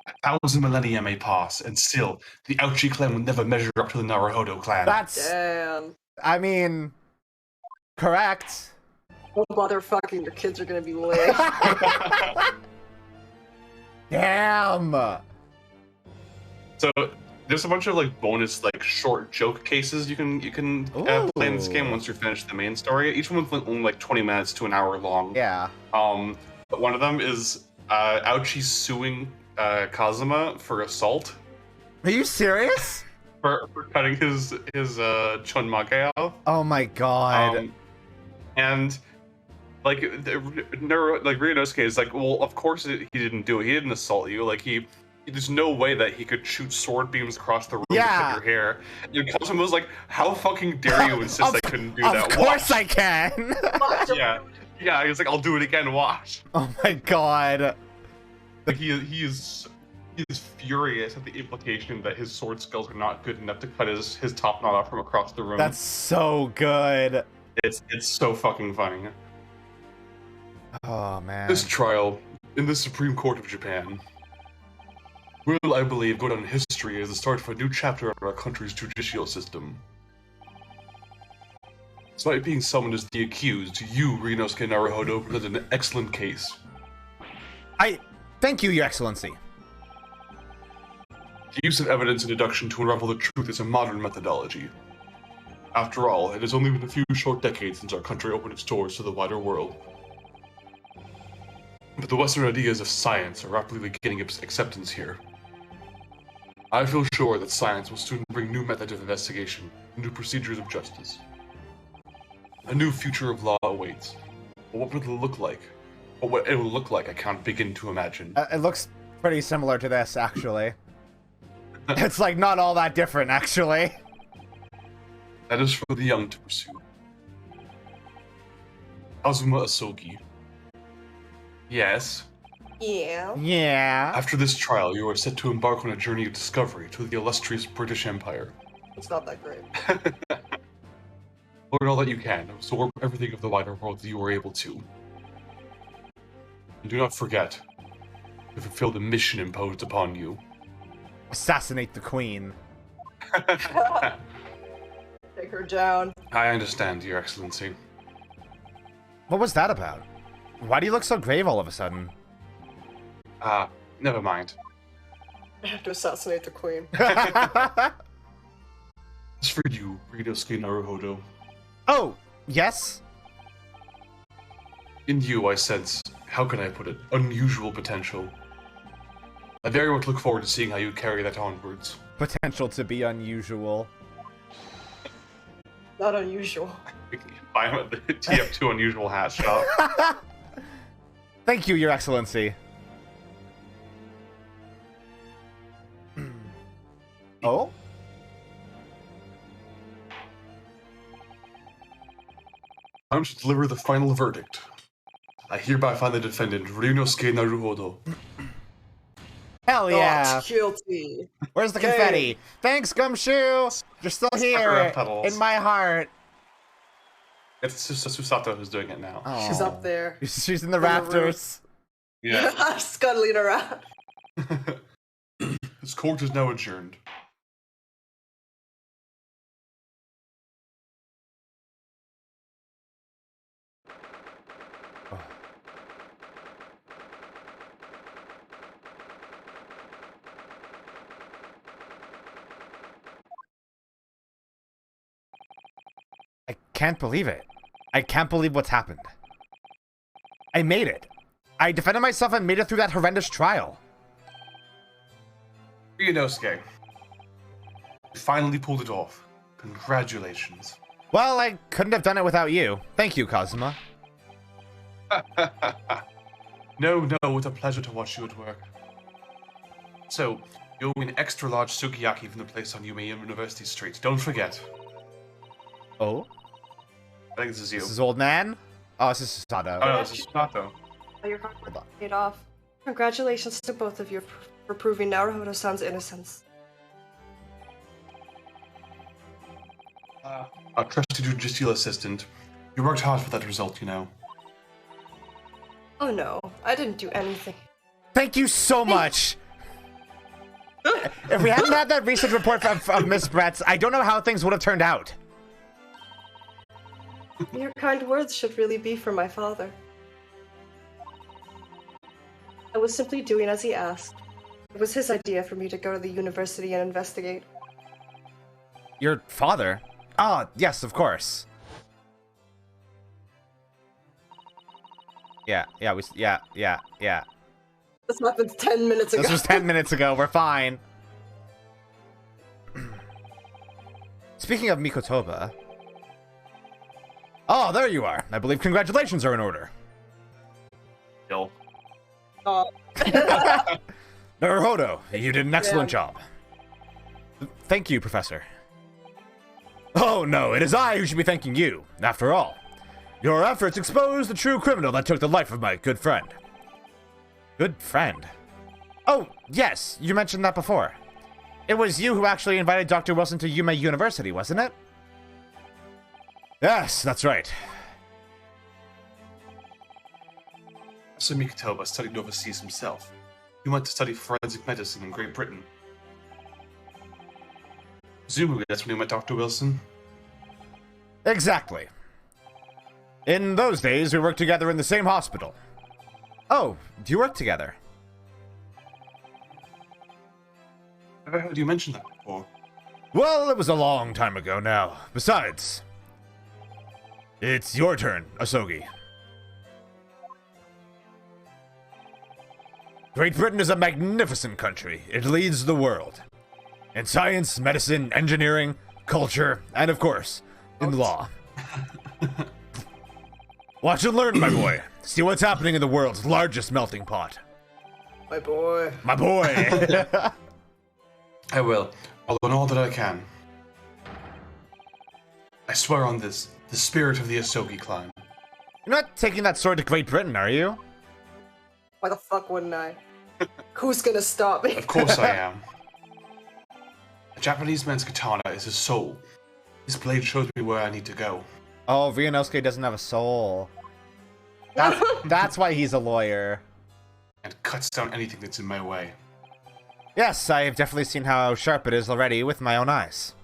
[SPEAKER 4] A thousand millennia may pass, and still, the Auchi clan will never measure up to the Naruhodo clan.
[SPEAKER 1] That's...
[SPEAKER 3] Damn.
[SPEAKER 1] I mean... correct.
[SPEAKER 3] Oh, motherfucking, your kids are gonna be lit.
[SPEAKER 1] Damn!
[SPEAKER 4] So, there's a bunch of like bonus like short joke cases you can play in this game once you're finished the main story. Each one's only like 20 minutes to an hour long.
[SPEAKER 1] Yeah.
[SPEAKER 4] But one of them is Auchi suing Kazuma for assault.
[SPEAKER 1] Are you serious?
[SPEAKER 4] For cutting his chonmage off.
[SPEAKER 1] Oh my god.
[SPEAKER 4] And like Ryunosuke is like, well, of course he didn't do it. He didn't assault you. Like there's no way that he could shoot sword beams across the room to cut your hair. And Kazuma was like, how fucking dare you insist I couldn't do that?
[SPEAKER 1] Of course I can.
[SPEAKER 4] Yeah. He was like, I'll do it again. Watch.
[SPEAKER 1] Oh my god.
[SPEAKER 4] Like he is furious at the implication that his sword skills are not good enough to cut his top knot off from across the room.
[SPEAKER 1] That's so good.
[SPEAKER 4] It's so fucking funny.
[SPEAKER 1] Oh man.
[SPEAKER 4] This trial in the Supreme Court of Japan will, I believe, go down in history as the start of a new chapter of our country's judicial system. Despite being summoned as the accused, you, Ryunosuke Naruhodo, presented an excellent case.
[SPEAKER 1] Thank you, Your Excellency.
[SPEAKER 4] The use of evidence and deduction to unravel the truth is a modern methodology. After all, it has only been a few short decades since our country opened its doors to the wider world. But the Western ideas of science are rapidly gaining acceptance here. I feel sure that science will soon bring new methods of investigation, new procedures of justice. A new future of law awaits. But what will it look like? But what it will look like, I can't begin to imagine.
[SPEAKER 1] It looks pretty similar to this, actually. It's like not all that different, actually.
[SPEAKER 4] That is for the young to pursue. Kazuma Asogi. Yes.
[SPEAKER 3] Yeah.
[SPEAKER 1] Yeah.
[SPEAKER 4] After this trial, you are set to embark on a journey of discovery to the illustrious British Empire.
[SPEAKER 3] It's not that great.
[SPEAKER 4] Learn all that you can, absorb everything of the wider world that you are able to. And do not forget to fulfill the mission imposed upon you.
[SPEAKER 1] Assassinate the queen.
[SPEAKER 3] Take her down.
[SPEAKER 4] I understand, Your Excellency.
[SPEAKER 1] What was that about? Why do you look so grave all of a sudden?
[SPEAKER 4] Never mind.
[SPEAKER 3] I have to assassinate the queen.
[SPEAKER 4] As for you, Ryunosuke Naruhodo,
[SPEAKER 1] Oh, yes?
[SPEAKER 4] in you I sense, how can I put it, unusual potential. I very much look forward to seeing how you carry that onwards.
[SPEAKER 1] Potential to be unusual.
[SPEAKER 3] Not unusual.
[SPEAKER 4] Buy him at the TF2 Unusual Hat Shop.
[SPEAKER 1] Thank you, Your Excellency. Oh?
[SPEAKER 4] Time to deliver the final verdict. I hereby find the defendant, Ryunosuke Naruhodo.
[SPEAKER 1] Hell yeah.
[SPEAKER 3] Not guilty.
[SPEAKER 1] Where's the
[SPEAKER 3] Okay.
[SPEAKER 1] confetti? Thanks, Gumshoe. You're still here
[SPEAKER 4] Sakura petals.
[SPEAKER 1] in my heart.
[SPEAKER 4] It's Susato who's doing it now.
[SPEAKER 3] She's
[SPEAKER 1] Aw.
[SPEAKER 3] up there.
[SPEAKER 1] She's in the
[SPEAKER 3] On the
[SPEAKER 1] rafters.
[SPEAKER 4] Yeah.
[SPEAKER 3] Scuttling around.
[SPEAKER 4] This court is now adjourned.
[SPEAKER 1] Oh. I can't believe it. I can't believe what's happened. I made it. I defended myself and made it through that horrendous trial.
[SPEAKER 4] Ryunosuke, you finally pulled it off. Congratulations.
[SPEAKER 1] Well, I couldn't have done it without you. Thank you, Kazuma.
[SPEAKER 4] No, it's a pleasure to watch you at work. So, you owe me an extra large sukiyaki from the place on Yume University Street. Don't forget.
[SPEAKER 1] Oh?
[SPEAKER 4] I think this is you.
[SPEAKER 1] This is old man? Oh, this is Susato.
[SPEAKER 4] Oh no, this is Susato.
[SPEAKER 3] Your hard work paid off. Congratulations to both of you for proving Naruhodo-san's innocence.
[SPEAKER 4] Our trusty judicial assistant. You worked hard for that result, you know.
[SPEAKER 3] Oh no, I didn't do anything.
[SPEAKER 1] Thank you so much! If we hadn't had that research report from Miss Bretz, I don't know how things would have turned out.
[SPEAKER 3] Your kind words should really be for my father. I was simply doing as he asked. It was his idea for me to go to the university and investigate.
[SPEAKER 1] Your father? Ah, yes, of course. Yeah.
[SPEAKER 3] This happened 10 minutes ago.
[SPEAKER 1] This was 10 minutes ago, we're fine. Speaking of Mikotoba... Oh, there you are. I believe congratulations are in order.
[SPEAKER 4] Yo.
[SPEAKER 1] Naruhodo, you did an excellent
[SPEAKER 3] Yeah.
[SPEAKER 1] job. Thank you, Professor. Oh no, it is I who should be thanking you. After all, your efforts exposed the true criminal that took the life of my good friend. Good friend? Oh, yes, you mentioned that before. It was you who actually invited Dr. Wilson to Yume University, wasn't it? Yes, that's right.
[SPEAKER 4] Professor Mikotoba studied overseas himself. He went to study forensic medicine in Great Britain. Presumably that's when he met Dr. Wilson.
[SPEAKER 1] Exactly. In those days, we worked together in the same hospital. Oh, do you work together?
[SPEAKER 4] Never heard you mention that before.
[SPEAKER 1] Well, it was a long time ago now. Besides, it's your turn, Asogi. Great Britain is a magnificent country. It leads the world. In science, medicine, engineering, culture, and of course, in law. Watch and learn, my boy. See what's happening in the world's largest melting pot.
[SPEAKER 3] My boy.
[SPEAKER 1] My boy!
[SPEAKER 4] I will. I'll learn all that I can. swear on this, the spirit of the Asogi clan.
[SPEAKER 1] You're not taking that sword to Great Britain, are you?
[SPEAKER 3] Why the fuck wouldn't I? Who's gonna stop me?
[SPEAKER 4] Of course I am. A Japanese man's katana is his soul. His blade shows me where I need to go.
[SPEAKER 1] Oh, Ryunosuke doesn't have a soul. That's why he's a lawyer.
[SPEAKER 4] And cuts down anything that's in my way.
[SPEAKER 1] Yes, I have definitely seen how sharp it is already with my own eyes.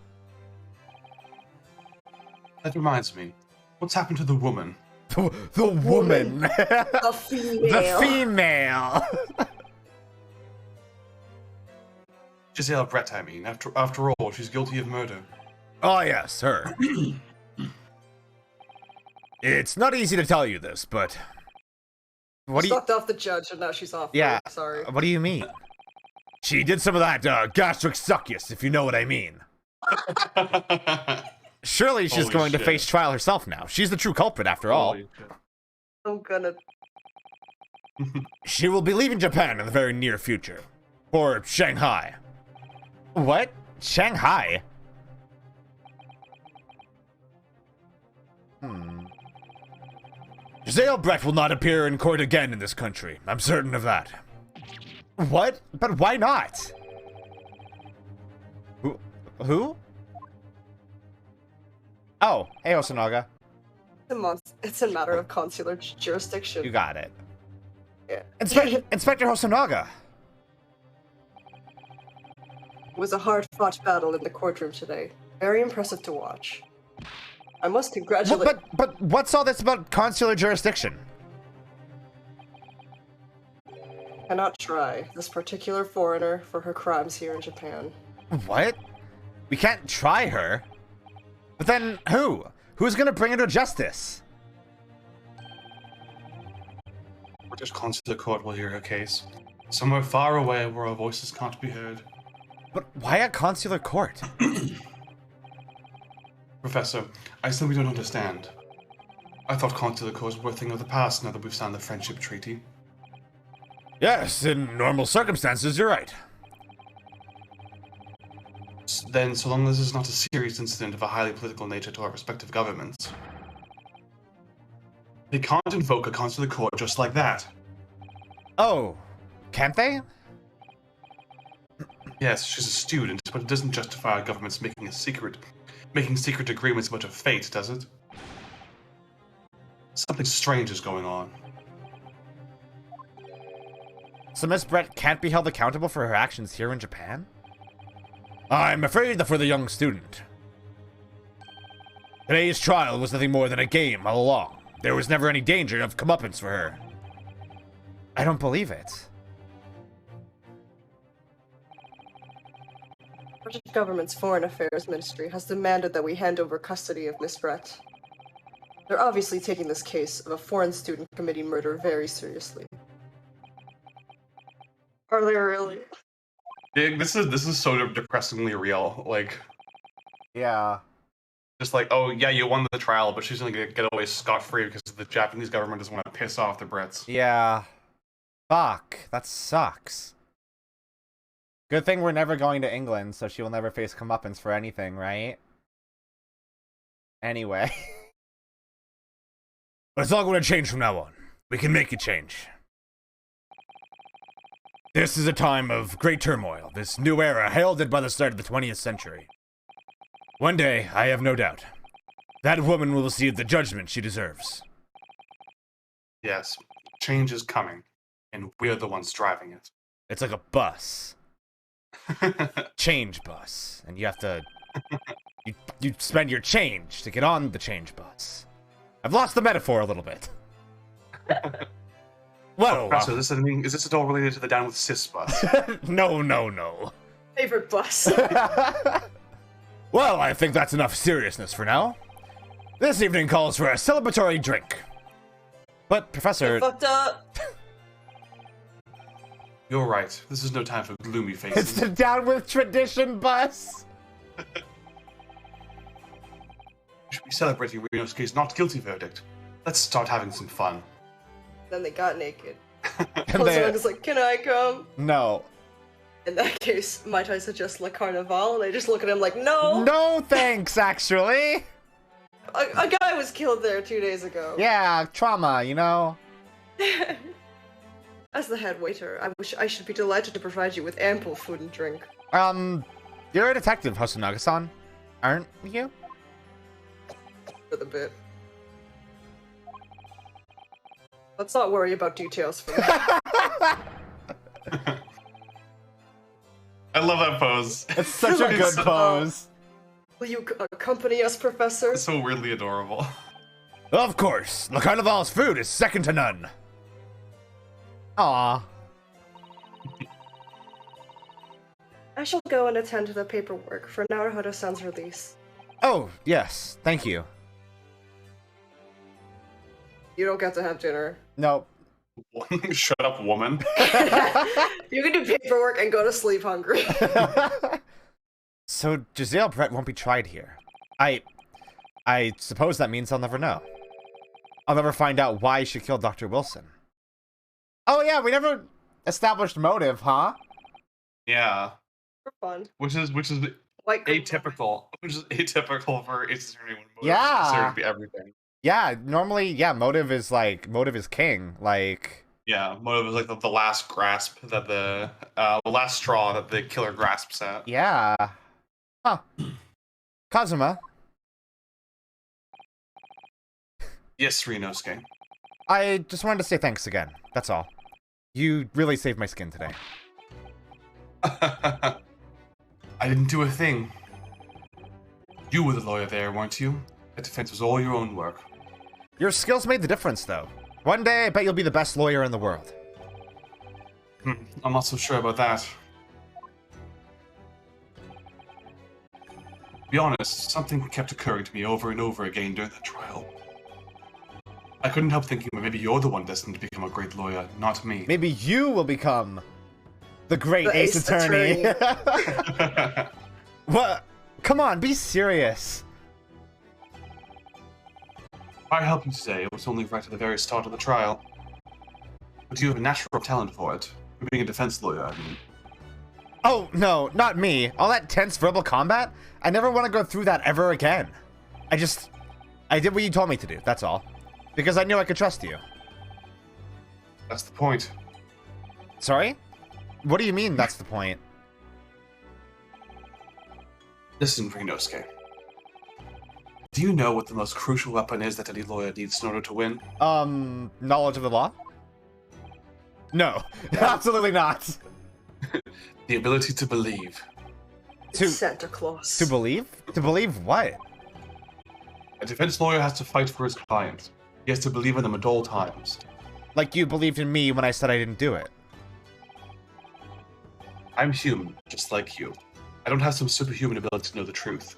[SPEAKER 4] That reminds me, what's happened to the woman?
[SPEAKER 1] The woman.
[SPEAKER 3] The female.
[SPEAKER 1] The female.
[SPEAKER 4] Giselle Brett, I mean. After all, she's guilty of murder.
[SPEAKER 1] Oh yes, her. It's not easy to tell you this, but... What do you...
[SPEAKER 3] Sucked off the judge and now she's off.
[SPEAKER 1] Yeah,
[SPEAKER 3] Sorry.
[SPEAKER 1] what do you mean? She did some of that gastric suckus, if you know what I mean. Surely she's
[SPEAKER 4] Holy
[SPEAKER 1] going to
[SPEAKER 4] shit.
[SPEAKER 1] face trial herself now. She's the true culprit, after all.
[SPEAKER 4] Holy shit.
[SPEAKER 3] I'm gonna.
[SPEAKER 1] She will be leaving Japan in the very near future. For Shanghai. What? Shanghai? Giselle Brett will not appear in court again in this country. I'm certain of that. What? But why not? Who? Oh, hey Osanaga.
[SPEAKER 3] It's a matter of consular jurisdiction.
[SPEAKER 1] You got it.
[SPEAKER 3] Yeah.
[SPEAKER 1] Inspector Hosonaga.
[SPEAKER 3] It was a hard-fought battle in the courtroom today. Very impressive to watch. I must congratulate.
[SPEAKER 1] But what's all this about consular jurisdiction?
[SPEAKER 3] Cannot try this particular foreigner for her crimes here in Japan.
[SPEAKER 1] What? We can't try her? But then who? Who's gonna bring her to justice?
[SPEAKER 4] British consular court will hear her case. Somewhere far away where our voices can't be heard.
[SPEAKER 1] But why a consular court?
[SPEAKER 4] Professor, I simply don't understand. I thought consular courts were a thing of the past now that we've signed the friendship treaty.
[SPEAKER 1] Yes, in normal circumstances, you're right.
[SPEAKER 4] Then, so long as this is not a serious incident of a highly political nature to our respective governments, they can't invoke a consular court just like that.
[SPEAKER 1] Oh, can't they?
[SPEAKER 4] Yes, she's a student, but it doesn't justify our governments making secret agreements about her fate, does it? Something strange is going on.
[SPEAKER 1] So Miss Brett can't be held accountable for her actions here in Japan? I'm afraid that for the young student. Today's trial was nothing more than a game all along. There was never any danger of comeuppance for her. I don't believe it.
[SPEAKER 3] British government's Foreign Affairs Ministry has demanded that we hand over custody of Miss Brett. They're obviously taking this case of a foreign student committing murder very seriously. Are they really?
[SPEAKER 4] Yeah, this is so depressingly real. Like,
[SPEAKER 1] Yeah.
[SPEAKER 4] just like, oh yeah, you won the trial, but she's gonna get away scot-free because the Japanese government doesn't want to piss off the Brits.
[SPEAKER 1] Yeah. Fuck. That sucks. Good thing we're never going to England, so she will never face comeuppance for anything, right? Anyway. But it's all going to change from now on. We can make it change. This is a time of great turmoil, this new era heralded by the start of the 20th century. One day, I have no doubt, that woman will receive the judgment she deserves.
[SPEAKER 4] Yes, change is coming, and we're the ones driving it.
[SPEAKER 1] It's like a bus. Change bus. And you have to... you spend your change to get on the change bus. I've lost the metaphor a little bit. Well,
[SPEAKER 4] So is this at all related to the Down with Cis bus?
[SPEAKER 1] no.
[SPEAKER 3] Favorite bus.
[SPEAKER 1] Well, I think that's enough seriousness for now. This evening calls for a celebratory drink. But, Professor...
[SPEAKER 3] Fucked up.
[SPEAKER 4] You're right. This is no time for gloomy
[SPEAKER 1] It's
[SPEAKER 4] faces.
[SPEAKER 1] the Down with Tradition bus!
[SPEAKER 4] We should be celebrating Ryunosuke's not guilty verdict. Let's start having some fun.
[SPEAKER 3] Then they got naked.
[SPEAKER 1] And they-
[SPEAKER 3] Hosonaga was like, "Can I come?"
[SPEAKER 1] No.
[SPEAKER 3] In that case, might I suggest La Carnival? And they just look at him like, "No."
[SPEAKER 1] No thanks, actually!
[SPEAKER 3] A guy was killed there 2 days ago.
[SPEAKER 1] Yeah, trauma, you know?
[SPEAKER 3] As the head waiter, I should be delighted to provide you with ample food and drink.
[SPEAKER 1] You're a detective, Hosonaga-san, aren't you?
[SPEAKER 3] For the bit. Let's not worry about details for now.
[SPEAKER 2] I love that pose.
[SPEAKER 1] It's such a good pose.
[SPEAKER 3] Will you accompany us, Professor?
[SPEAKER 2] It's so weirdly adorable.
[SPEAKER 1] Of course, the Carnival's food is second to none. Aww.
[SPEAKER 3] I shall go and attend to the paperwork for Naruhodo-san's release.
[SPEAKER 1] Oh, yes, thank you.
[SPEAKER 3] You don't get to have dinner.
[SPEAKER 1] Nope.
[SPEAKER 2] Shut up, woman.
[SPEAKER 3] You can do paperwork and go to sleep hungry.
[SPEAKER 1] So, Giselle Brett won't be tried here. I suppose that means I'll never know. I'll never find out why she killed Dr. Wilson. Oh yeah, we never established motive, huh?
[SPEAKER 2] Yeah.
[SPEAKER 3] For fun.
[SPEAKER 2] Which is
[SPEAKER 3] Like
[SPEAKER 2] atypical. Which is atypical for Ace Attorney when motive
[SPEAKER 1] Yeah.
[SPEAKER 2] is considered to be everything.
[SPEAKER 1] Yeah, normally, yeah, motive is king. Like,
[SPEAKER 2] Yeah, motive is like the last grasp that the last straw that the killer grasps at.
[SPEAKER 1] yeah. Huh. Kazuma,
[SPEAKER 2] Yes, Rinosuke.
[SPEAKER 1] I just wanted to say thanks again. That's all. You really saved my skin today.
[SPEAKER 4] I didn't do a thing. You were the lawyer there, weren't you? That defense was all your own work.
[SPEAKER 1] Your skills made the difference, though. One day, I bet you'll be the best lawyer in the world.
[SPEAKER 4] I'm not so sure about that. To be honest, something kept occurring to me over and over again during that trial. I couldn't help thinking that maybe you're the one destined to become a great lawyer, not me.
[SPEAKER 1] Maybe you will become the great
[SPEAKER 3] The
[SPEAKER 1] Ace
[SPEAKER 3] Ace
[SPEAKER 1] Attorney. What? Come on, be serious.
[SPEAKER 4] I helped you today. It was only right at the very start of the trial. But you have a natural talent for it. For being a defense lawyer, I mean.
[SPEAKER 1] Oh, no, not me. All that tense verbal combat? I never want to go through that ever again. I did what you told me to do, that's all. Because I knew I could trust you.
[SPEAKER 4] That's the point.
[SPEAKER 1] Sorry? What do you mean, that's the point?
[SPEAKER 4] Listen, Rinosuke. Do you know what the most crucial weapon is that any lawyer needs in order to win?
[SPEAKER 1] Knowledge of the law? No, absolutely not.
[SPEAKER 4] The ability to believe.
[SPEAKER 1] To-
[SPEAKER 3] Santa Claus.
[SPEAKER 1] To believe? To believe what?
[SPEAKER 4] A defense lawyer has to fight for his client. He has to believe in them at all times.
[SPEAKER 1] Like you believed in me when I said I didn't do it.
[SPEAKER 4] I'm human, just like you. I don't have some superhuman ability to know the truth.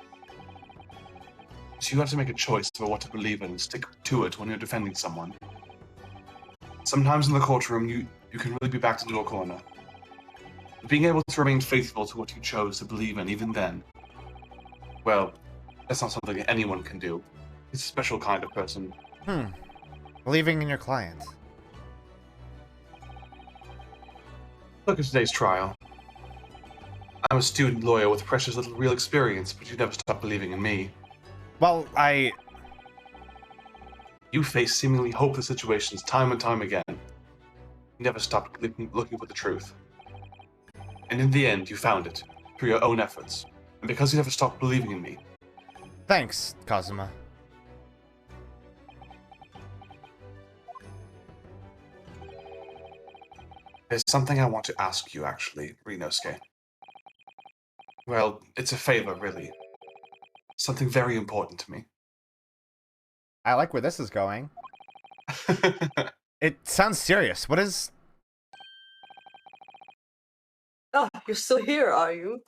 [SPEAKER 4] So you have to make a choice about what to believe in and stick to it when you're defending someone. Sometimes in the courtroom, you can really be backed into a corner. But being able to remain faithful to what you chose to believe in even then, well, that's not something that anyone can do. It's a special kind of person.
[SPEAKER 1] Believing in your client.
[SPEAKER 4] Look at today's trial. I'm a student lawyer with precious little real experience, but you never stop believing in me.
[SPEAKER 1] Well,
[SPEAKER 4] You face seemingly hopeless situations time and time again. You never stopped looking for the truth. And in the end, you found it, through your own efforts. And because you never stopped believing in me.
[SPEAKER 1] Thanks, Kazuma.
[SPEAKER 4] There's something I want to ask you, actually, Rinosuke. Well, it's a favor, really. Something very important to me.
[SPEAKER 1] I like where this is going. It sounds serious. What is...
[SPEAKER 3] Oh, you're still here, are you?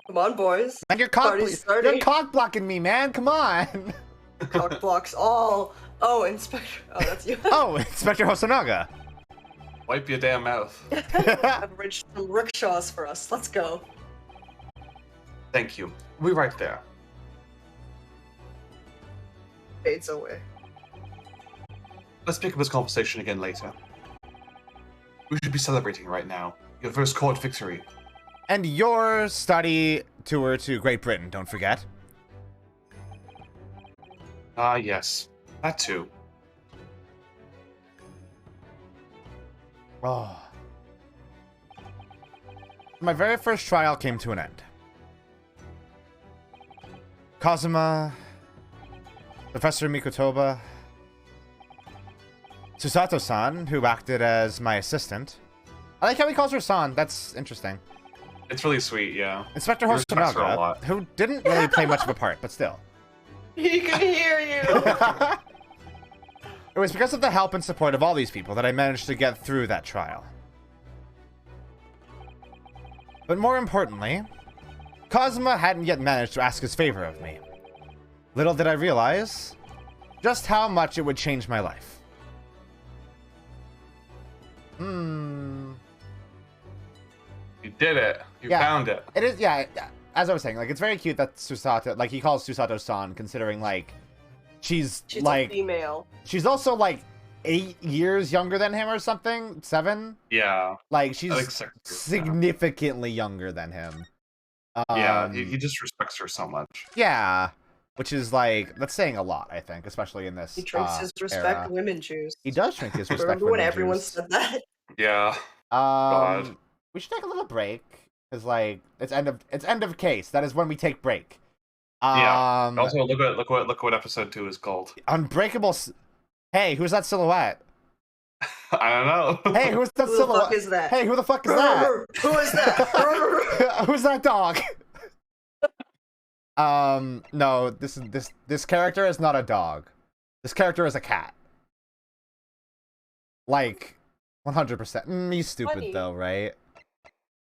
[SPEAKER 3] Come on, boys.
[SPEAKER 1] Man, you're
[SPEAKER 3] Party's starting.
[SPEAKER 1] you're cock blocking me, man. Come on.
[SPEAKER 3] Cock blocks all. Oh, Inspector. Oh, that's you.
[SPEAKER 1] Oh, Inspector Hosonaga.
[SPEAKER 4] Wipe your damn mouth.
[SPEAKER 3] I've arranged some rickshaws for us. Let's go.
[SPEAKER 4] Thank you. We'll be right there.
[SPEAKER 3] Fades away.
[SPEAKER 4] Let's pick up this conversation again later. We should be celebrating right now. Your first court victory.
[SPEAKER 1] And your study tour to Great Britain, don't forget.
[SPEAKER 4] Ah, yes. That too.
[SPEAKER 1] Oh. My very first trial came to an end. Kazuma, Professor Mikotoba, Susato-san, who acted as my assistant. I like how he calls her San. That's interesting.
[SPEAKER 4] It's really sweet, yeah.
[SPEAKER 1] Inspector
[SPEAKER 4] He respects her a
[SPEAKER 1] Hosonaga,
[SPEAKER 4] lot.
[SPEAKER 1] who didn't really play much of a part, but still.
[SPEAKER 3] He can hear you.
[SPEAKER 1] It was because of the help and support of all these people that I managed to get through that trial. But more importantly, Kazuma hadn't yet managed to ask his favor of me. Little did I realize just how much it would change my life.
[SPEAKER 4] You did it. You
[SPEAKER 1] Yeah.
[SPEAKER 4] found it.
[SPEAKER 1] It is, yeah, as I was saying, like, it's very cute that Susato, like, he calls Susato-san, considering, like, she's like,
[SPEAKER 3] a female.
[SPEAKER 1] she's also, like, 8 years younger than him or something? 7?
[SPEAKER 4] Yeah.
[SPEAKER 1] Like,
[SPEAKER 4] I
[SPEAKER 1] she's
[SPEAKER 4] think 6 years, yeah.
[SPEAKER 1] significantly younger than him.
[SPEAKER 4] Yeah, he just respects her so much.
[SPEAKER 1] Yeah, which is, like, that's saying a lot, I think, especially in this
[SPEAKER 3] He drinks his respect
[SPEAKER 1] era.
[SPEAKER 3] women juice.
[SPEAKER 1] He does drink his respect
[SPEAKER 3] Remember when
[SPEAKER 1] women
[SPEAKER 3] everyone
[SPEAKER 1] juice.
[SPEAKER 3] said that?
[SPEAKER 4] Yeah. God.
[SPEAKER 1] We should take a little break, because, like, it's end of case. That is when we take break.
[SPEAKER 4] Yeah. Also, look what episode 2 is called.
[SPEAKER 1] Unbreakable. Hey, who's that silhouette?
[SPEAKER 4] I don't know.
[SPEAKER 1] Hey, who's that
[SPEAKER 3] Who the
[SPEAKER 1] silhouette?
[SPEAKER 3] fuck is that?
[SPEAKER 1] Hey, who the fuck is that?
[SPEAKER 3] Who is that?
[SPEAKER 1] Who's that dog? No, this character is not a dog. This character is a cat. Like, 100%. He's stupid
[SPEAKER 3] Funny.
[SPEAKER 1] though, right?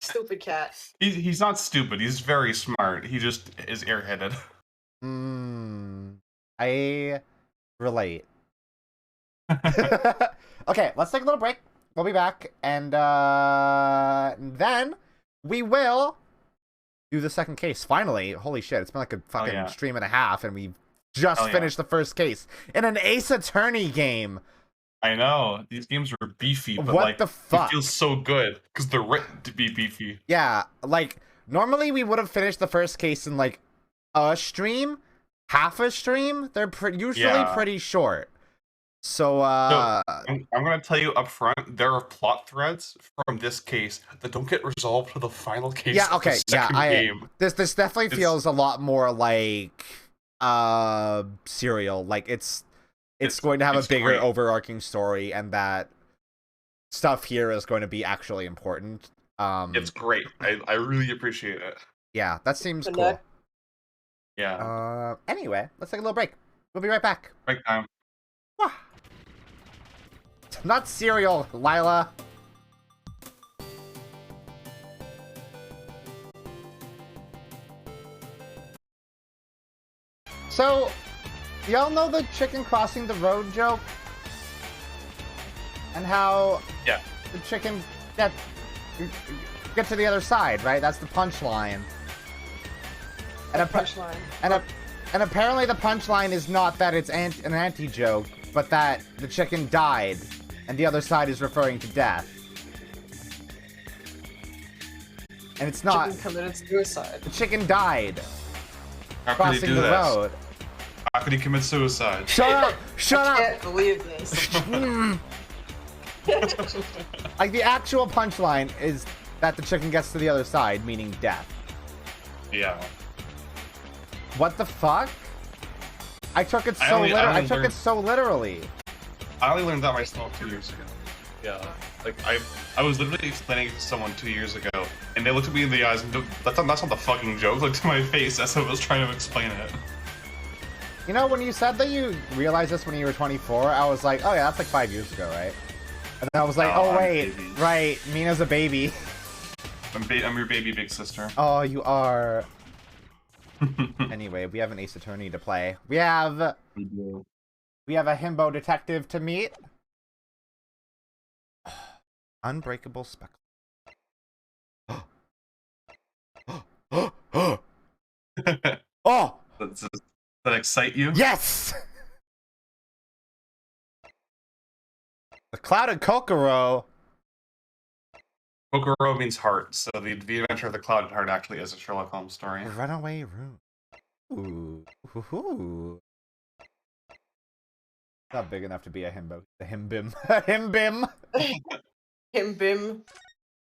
[SPEAKER 3] Stupid cat.
[SPEAKER 4] He's not stupid. He's very smart. He just is airheaded.
[SPEAKER 1] I relate. Okay, let's take a little break. We'll be back, and then we will do the second case. Finally, holy shit! It's been like a fucking stream and a half, and we've just finished the first case in an Ace Attorney game.
[SPEAKER 4] I know these games are beefy, but
[SPEAKER 1] What
[SPEAKER 4] like
[SPEAKER 1] the fuck?
[SPEAKER 4] it feels so good because they're written to be beefy.
[SPEAKER 1] Yeah, like normally we would have finished the first case in like a stream, half a stream. They're usually pretty short. So,
[SPEAKER 4] I'm gonna tell you up front, there are plot threads from this case that don't get resolved to the final case.
[SPEAKER 1] yeah,
[SPEAKER 4] of the
[SPEAKER 1] okay,
[SPEAKER 4] second game.
[SPEAKER 1] This definitely feels a lot more like serial. Like it's going to have a bigger overarching story, and that stuff here is going to be actually important.
[SPEAKER 4] It's great. I really appreciate it.
[SPEAKER 1] Yeah, that seems cool.
[SPEAKER 4] Yeah.
[SPEAKER 1] Anyway, let's take a little break. We'll be right back.
[SPEAKER 4] Break time.
[SPEAKER 1] Not cereal, Lila. So, y'all know the chicken crossing the road joke? And how the chicken get to the other side, right? That's the punchline. And
[SPEAKER 3] punchline.
[SPEAKER 1] And apparently the punchline is not that it's an anti-joke, but that the chicken died, and the other side is referring to death. And it's not.
[SPEAKER 3] Chicken committed suicide.
[SPEAKER 1] The chicken died.
[SPEAKER 4] How could he
[SPEAKER 1] Crossing
[SPEAKER 4] do
[SPEAKER 1] the
[SPEAKER 4] this?
[SPEAKER 1] road.
[SPEAKER 4] How could he commit suicide?
[SPEAKER 1] Shut up! Shut
[SPEAKER 3] I
[SPEAKER 1] up!
[SPEAKER 3] can't believe this.
[SPEAKER 1] Like, the actual punchline is that the chicken gets to the other side, meaning death.
[SPEAKER 4] Yeah.
[SPEAKER 1] What the fuck? I took it so literally.
[SPEAKER 4] I only learned that myself 2 years ago. Yeah. Like, I was literally explaining it to someone 2 years ago, and they looked at me in the eyes and that's not the fucking joke. Looked to my face as I was trying to explain it.
[SPEAKER 1] You know, when you said that you realized this when you were 24, I was like, oh yeah, that's like 5 years ago, right? And then I was like, oh wait, right, Mina's a baby.
[SPEAKER 4] I'm your baby big sister.
[SPEAKER 1] Oh, you are. Anyway, we have an Ace Attorney to play. We have a himbo detective to meet. Unbreakable speckle. Oh!
[SPEAKER 4] Does that excite you?
[SPEAKER 1] Yes! The Clouded Kokoro.
[SPEAKER 4] Kokoro means heart, so the Adventure of the Clouded Heart actually is a Sherlock Holmes story.
[SPEAKER 1] Runaway Room. Ooh. Ooh. Not big enough to be a himbo. The himbim. Himbim.
[SPEAKER 3] Him bim.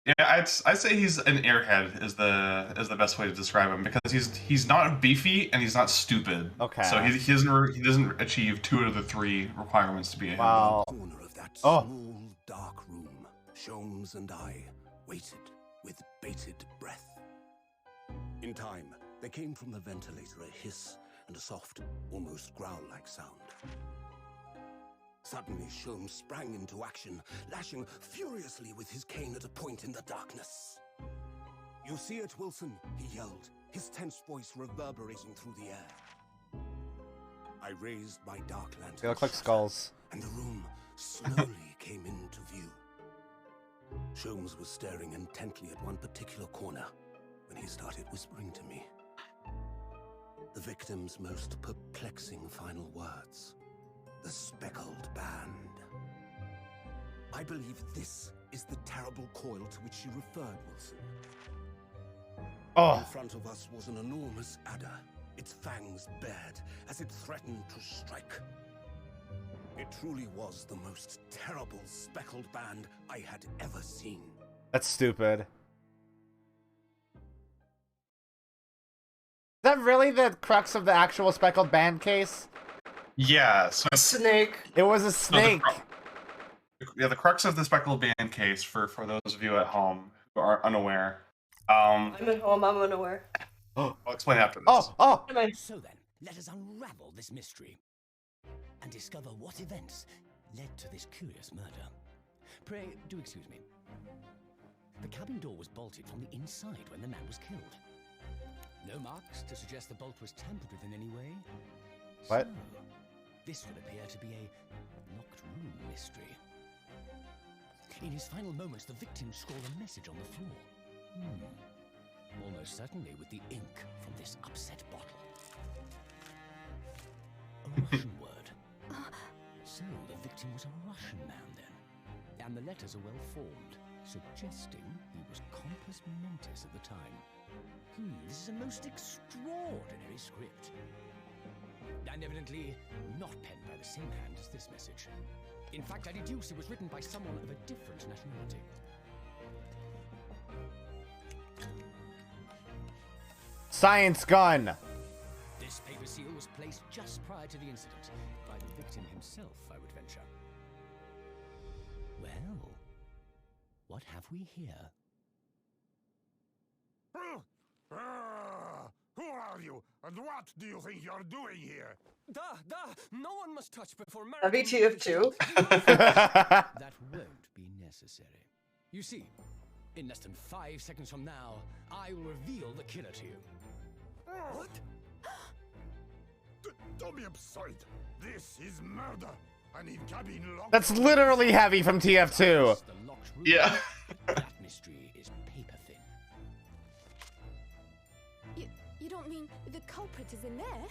[SPEAKER 4] Yeah, I'd say he's an airhead is the best way to describe him because he's not beefy and he's not stupid.
[SPEAKER 1] Okay.
[SPEAKER 4] So he doesn't achieve 2 out of the 3 requirements to be a himbo.
[SPEAKER 1] Wow.
[SPEAKER 5] In the corner of that
[SPEAKER 1] Oh.
[SPEAKER 5] small, dark room, Sholmes and I waited with bated breath. In time, there came from the ventilator a hiss and a soft, almost growl-like sound. Suddenly, Sholmes sprang into action, lashing furiously with his cane at a point in the darkness. "You see it, Wilson?" he yelled, his tense voice reverberating through the air. I raised my dark lantern,
[SPEAKER 1] They look like skulls.
[SPEAKER 5] and the room slowly came into view. Sholmes was staring intently at one particular corner when he started whispering to me. The victim's most perplexing final words. The speckled band. I believe this is the terrible coil to which you referred, Wilson. In
[SPEAKER 1] Oh.
[SPEAKER 5] front of us was an enormous adder, its fangs bared as it threatened to strike. It truly was the most terrible speckled band I had ever seen.
[SPEAKER 1] That's stupid. Is that really the crux of the actual speckled band case?
[SPEAKER 4] Yeah, so
[SPEAKER 3] Snake.
[SPEAKER 1] It was a snake.
[SPEAKER 4] the crux of the speckled band case for those of you at home who are unaware.
[SPEAKER 3] I'm at home, I'm unaware.
[SPEAKER 4] I'll explain after this.
[SPEAKER 1] Oh.
[SPEAKER 3] Am I?
[SPEAKER 6] So then, let us unravel this mystery and discover what events led to this curious murder. Pray, do excuse me. The cabin door was bolted from the inside when the man was killed. No marks to suggest the bolt was tampered with in any way.
[SPEAKER 1] What?
[SPEAKER 6] So, this would appear to be a locked room mystery. In his final moments, the victim scrawled a message on the floor. Almost certainly with the ink from this upset bottle. A Russian word. So the victim was a Russian man then. And the letters are well formed, suggesting he was compos mentis at the time. This is a most extraordinary script. And evidently not penned by the same hand as this message. In fact, I deduce it was written by someone of a different nationality.
[SPEAKER 1] Science gun.
[SPEAKER 6] This paper seal was placed just prior to the incident by the victim himself, I would venture. Well, what have we here?
[SPEAKER 7] Who are you, and what do you think you're doing here?
[SPEAKER 6] No one must touch before
[SPEAKER 3] A VTF2.
[SPEAKER 6] That won't be necessary. You see, in less than 5 seconds from now, I will reveal the killer to you.
[SPEAKER 7] What? Don't be absurd. This is murder. And in cabin locked.
[SPEAKER 1] That's literally Heavy from TF2.
[SPEAKER 6] The locked room.
[SPEAKER 4] Yeah.
[SPEAKER 6] That mystery is paper thin.
[SPEAKER 8] You don't mean the culprit is in there?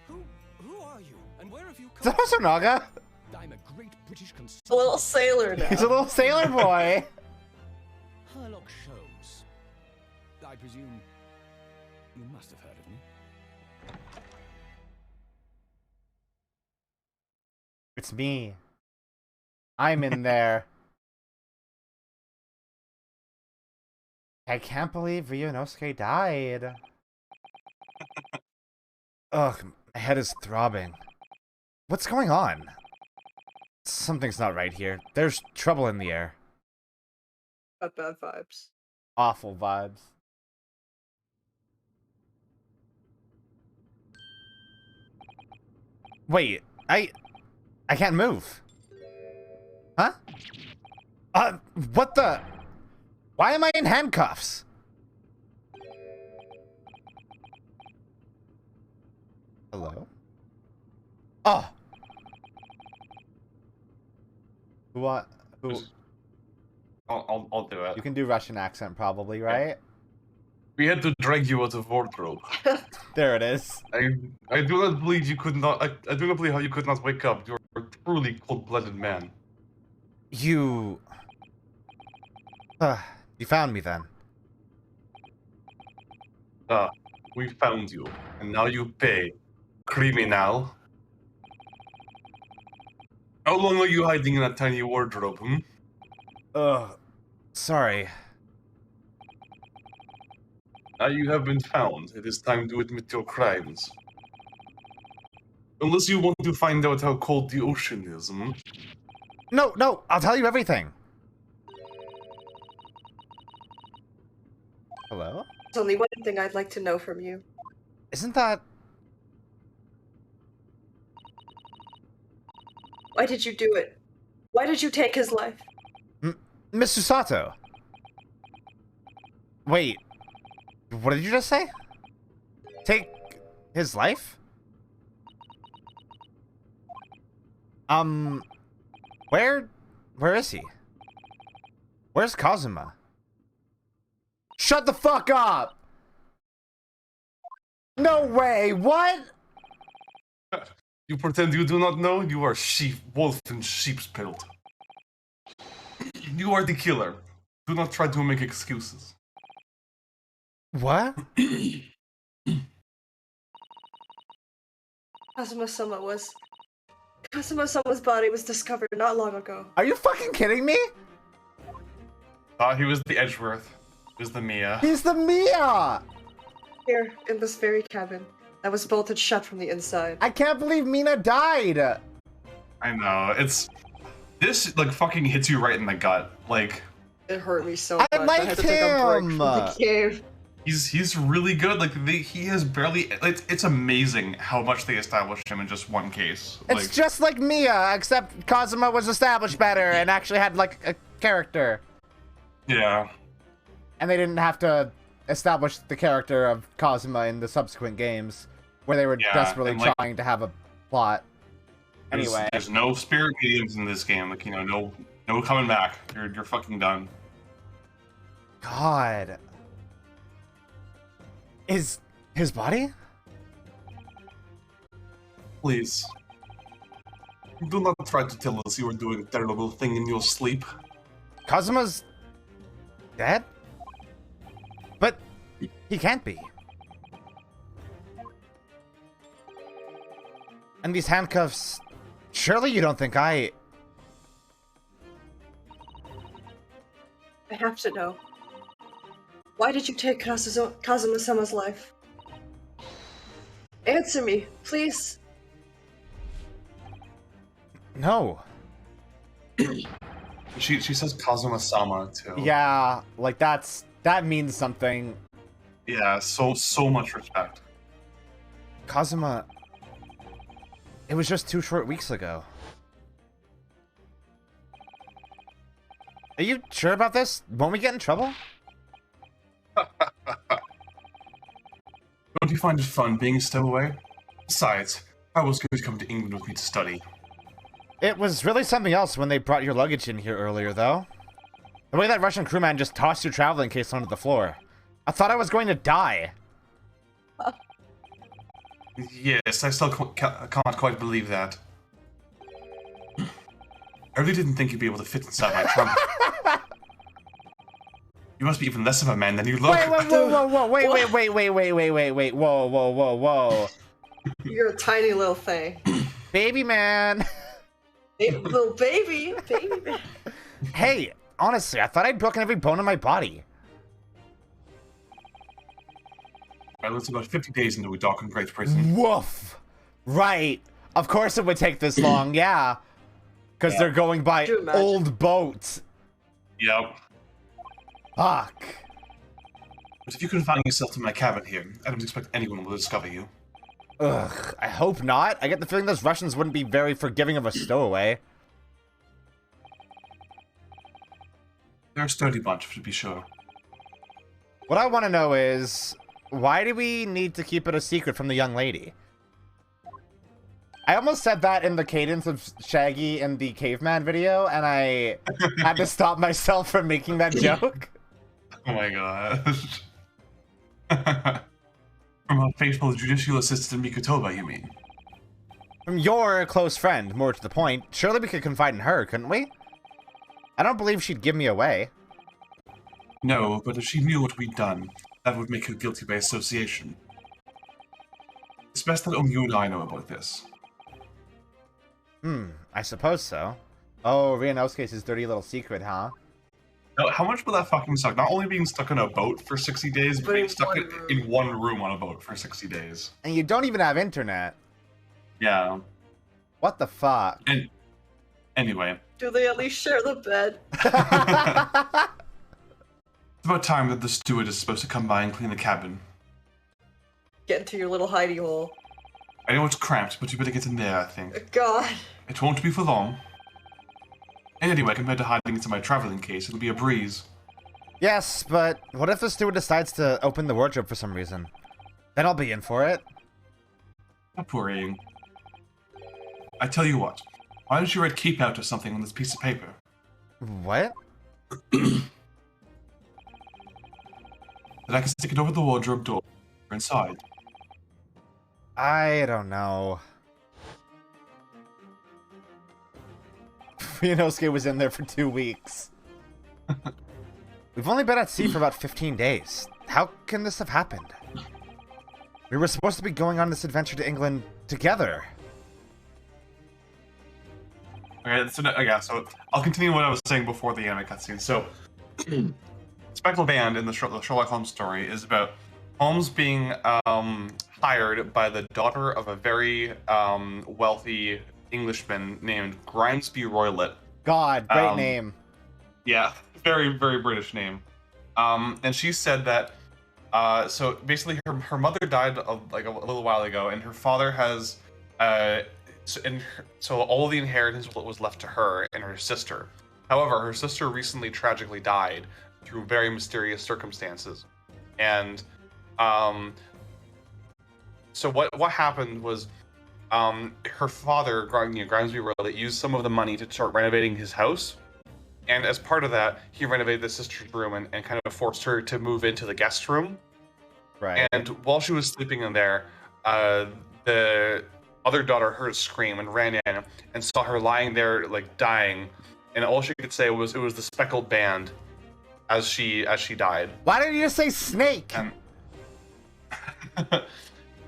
[SPEAKER 6] Who are you? And where have you
[SPEAKER 1] Is that
[SPEAKER 6] come
[SPEAKER 1] Hosonaga?
[SPEAKER 6] I'm a great British
[SPEAKER 3] A
[SPEAKER 6] consultant.
[SPEAKER 3] little sailor now.
[SPEAKER 1] He's a little sailor boy.
[SPEAKER 6] Herlock Sholmes. I presume you must have heard of me.
[SPEAKER 1] It's me. I'm in there. I can't believe Ryunosuke died. Ugh, my head is throbbing. What's going on? Something's not right here. There's trouble in the air.
[SPEAKER 3] Got bad vibes.
[SPEAKER 1] Awful vibes. Wait, I can't move. Huh? What the? Why am I in handcuffs? Hello? Oh! Who?
[SPEAKER 4] I'll do it.
[SPEAKER 1] You can do Russian accent probably, right?
[SPEAKER 4] We had to drag you out of wardrobe.
[SPEAKER 1] There it is.
[SPEAKER 4] I do not believe you could not. I do not believe how you could not wake up. You're a truly cold-blooded man.
[SPEAKER 1] You found me then.
[SPEAKER 4] We found you, and now you pay, criminal. How long are you hiding in that tiny wardrobe, hmm?
[SPEAKER 1] Ugh. Sorry.
[SPEAKER 4] Now you have been found. It is time to admit your crimes. Unless you want to find out how cold the ocean is, hmm?
[SPEAKER 1] No, no, I'll tell you everything. Hello?
[SPEAKER 3] There's only one thing I'd like to know from you.
[SPEAKER 1] Isn't that...
[SPEAKER 3] Why did you do it? Why did you take his life?
[SPEAKER 1] Mr. Sato? Wait. What did you just say? Take his life? Where is he? Where's Kazuma? Shut the fuck up! No way, what?
[SPEAKER 4] You pretend you do not know? You are wolf in sheep's pelt. You are the killer. Do not try to make excuses.
[SPEAKER 1] What?
[SPEAKER 3] Kazuma-sama's body was discovered not long ago.
[SPEAKER 1] Are you fucking kidding me?
[SPEAKER 4] He was the Edgeworth. He was the Mia.
[SPEAKER 1] He's the Mia!
[SPEAKER 3] Here, in this very cabin, that was bolted shut from the inside.
[SPEAKER 1] I can't believe Mina died!
[SPEAKER 4] I know, this, like, fucking hits you right in the gut. Like...
[SPEAKER 3] It hurt me so
[SPEAKER 1] I
[SPEAKER 3] much. I had
[SPEAKER 1] liked
[SPEAKER 3] to take a break from
[SPEAKER 1] him!
[SPEAKER 3] the cave.
[SPEAKER 4] He's really good. Like, he has barely... It's amazing how much they established him in just one case.
[SPEAKER 1] It's just like Mia, except Kazuma was established better and actually had, like, a character.
[SPEAKER 4] Yeah.
[SPEAKER 1] And they didn't have to establish the character of Kazuma in the subsequent games, where they were desperately trying to have a plot. Anyway.
[SPEAKER 4] There's no spirit mediums in this game. Like, you know, no coming back. You're fucking done.
[SPEAKER 1] God. Is his body?
[SPEAKER 4] Please. Do not try to tell us you were doing a terrible thing in your sleep.
[SPEAKER 1] Kazuma's dead? But he can't be. And these handcuffs... Surely you don't think I
[SPEAKER 3] have to know. Why did you take Kazuma-sama's life? Answer me, please.
[SPEAKER 1] No.
[SPEAKER 4] She says Kazuma-sama too.
[SPEAKER 1] Yeah, like that means something.
[SPEAKER 4] Yeah, so much respect.
[SPEAKER 1] Kazuma... It was just 2 short weeks ago. Are you sure about this? Won't we get in trouble?
[SPEAKER 4] Don't you find it fun being a stowaway? Besides, I was going to come to England with me to study.
[SPEAKER 1] It was really something else when they brought your luggage in here earlier, though. The way that Russian crewman just tossed your traveling case onto the floor. I thought I was going to die.
[SPEAKER 4] Yes, I still can't quite believe that. I really didn't think you'd be able to fit inside my trunk. You must be even less of a man than you look.
[SPEAKER 1] Wait, whoa.
[SPEAKER 3] You're a tiny little thing.
[SPEAKER 1] Baby man.
[SPEAKER 3] Little baby man.
[SPEAKER 1] Hey, honestly, I thought I'd broken every bone in my body.
[SPEAKER 4] Well, it's about 50 days until we dock in Great Prison.
[SPEAKER 1] Woof. Right. Of course it would take this long, yeah. Because they're going by old boats.
[SPEAKER 4] Yep.
[SPEAKER 1] Fuck.
[SPEAKER 4] But if you confine yourself to my cabin here, I don't expect anyone will discover you.
[SPEAKER 1] Ugh, I hope not. I get the feeling those Russians wouldn't be very forgiving of a stowaway.
[SPEAKER 4] They're a sturdy bunch, to be sure.
[SPEAKER 1] What I want to know is, why do we need to keep it a secret from the young lady? I almost said that in the cadence of Shaggy in the caveman video, and I had to stop myself from making that joke.
[SPEAKER 4] Oh my gosh. From our faithful judicial assistant Mikotoba, you mean?
[SPEAKER 1] From your close friend, more to the point. Surely we could confide in her, couldn't we? I don't believe she'd give me away.
[SPEAKER 4] No, but if she knew what we'd done, that would make her guilty by association. It's best that only you and I know about this.
[SPEAKER 1] I suppose so. Oh, Ryunosuke's dirty little secret, huh?
[SPEAKER 4] Now, how much would that fucking suck? Not only being stuck in a boat for 60 days, but being stuck in one room on a boat for 60 days.
[SPEAKER 1] And you don't even have internet.
[SPEAKER 4] Yeah.
[SPEAKER 1] What the fuck?
[SPEAKER 4] And anyway.
[SPEAKER 3] Do they at least share the bed?
[SPEAKER 4] It's about time that the steward is supposed to come by and clean the cabin.
[SPEAKER 3] Get into your little hidey hole.
[SPEAKER 4] I know it's cramped, but you better get in there, I think.
[SPEAKER 3] God.
[SPEAKER 4] It won't be for long. And anyway, compared to hiding into my traveling case, it'll be a breeze.
[SPEAKER 1] Yes, but what if the steward decides to open the wardrobe for some reason? Then I'll be in for it.
[SPEAKER 4] Stop worrying. I tell you what, why don't you write keep out or something on this piece of paper?
[SPEAKER 1] What?
[SPEAKER 4] That I can stick it over the wardrobe door inside.
[SPEAKER 1] I don't know. Ryunosuke was in there for 2 weeks. We've only been at sea for about 15 days. How can this have happened? We were supposed to be going on this adventure to England together.
[SPEAKER 4] Okay, so I'll continue what I was saying before the anime cutscene. So, Speckled Band in the Sherlock Holmes story is about Holmes being hired by the daughter of a very wealthy Englishman named Grimesby Roylott.
[SPEAKER 1] God, great name.
[SPEAKER 4] Yeah, very, very British name. And she said that, so basically her mother died a little while ago, and her father has, so all the inheritance was left to her and her sister. However, her sister recently tragically died through very mysterious circumstances. And, so what happened was, her father, Grimesby Roylott, used some of the money to start renovating his house. And as part of that, he renovated the sister's room and kind of forced her to move into the guest room.
[SPEAKER 1] Right.
[SPEAKER 4] And while she was sleeping in there, the other daughter heard a scream and ran in and saw her lying there, like, dying. And all she could say was, it was the Speckled Band as she died.
[SPEAKER 1] Why didn't you just say snake?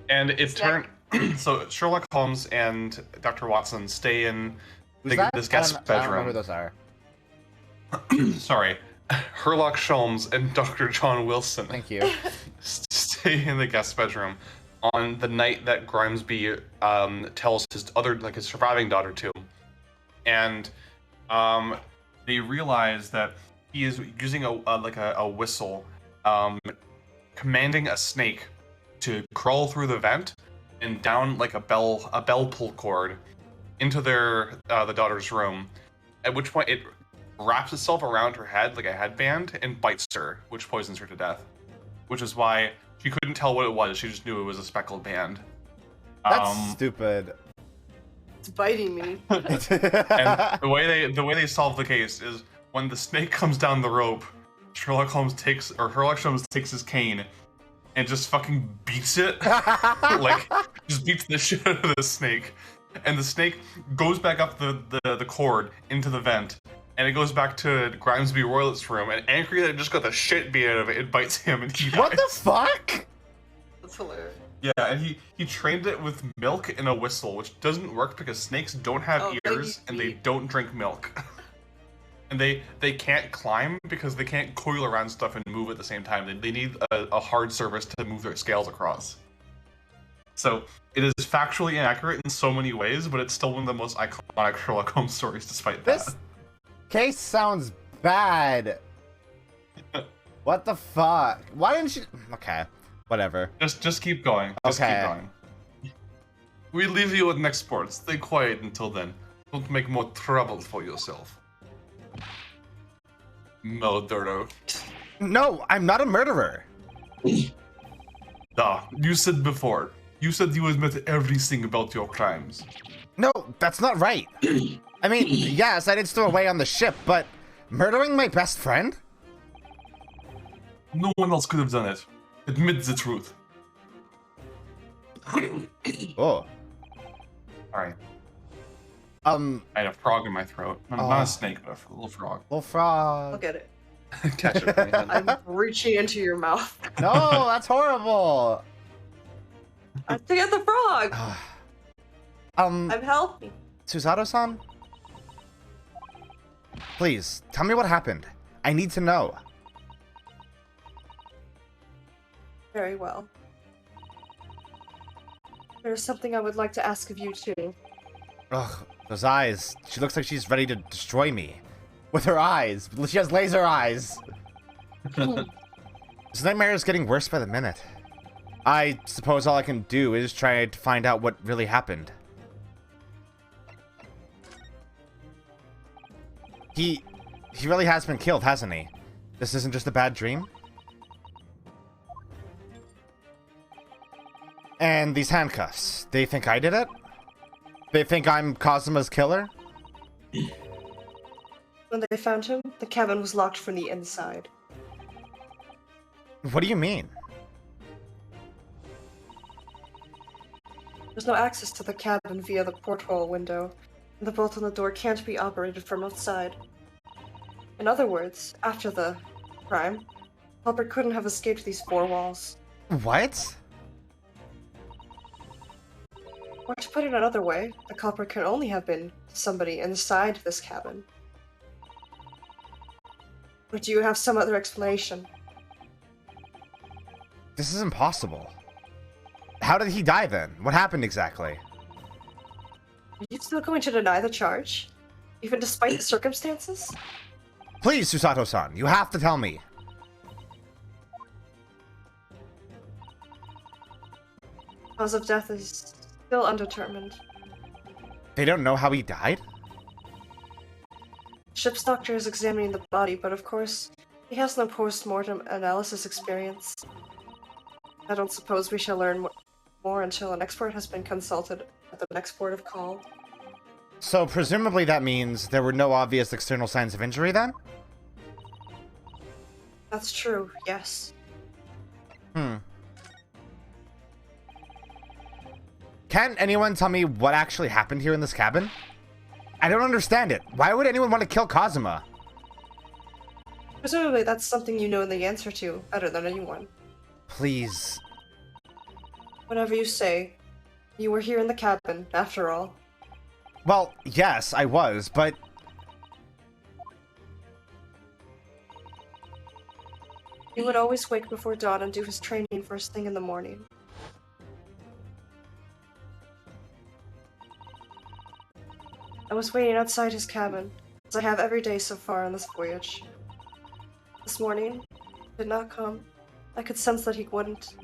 [SPEAKER 4] And it turned... So Sherlock Holmes and Dr. Watson stay in this guest bedroom.
[SPEAKER 1] I don't know who those are.
[SPEAKER 4] Sorry. Sherlock Holmes and Dr. John Wilson.
[SPEAKER 1] Thank you.
[SPEAKER 4] Stay in the guest bedroom on the night that Grimesby tells his surviving daughter to. And they realize that he is using a whistle, commanding a snake to crawl through the vent and down like a bell pull cord into the daughter's room. At which point it wraps itself around her head like a headband and bites her, which poisons her to death. Which is why she couldn't tell what it was. She just knew it was a speckled band.
[SPEAKER 1] That's stupid.
[SPEAKER 3] It's biting me.
[SPEAKER 4] And the way they solve the case is when the snake comes down the rope, Sherlock Holmes takes his cane and just fucking beats it. Like, just beats the shit out of the snake. And the snake goes back up the cord into the vent. And it goes back to Grimesby Roylott's room. And angry that it just got the shit beat out of it, it bites him and he dies.
[SPEAKER 1] What the fuck?
[SPEAKER 3] That's hilarious.
[SPEAKER 4] Yeah, and he trained it with milk and a whistle, which doesn't work because snakes don't have ears and they don't drink milk. And they can't climb because they can't coil around stuff and move at the same time. They need a hard surface to move their scales across. So it is factually inaccurate in so many ways, but it's still one of the most iconic Sherlock Holmes stories despite that.
[SPEAKER 1] This case sounds bad. What the fuck? Why didn't you... Okay, whatever.
[SPEAKER 4] Just keep going. Just keep going. We leave you with next sport. Stay quiet until then. Don't make more trouble for yourself. Murderer.
[SPEAKER 1] No, I'm not a murderer.
[SPEAKER 4] You said before. You said you admit everything about your crimes.
[SPEAKER 1] No, that's not right. I mean, yes, I did stow away on the ship, but murdering my best friend?
[SPEAKER 4] No one else could have done it. Admit the truth.
[SPEAKER 1] Oh.
[SPEAKER 4] Alright.
[SPEAKER 1] I
[SPEAKER 4] had a frog in my throat. Not a snake, but a little frog.
[SPEAKER 1] Little frog.
[SPEAKER 3] I'll get it.
[SPEAKER 2] Catch it.
[SPEAKER 3] I'm reaching into your mouth.
[SPEAKER 1] No, that's horrible.
[SPEAKER 3] I have to get the frog. I'm healthy.
[SPEAKER 1] Susato-san? Please, tell me what happened. I need to know.
[SPEAKER 3] Very well. There's something I would like to ask of you, too.
[SPEAKER 1] Ugh, those eyes. She looks like she's ready to destroy me. With her eyes. She has laser eyes. This nightmare is getting worse by the minute. I suppose all I can do is try to find out what really happened. He really has been killed, hasn't he? This isn't just a bad dream? And these handcuffs, they think I did it? They think I'm Kazuma's killer?
[SPEAKER 3] When they found him, the cabin was locked from the inside.
[SPEAKER 1] What do you mean?
[SPEAKER 3] There's no access to the cabin via the porthole window, and the bolt on the door can't be operated from outside. In other words, after the crime, culprit couldn't have escaped these four walls.
[SPEAKER 1] What?
[SPEAKER 3] Or to put it another way, the culprit could only have been somebody inside this cabin. Or do you have some other explanation?
[SPEAKER 1] This is impossible. How did he die then? What happened exactly?
[SPEAKER 3] Are you still going to deny the charge? Even despite the circumstances?
[SPEAKER 1] Please, Susato-san, you have to tell me.
[SPEAKER 3] Cause of death is still undetermined.
[SPEAKER 1] They don't know how he died?
[SPEAKER 3] Ship's doctor is examining the body, but of course, he has no post-mortem analysis experience. I don't suppose we shall learn more until an expert has been consulted at the next port of call.
[SPEAKER 1] So presumably that means there were no obvious external signs of injury then?
[SPEAKER 3] That's true, yes.
[SPEAKER 1] Can anyone tell me what actually happened here in this cabin? I don't understand it. Why would anyone want to kill Kazuma?
[SPEAKER 3] Presumably that's something you know the answer to, better than anyone.
[SPEAKER 1] Please.
[SPEAKER 3] Whatever you say, you were here in the cabin, after all.
[SPEAKER 1] Well, yes, I was, but...
[SPEAKER 3] He would always wake before dawn and do his training first thing in the morning. I was waiting outside his cabin, as I have every day so far on this voyage. This morning, he did not come. I could sense that he wouldn't.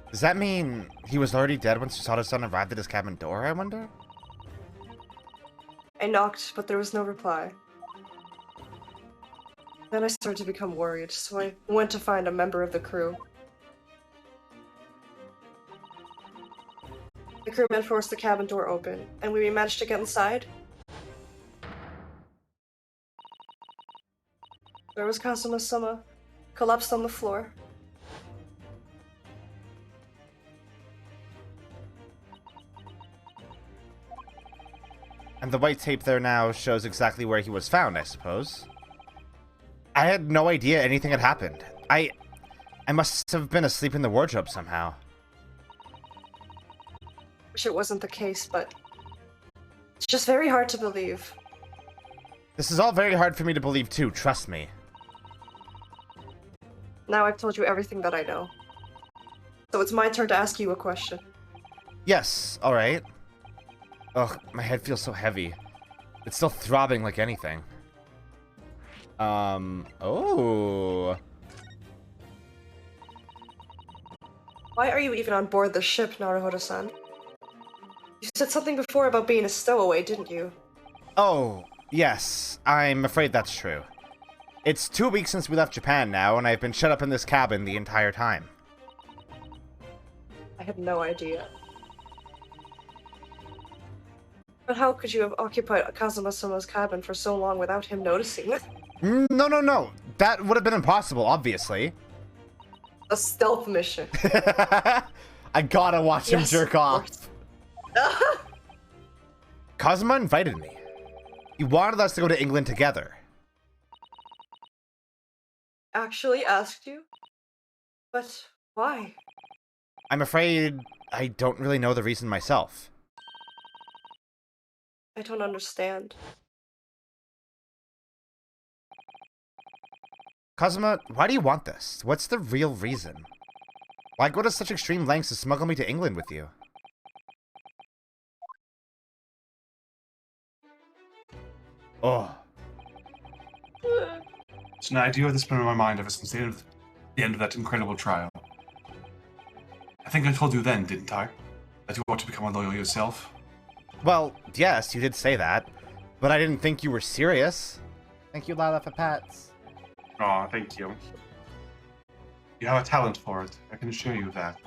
[SPEAKER 1] Does that mean he was already dead when Susato-san arrived at his cabin door, I wonder?
[SPEAKER 3] I knocked, but there was no reply. Then I started to become worried, so I went to find a member of the crew. The crewmen forced the cabin door open, and we managed to get inside. There was Kazuma-sama, collapsed on the floor.
[SPEAKER 1] And the white tape there now shows exactly where he was found, I suppose. I had no idea anything had happened. I must have been asleep in the wardrobe somehow.
[SPEAKER 3] Wish it wasn't the case, but it's just very hard to believe.
[SPEAKER 1] This is all very hard for me to believe too, trust me.
[SPEAKER 3] Now I've told you everything that I know. So it's my turn to ask you a question.
[SPEAKER 1] Yes, alright. Ugh, my head feels so heavy. It's still throbbing like anything. Oh.
[SPEAKER 3] Why are you even on board the ship, Naruhodo-san? You said something before about being a stowaway, didn't you?
[SPEAKER 1] Oh, yes. I'm afraid that's true. It's 2 weeks since we left Japan now, and I've been shut up in this cabin the entire time.
[SPEAKER 3] I had no idea. But how could you have occupied Kazuma-sama's cabin for so long without him noticing?
[SPEAKER 1] No. That would have been impossible, obviously.
[SPEAKER 3] A stealth mission.
[SPEAKER 1] I gotta watch him
[SPEAKER 3] Yes,
[SPEAKER 1] jerk
[SPEAKER 3] of
[SPEAKER 1] off. Kazuma invited me. He wanted us to go to England together.
[SPEAKER 3] Actually asked you? But why?
[SPEAKER 1] I'm afraid I don't really know the reason myself.
[SPEAKER 3] I don't understand.
[SPEAKER 1] Kazuma, why do you want this? What's the real reason? Why go to such extreme lengths to smuggle me to England with you? Oh.
[SPEAKER 4] It's an idea that's been on my mind ever since the end of that incredible trial. I think I told you then, didn't I? That you ought to become a lawyer yourself.
[SPEAKER 1] Well, yes, you did say that. But I didn't think you were serious. Thank you, Lila, for pets.
[SPEAKER 4] Aw, thank you. You have a talent for it, I can assure you that.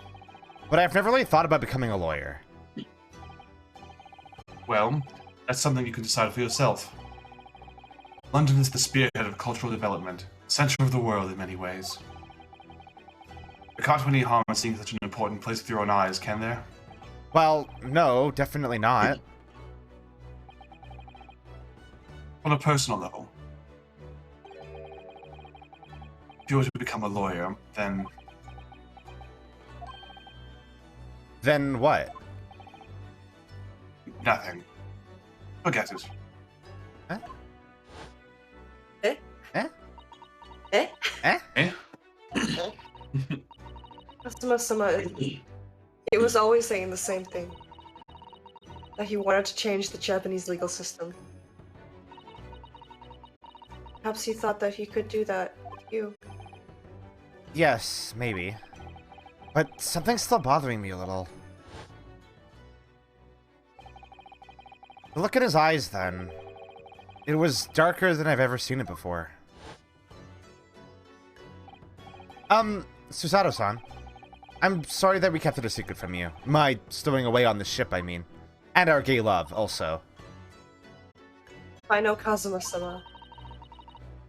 [SPEAKER 1] But I've never really thought about becoming a lawyer.
[SPEAKER 4] Well, that's something you can decide for yourself. London is the spearhead of cultural development, center of the world in many ways. There can't be any harm in seeing such an important place with your own eyes, can there?
[SPEAKER 1] Well, no, definitely not.
[SPEAKER 4] On a personal level, if you were to become a lawyer, then
[SPEAKER 1] Then what?
[SPEAKER 4] nothing. Forget it.
[SPEAKER 1] Huh?
[SPEAKER 3] Eh?
[SPEAKER 1] Eh?
[SPEAKER 3] Eh?
[SPEAKER 1] Eh?
[SPEAKER 4] Eh?
[SPEAKER 3] Kazuma-sama, he was always saying the same thing. That he wanted to change the Japanese legal system. Perhaps he thought that he could do that with you.
[SPEAKER 1] Yes, maybe. But something's still bothering me a little. The look in his eyes, then. It was darker than I've ever seen it before. Susato-san. I'm sorry that we kept it a secret from you. My stowing away on the ship, I mean. And our gay love, also.
[SPEAKER 3] I know Kazuma-sama.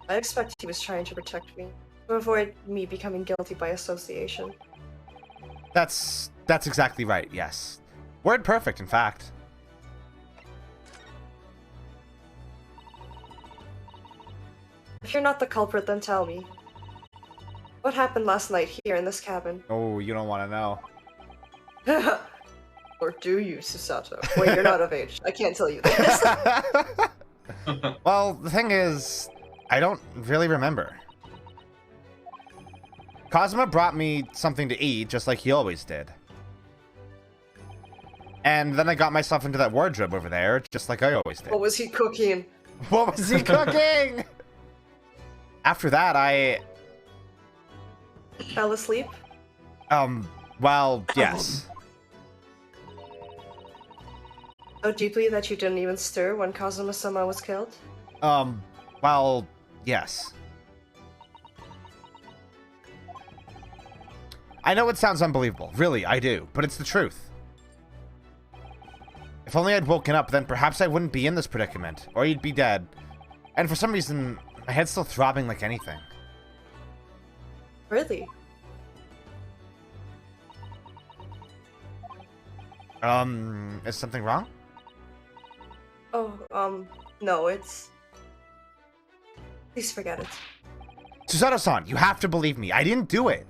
[SPEAKER 3] I expect he was trying to protect me, to avoid me becoming guilty by association.
[SPEAKER 1] That's exactly right, yes. Word perfect, in fact.
[SPEAKER 3] If you're not the culprit, then tell me. What happened last night here in this cabin?
[SPEAKER 1] Oh, you don't want to know.
[SPEAKER 3] Or do you, Susato? Wait, you're not of age. I can't tell you this.
[SPEAKER 1] Well, the thing is, I don't really remember. Kazuma brought me something to eat, just like he always did. And then I got myself into that wardrobe over there, just like I always did.
[SPEAKER 3] What was he cooking?
[SPEAKER 1] What was he cooking? After that, I...
[SPEAKER 3] Fell asleep?
[SPEAKER 1] Well, yes.
[SPEAKER 3] So deeply that you didn't even stir when Kazuma-sama was killed?
[SPEAKER 1] Well, yes. I know it sounds unbelievable. Really, I do. But it's the truth. If only I'd woken up, then perhaps I wouldn't be in this predicament. Or you'd be dead. And for some reason, my head's still throbbing like anything.
[SPEAKER 3] Really?
[SPEAKER 1] Is something wrong?
[SPEAKER 3] Oh, no, it's... Please forget it.
[SPEAKER 1] Susato-san, you have to believe me. I didn't do it.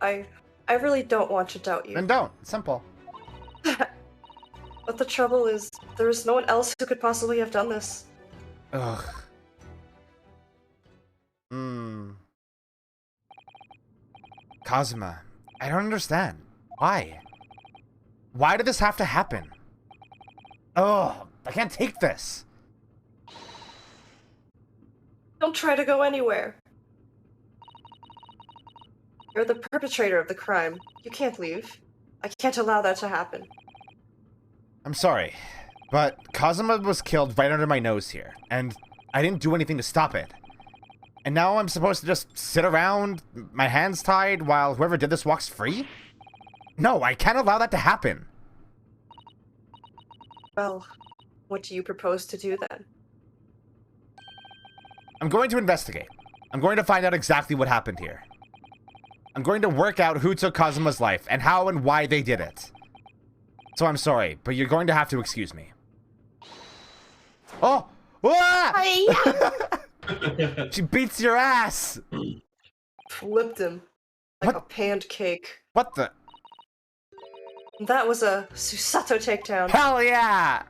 [SPEAKER 3] I really don't want to doubt you.
[SPEAKER 1] Then don't. It's simple.
[SPEAKER 3] But the trouble is, there is no one else who could possibly have done this.
[SPEAKER 1] Ugh. Kazuma, I don't understand. Why? Why did this have to happen? Oh, I can't take this.
[SPEAKER 3] Don't try to go anywhere. You're the perpetrator of the crime. You can't leave. I can't allow that to happen.
[SPEAKER 1] I'm sorry, but Kazuma was killed right under my nose here, and I didn't do anything to stop it. And now I'm supposed to just sit around, my hands tied, while whoever did this walks free? No, I can't allow that to happen.
[SPEAKER 3] Well, what do you propose to do then?
[SPEAKER 1] I'm going to investigate. I'm going to find out exactly what happened here. I'm going to work out who took Kazuma's life, and how and why they did it. So I'm sorry, but you're going to have to excuse me. Oh! Ah! She beats your ass!
[SPEAKER 3] Flipped him. Like a panned cake.
[SPEAKER 1] What the?
[SPEAKER 3] That was a Susato takedown.
[SPEAKER 1] Hell yeah!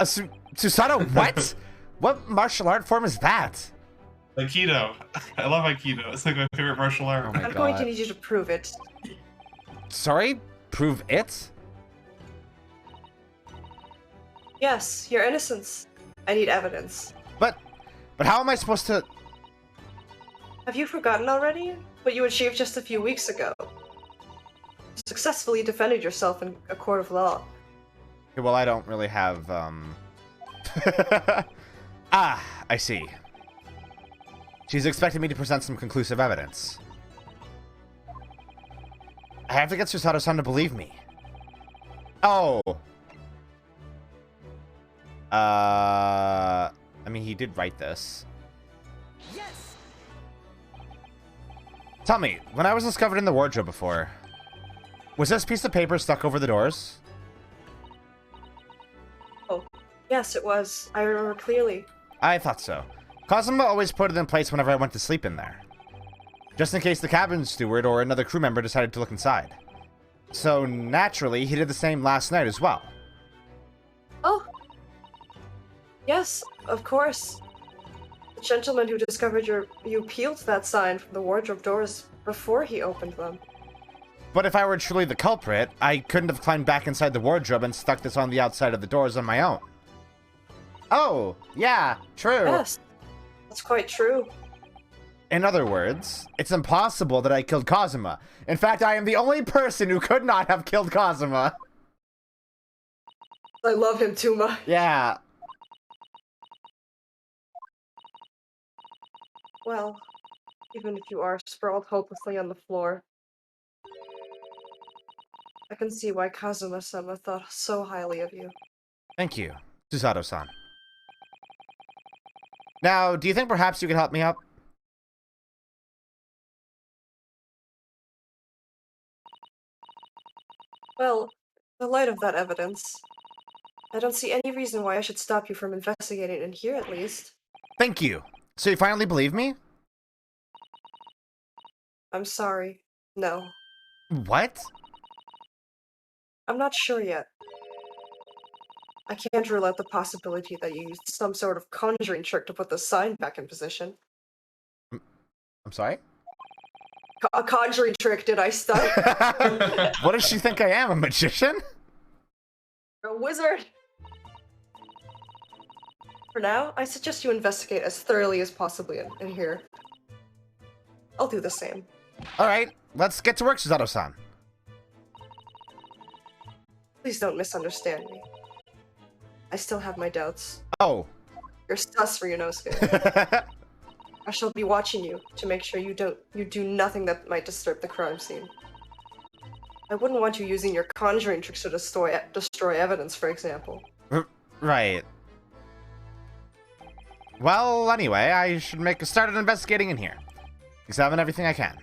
[SPEAKER 1] Susato, what? What martial art form is that?
[SPEAKER 4] Aikido. I love Aikido. It's like my favorite martial art.
[SPEAKER 1] Oh my
[SPEAKER 3] I'm
[SPEAKER 1] god.
[SPEAKER 3] going to need you to prove it.
[SPEAKER 1] Sorry? Prove it?
[SPEAKER 3] Yes, your innocence. I need evidence.
[SPEAKER 1] But how am I supposed to...
[SPEAKER 3] Have you forgotten already what you achieved just a few weeks ago? You successfully defended yourself in a court of law.
[SPEAKER 1] Okay, well, I don't really have, Ah, I see. She's expecting me to present some conclusive evidence. I have to get Susato-san to believe me. Oh. I mean, he did write this.
[SPEAKER 8] Yes.
[SPEAKER 1] Tell me, when I was discovered in the wardrobe before, was this piece of paper stuck over the doors?
[SPEAKER 3] Oh, yes, it was. I remember clearly.
[SPEAKER 1] I thought so. Kazuma always put it in place whenever I went to sleep in there. Just in case the cabin steward or another crew member decided to look inside. So, naturally, he did the same last night as well.
[SPEAKER 3] Oh. Yes, of course. The gentleman who discovered you peeled that sign from the wardrobe doors before he opened them.
[SPEAKER 1] But if I were truly the culprit, I couldn't have climbed back inside the wardrobe and stuck this on the outside of the doors on my own. Oh, yeah, true.
[SPEAKER 3] Yes, that's quite true.
[SPEAKER 1] In other words, it's impossible that I killed Kazuma. In fact, I am the only person who could not have killed Kazuma.
[SPEAKER 3] I love him too much.
[SPEAKER 1] Yeah.
[SPEAKER 3] Well, even if you are sprawled hopelessly on the floor, I can see why Kazuma-sama thought so highly of you.
[SPEAKER 1] Thank you, Susato-san. Now, do you think perhaps you could help me out?
[SPEAKER 3] Well, in the light of that evidence, I don't see any reason why I should stop you from investigating in here, at least.
[SPEAKER 1] Thank you. So you finally believe me?
[SPEAKER 3] I'm sorry. No.
[SPEAKER 1] What?
[SPEAKER 3] I'm not sure yet. I can't rule out the possibility that you used some sort of conjuring trick to put the sign back in position.
[SPEAKER 1] I'm sorry?
[SPEAKER 3] A conjuring trick, did I study?
[SPEAKER 1] What does she think I am, a magician?
[SPEAKER 3] A wizard? For now, I suggest you investigate as thoroughly as possibly in here. I'll do the same.
[SPEAKER 1] Alright, let's get to work, Susato-san.
[SPEAKER 3] Please don't misunderstand me. I still have my doubts.
[SPEAKER 1] Oh.
[SPEAKER 3] You're sus, Ryunosuke. I shall be watching you to make sure you do nothing that might disturb the crime scene. I wouldn't want you using your conjuring tricks to destroy evidence, for example.
[SPEAKER 1] Right. Well, anyway, I should make a start at investigating in here. Examine everything I can.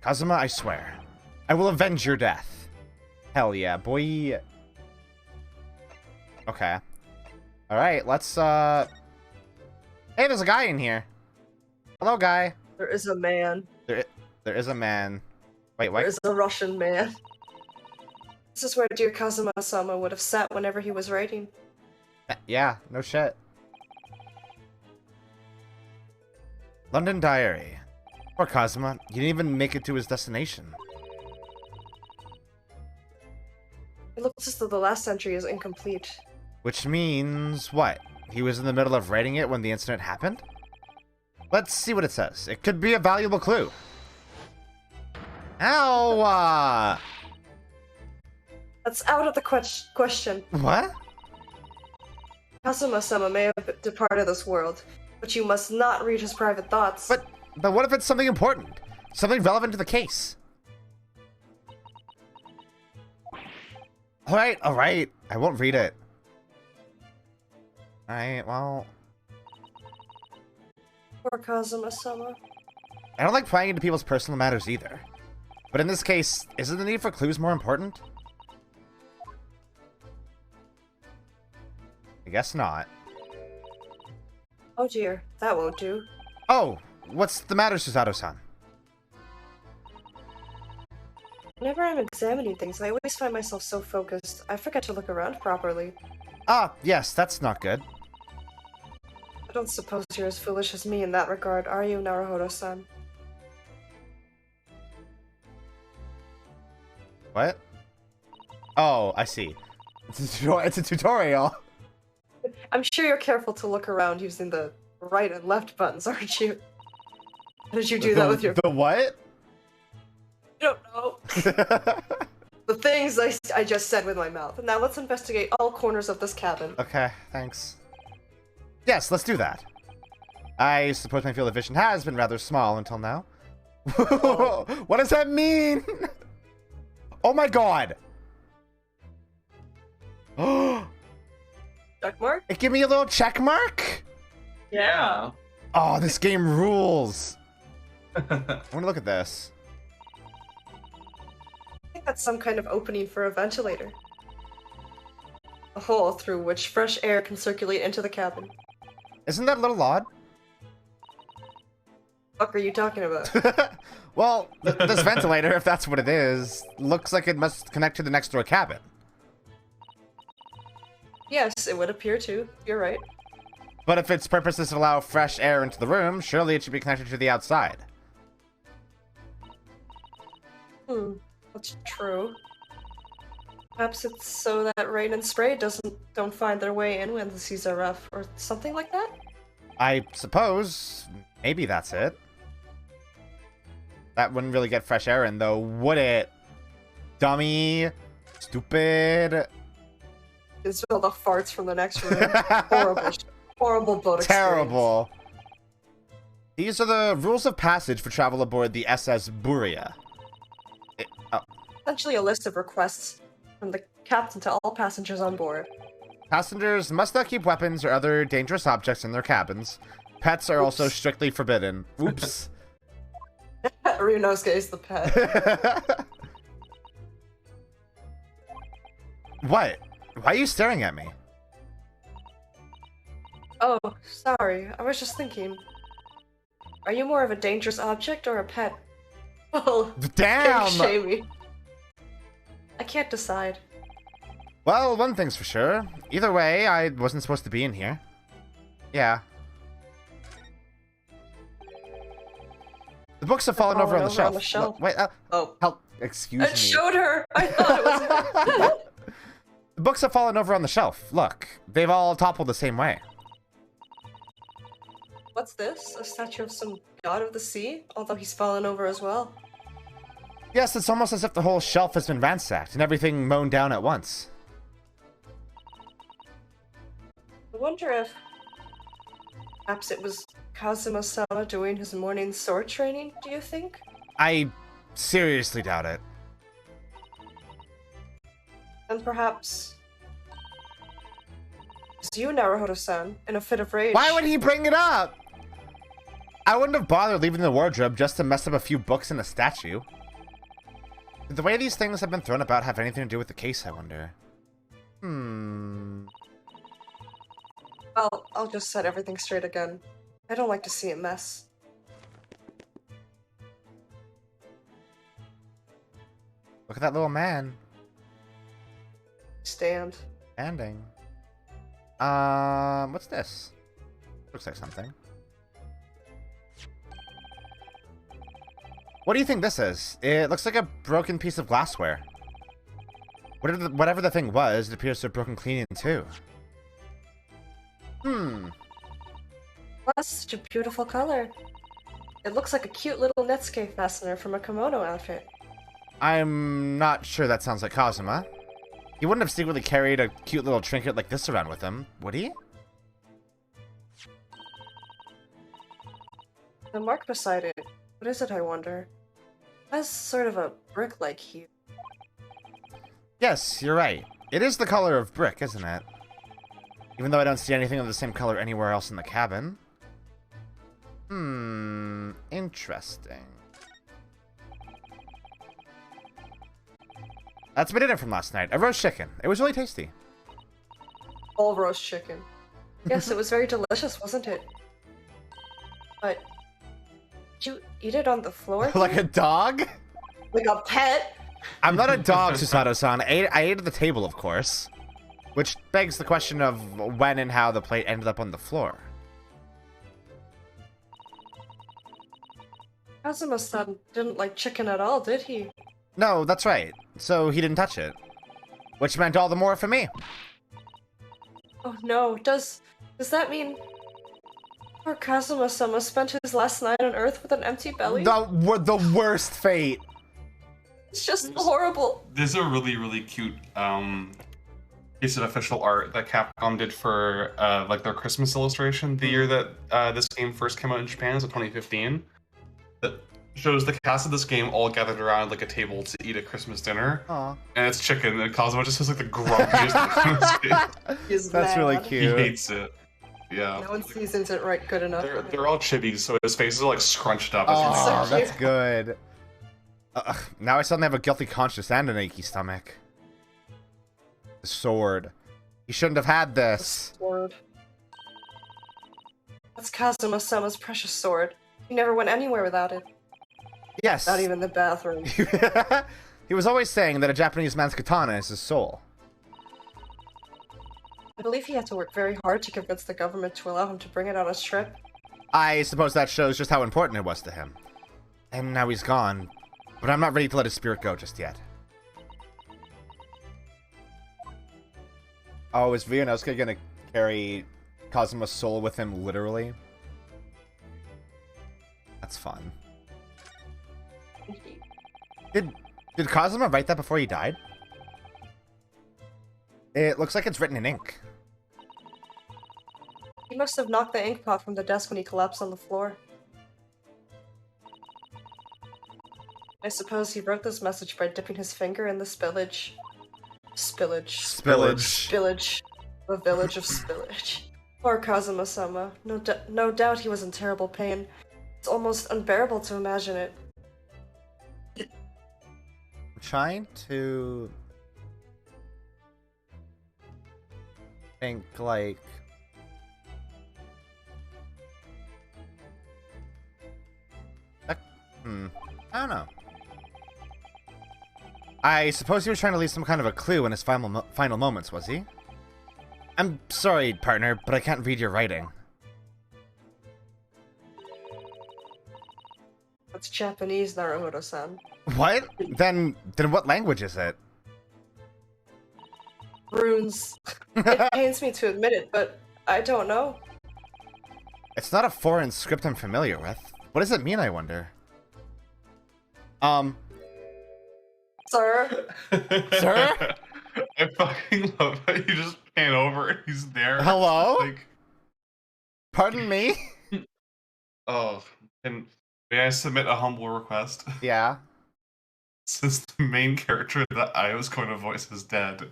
[SPEAKER 1] Kazuma, I swear, I will avenge your death. Hell yeah, boy. Okay. Alright, let's, Hey, there's a guy in here. Hello, guy.
[SPEAKER 3] There is a man.
[SPEAKER 1] There is a man. Wait, what?
[SPEAKER 3] There is a Russian man. This is where dear Kazuma-sama would have sat whenever he was writing.
[SPEAKER 1] Yeah, no shit. London Diary. Poor Kazuma. He didn't even make it to his destination.
[SPEAKER 3] It looks as though the last entry is incomplete.
[SPEAKER 1] Which means what? He was in the middle of writing it when the incident happened? Let's see what it says. It could be a valuable clue. Ow!
[SPEAKER 3] That's out of the question.
[SPEAKER 1] What?
[SPEAKER 3] Kazuma-sama may have departed this world, but you must not read his private thoughts.
[SPEAKER 1] But what if it's something important? Something relevant to the case? Alright. I won't read it. Alright, well...
[SPEAKER 3] Poor Kazuma-sama.
[SPEAKER 1] I don't like prying into people's personal matters either. But in this case, isn't the need for clues more important? I guess not.
[SPEAKER 3] Oh dear, that won't do.
[SPEAKER 1] Oh, what's the matter, Susato-san?
[SPEAKER 3] Whenever I'm examining things, I always find myself so focused, I forget to look around properly.
[SPEAKER 1] Ah, yes, that's not good.
[SPEAKER 3] I don't suppose you're as foolish as me in that regard, are you, Naruhodo-san?
[SPEAKER 1] What? Oh, I see. It's a tutorial.
[SPEAKER 3] I'm sure you're careful to look around using the right and left buttons, aren't you? How did you do that with your...
[SPEAKER 1] The what?
[SPEAKER 3] I don't know. The things I just said with my mouth. Now let's investigate all corners of this cabin.
[SPEAKER 1] Okay, thanks. Yes, let's do that. I suppose my field of vision has been rather small until now.
[SPEAKER 3] Oh.
[SPEAKER 1] What does that mean? Oh my god!
[SPEAKER 3] Check mark?
[SPEAKER 1] It gave me a little check mark?
[SPEAKER 2] Yeah.
[SPEAKER 1] Oh, this game rules! I want to look at this.
[SPEAKER 3] I think that's some kind of opening for a ventilator. A hole through which fresh air can circulate into the cabin.
[SPEAKER 1] Isn't that a little odd?
[SPEAKER 3] What are you talking about?
[SPEAKER 1] Well, this ventilator, if that's what it is, looks like it must connect to the next door cabin.
[SPEAKER 3] Yes, it would appear to. You're right.
[SPEAKER 1] But if its purpose is to allow fresh air into the room, surely it should be connected to the outside.
[SPEAKER 3] That's true. Perhaps it's so that rain and spray don't find their way in when the seas are rough, or something like that?
[SPEAKER 1] I suppose maybe that's it. That wouldn't really get fresh air in, though, would it? Dummy. Stupid.
[SPEAKER 3] It's all the farts from the next room. Horrible. Horrible boat experience.
[SPEAKER 1] Terrible. These are the rules of passage for travel aboard the SS Buria.
[SPEAKER 3] Essentially a list of requests from the captain to all passengers on board.
[SPEAKER 1] Passengers must not keep weapons or other dangerous objects in their cabins. Pets are also strictly forbidden. Oops.
[SPEAKER 3] Ryunosuke is the pet.
[SPEAKER 1] What? Why are you staring at me?
[SPEAKER 3] Oh, sorry. I was just thinking. Are you more of a dangerous object or a pet? Oh,
[SPEAKER 1] Damn!
[SPEAKER 3] shame me. I can't decide.
[SPEAKER 1] Well, one thing's for sure. Either way, I wasn't supposed to be in here. Yeah. The books have fallen over on the shelf. Wait,
[SPEAKER 3] oh.
[SPEAKER 1] Help. Excuse
[SPEAKER 3] It
[SPEAKER 1] me.
[SPEAKER 3] showed her! I thought it was...
[SPEAKER 1] The books have fallen over on the shelf. Look, they've all toppled the same way.
[SPEAKER 3] What's this? A statue of some god of the sea? Although he's fallen over as well.
[SPEAKER 1] Yes, it's almost as if the whole shelf has been ransacked and everything mown down at once.
[SPEAKER 3] I wonder if... perhaps it was Kazuma-sama doing his morning sword training, do you think?
[SPEAKER 1] I seriously doubt it.
[SPEAKER 3] And perhaps... it's you, Naruhodo-san, in a fit of rage.
[SPEAKER 1] Why would he bring it up? I wouldn't have bothered leaving the wardrobe just to mess up a few books and a statue. Did the way these things have been thrown about have anything to do with the case, I wonder?
[SPEAKER 3] Well, I'll just set everything straight again. I don't like to see a mess.
[SPEAKER 1] Look at that little man.
[SPEAKER 3] Stand.
[SPEAKER 1] Standing. What's this? Looks like something. What do you think this is? It looks like a broken piece of glassware. Whatever the thing was, it appears to have broken clean in two.
[SPEAKER 3] That's such a beautiful color. It looks like a cute little Netsuke fastener from a kimono outfit.
[SPEAKER 1] I'm not sure that sounds like Kazuma. He wouldn't have secretly carried a cute little trinket like this around with him, would he?
[SPEAKER 3] The mark beside it, what is it, I wonder? It has sort of a brick-like hue.
[SPEAKER 1] Yes, you're right. It is the color of brick, isn't it? Even though I don't see anything of the same color anywhere else in the cabin. Interesting. That's my dinner from last night. A roast chicken. It was really tasty.
[SPEAKER 3] All roast chicken. Yes, it was very delicious, wasn't it? But... did you eat it on the floor?
[SPEAKER 1] Like a dog?
[SPEAKER 3] Like a pet?
[SPEAKER 1] I'm not a dog, Susato-san. I ate at the table, of course. Which begs the question of when and how the plate ended up on the floor.
[SPEAKER 3] Kazuma-san didn't like chicken at all, did he?
[SPEAKER 1] No, that's right. So he didn't touch it. Which meant all the more for me.
[SPEAKER 3] Oh no, does that mean poor Kazuma-sama spent his last night on Earth with an empty belly?
[SPEAKER 1] The worst fate.
[SPEAKER 3] It's just horrible.
[SPEAKER 4] There's a really, really cute piece of official art that Capcom did for like their Christmas illustration the year that this game first came out in Japan, so 2015. That shows the cast of this game all gathered around like a table to eat a Christmas dinner.
[SPEAKER 1] Aw.
[SPEAKER 4] And it's chicken, and Cosmo just has like the grumpiest look.
[SPEAKER 1] That's really cute.
[SPEAKER 4] He hates it. Yeah.
[SPEAKER 3] No one seasons it right good enough.
[SPEAKER 4] They're all chibis, so his face is like scrunched up.
[SPEAKER 1] Oh,
[SPEAKER 3] so
[SPEAKER 1] that's
[SPEAKER 3] cute.
[SPEAKER 1] good. Now I suddenly have a guilty conscience and an achy stomach. The sword. He shouldn't have had this.
[SPEAKER 3] Sword. That's Kazuma-sama's precious sword. He never went anywhere without it.
[SPEAKER 1] Yes.
[SPEAKER 3] Not even the bathroom.
[SPEAKER 1] He was always saying that a Japanese man's katana is his soul.
[SPEAKER 3] I believe he had to work very hard to convince the government to allow him to bring it on his trip.
[SPEAKER 1] I suppose that shows just how important it was to him. And now he's gone. But I'm not ready to let his spirit go just yet. Oh, is Vianosuke gonna carry Kazuma's soul with him literally? That's fun. Did Kazuma write that before he died? It looks like it's written in ink.
[SPEAKER 3] He must have knocked the ink pot from the desk when he collapsed on the floor. I suppose he wrote this message by dipping his finger in the spillage. Spillage. The village of spillage. Poor Kazuma-sama. No doubt he was in terrible pain. It's almost unbearable to imagine it.
[SPEAKER 1] I'm trying to think, like... I don't know. I suppose he was trying to leave some kind of a clue in his final moments, was he? I'm sorry, partner, but I can't read your writing.
[SPEAKER 3] That's Japanese, Naruhodo-san.
[SPEAKER 1] What? Then what language is it?
[SPEAKER 3] Runes. It pains me to admit it, but I don't know.
[SPEAKER 1] It's not a foreign script I'm familiar with. What does it mean, I wonder?
[SPEAKER 3] Sir?
[SPEAKER 1] Sir?
[SPEAKER 4] I fucking love how you just pan over and he's there.
[SPEAKER 1] Hello?
[SPEAKER 4] Like,
[SPEAKER 1] Pardon me?
[SPEAKER 4] oh, and may I submit a humble request?
[SPEAKER 1] Yeah.
[SPEAKER 4] Since the main character that I was going to voice is dead.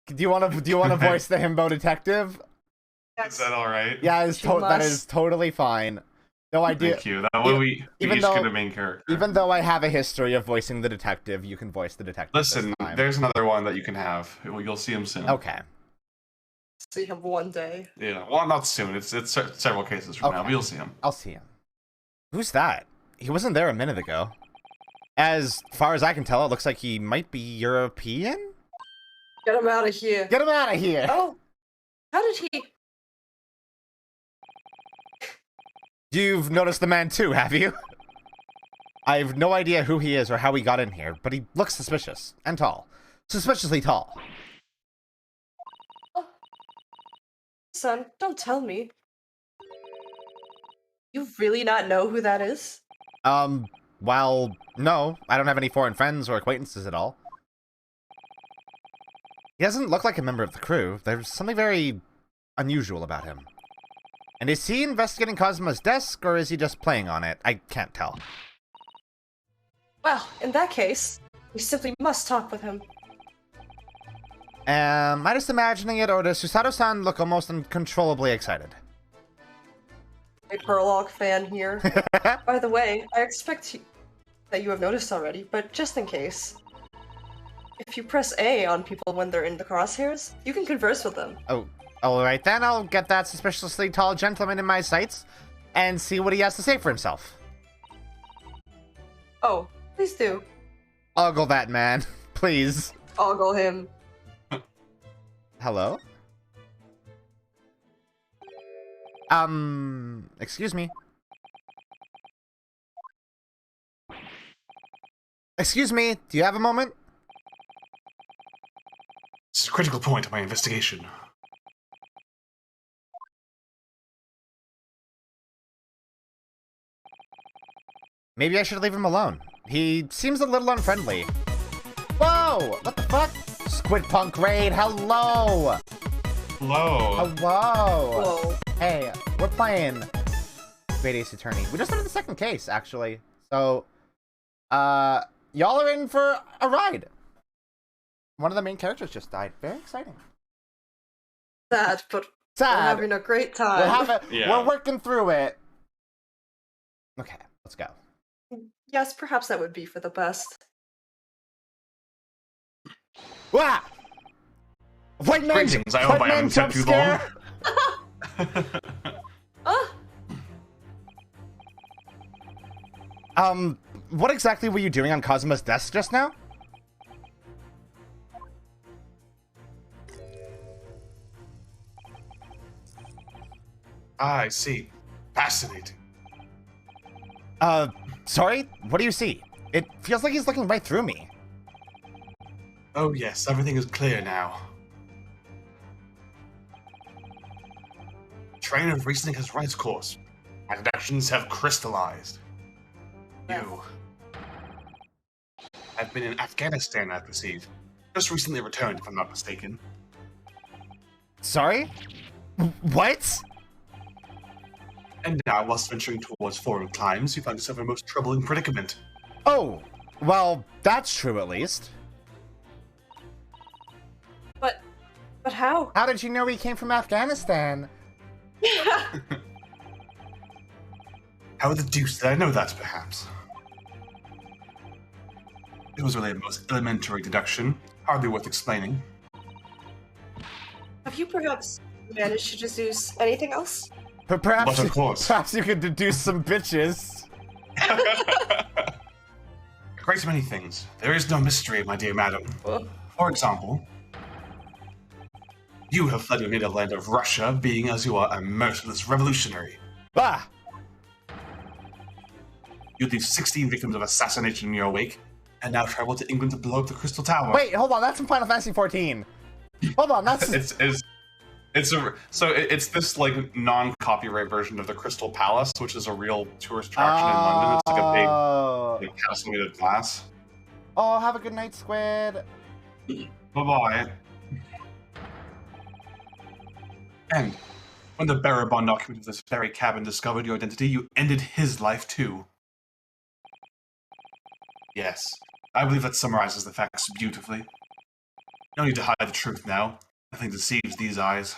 [SPEAKER 1] Do you want to voice the himbo detective?
[SPEAKER 4] Is that all right?
[SPEAKER 1] Yeah, that is totally fine. No idea.
[SPEAKER 4] Thank you. That way we each get a main character.
[SPEAKER 1] Even though I have a history of voicing the detective, you can voice the detective.
[SPEAKER 4] Listen,
[SPEAKER 1] this time.
[SPEAKER 4] there's another one that you can have. You'll see him soon.
[SPEAKER 1] Okay.
[SPEAKER 3] See him one day.
[SPEAKER 4] Yeah, well, not soon. It's several cases from now, but you'll see him.
[SPEAKER 1] I'll see him. Who's that? He wasn't there a minute ago. As far as I can tell, it looks like he might be European?
[SPEAKER 3] Get him out of here.
[SPEAKER 1] Get him out of here!
[SPEAKER 3] Oh! How did he...
[SPEAKER 1] You've noticed the man too, have you? I have no idea who he is or how he got in here, but he looks suspicious. And tall. Suspiciously tall.
[SPEAKER 3] Oh. Son, don't tell me. You really not know who that is?
[SPEAKER 1] Well, no. I don't have any foreign friends or acquaintances at all. He doesn't look like a member of the crew. There's something very unusual about him. And is he investigating Kazuma's desk, or is he just playing on it? I can't tell.
[SPEAKER 3] Well, in that case, we simply must talk with him.
[SPEAKER 1] Am I just imagining it, or does Susato-san look almost uncontrollably excited?
[SPEAKER 3] A Perlog fan here. By the way, I expect that you have noticed already, but just in case. If you press A on people when they're in the crosshairs, you can converse with them.
[SPEAKER 1] Oh, alright then, I'll get that suspiciously tall gentleman in my sights and see what he has to say for himself.
[SPEAKER 3] Oh, please do.
[SPEAKER 1] Ogle that man, please.
[SPEAKER 3] Ogle him.
[SPEAKER 1] Hello? Excuse me. Excuse me, do you have a moment?
[SPEAKER 4] This is a critical point of my investigation.
[SPEAKER 1] Maybe I should leave him alone. He seems a little unfriendly. Whoa! What the fuck? Squid Punk Raid, hello!
[SPEAKER 2] Hello.
[SPEAKER 1] Hello!
[SPEAKER 3] Whoa.
[SPEAKER 1] Hey, we're playing Great Ace Attorney. We just started the second case, actually. So, y'all are in for a ride. One of the main characters just died. Very exciting.
[SPEAKER 3] Sad, but we're
[SPEAKER 1] Sad.
[SPEAKER 3] having a great time.
[SPEAKER 1] We're working through it. Okay, let's go.
[SPEAKER 3] Yes, perhaps that would be for the best.
[SPEAKER 1] Wah! White man!
[SPEAKER 4] Greetings, I hope I haven't kept you long.
[SPEAKER 1] What exactly were you doing on Kazuma's desk just now?
[SPEAKER 4] I see. Fascinating.
[SPEAKER 1] Sorry? What do you see? It feels like he's looking right through me.
[SPEAKER 4] Oh yes, everything is clear now. Train of reasoning has run its course. My deductions have crystallized. You have been in Afghanistan, I perceive. Just recently returned, if I'm not mistaken.
[SPEAKER 1] Sorry? What?
[SPEAKER 4] And now, whilst venturing towards foreign climes, you find yourself in a most troubling predicament.
[SPEAKER 1] Oh, well, that's true at least.
[SPEAKER 3] But how?
[SPEAKER 1] How did you know he came from Afghanistan?
[SPEAKER 4] How the deuce did I know that, perhaps? It was really a most elementary deduction, hardly worth explaining.
[SPEAKER 3] Have you perhaps managed to deduce anything else?
[SPEAKER 1] But perhaps,
[SPEAKER 4] But of course.
[SPEAKER 1] perhaps you could deduce some bitches.
[SPEAKER 4] A great many things. There is no mystery, my dear madam. For example, you have fled your native land of Russia, being as you are a merciless revolutionary.
[SPEAKER 1] Ah!
[SPEAKER 4] You leave 16 victims of assassination in your wake, and now travel to England to blow up the Crystal Tower.
[SPEAKER 1] Wait, hold on, that's from Final Fantasy XIV. Hold on, that's...
[SPEAKER 4] It's this like non-copyright version of the Crystal Palace, which is a real tourist attraction in London. It's like a big castle made of glass.
[SPEAKER 1] Oh, have a good night, Squid.
[SPEAKER 4] Bye-bye. And when the bearer bond document of this very cabin discovered your identity, you ended his life too. Yes, I believe that summarizes the facts beautifully. No need to hide the truth now. Nothing deceives these eyes.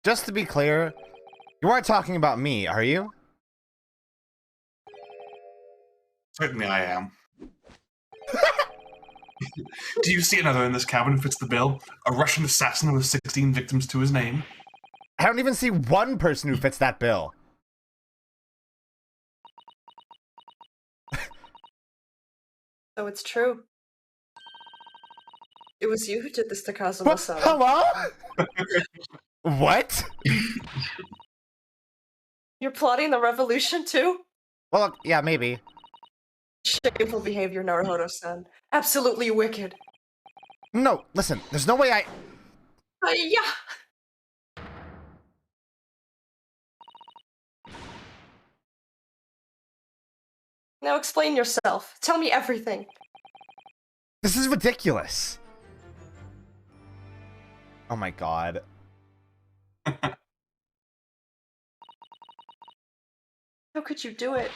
[SPEAKER 1] Just to be clear, you aren't talking about me, are you?
[SPEAKER 4] Certainly I am. Do you see another in this cabin who fits the bill? A Russian assassin with 16 victims to his name?
[SPEAKER 1] I don't even see one person who fits that bill.
[SPEAKER 3] So it's true. It was you who did this to Kazuma-san.
[SPEAKER 1] Hello? What?
[SPEAKER 3] You're plotting the revolution too?
[SPEAKER 1] Well, look, yeah, maybe.
[SPEAKER 3] Shameful behavior, Naruhodo-san. Absolutely wicked.
[SPEAKER 1] No, listen, there's no way I...
[SPEAKER 3] Yeah. Now explain yourself. Tell me everything.
[SPEAKER 1] This is ridiculous. Oh my god.
[SPEAKER 3] How could you do it?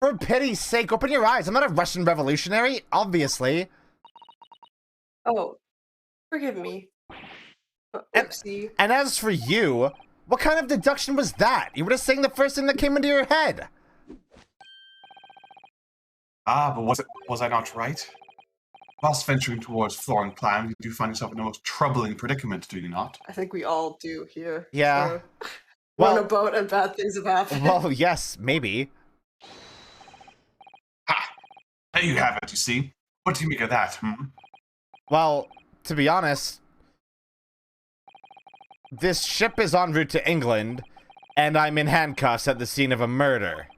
[SPEAKER 1] For pity's sake, open your eyes. I'm not a Russian revolutionary, obviously.
[SPEAKER 3] Oh, forgive me. Oopsie.
[SPEAKER 1] And as for you, what kind of deduction was that? You were just saying the first thing that came into your head.
[SPEAKER 4] Ah, but was I not right? Whilst venturing towards foreign climes, you do find yourself in a most troubling predicament, do you not?
[SPEAKER 3] I think we all do here.
[SPEAKER 1] Yeah.
[SPEAKER 3] We're on
[SPEAKER 1] Well,
[SPEAKER 3] a boat and bad things have happened.
[SPEAKER 1] well, yes, maybe.
[SPEAKER 4] There you have it, you see? What do you make of that,
[SPEAKER 1] Well, to be honest, this ship is en route to England, and I'm in handcuffs at the scene of a murder.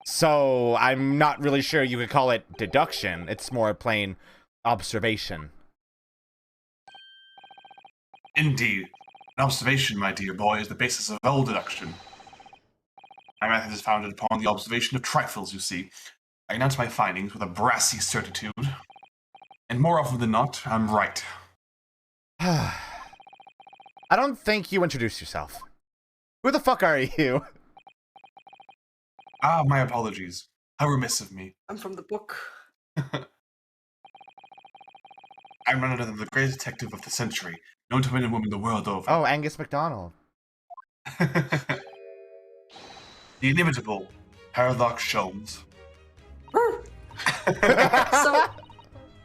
[SPEAKER 1] So, I'm not really sure you could call it deduction. It's more plain observation.
[SPEAKER 4] Indeed. An observation, my dear boy, is the basis of all deduction. My method is founded upon the observation of trifles, you see. I announce my findings with a brassy certitude. And more often than not, I'm right.
[SPEAKER 1] I don't think you introduced yourself. Who the fuck are you?
[SPEAKER 4] Ah, my apologies. How remiss of me.
[SPEAKER 3] I'm from the book.
[SPEAKER 4] I'm none other than the greatest detective of the century, known to men and women the world over.
[SPEAKER 1] Oh, Angus MacDonald.
[SPEAKER 4] The inimitable Harlock Sholmes.
[SPEAKER 3] So,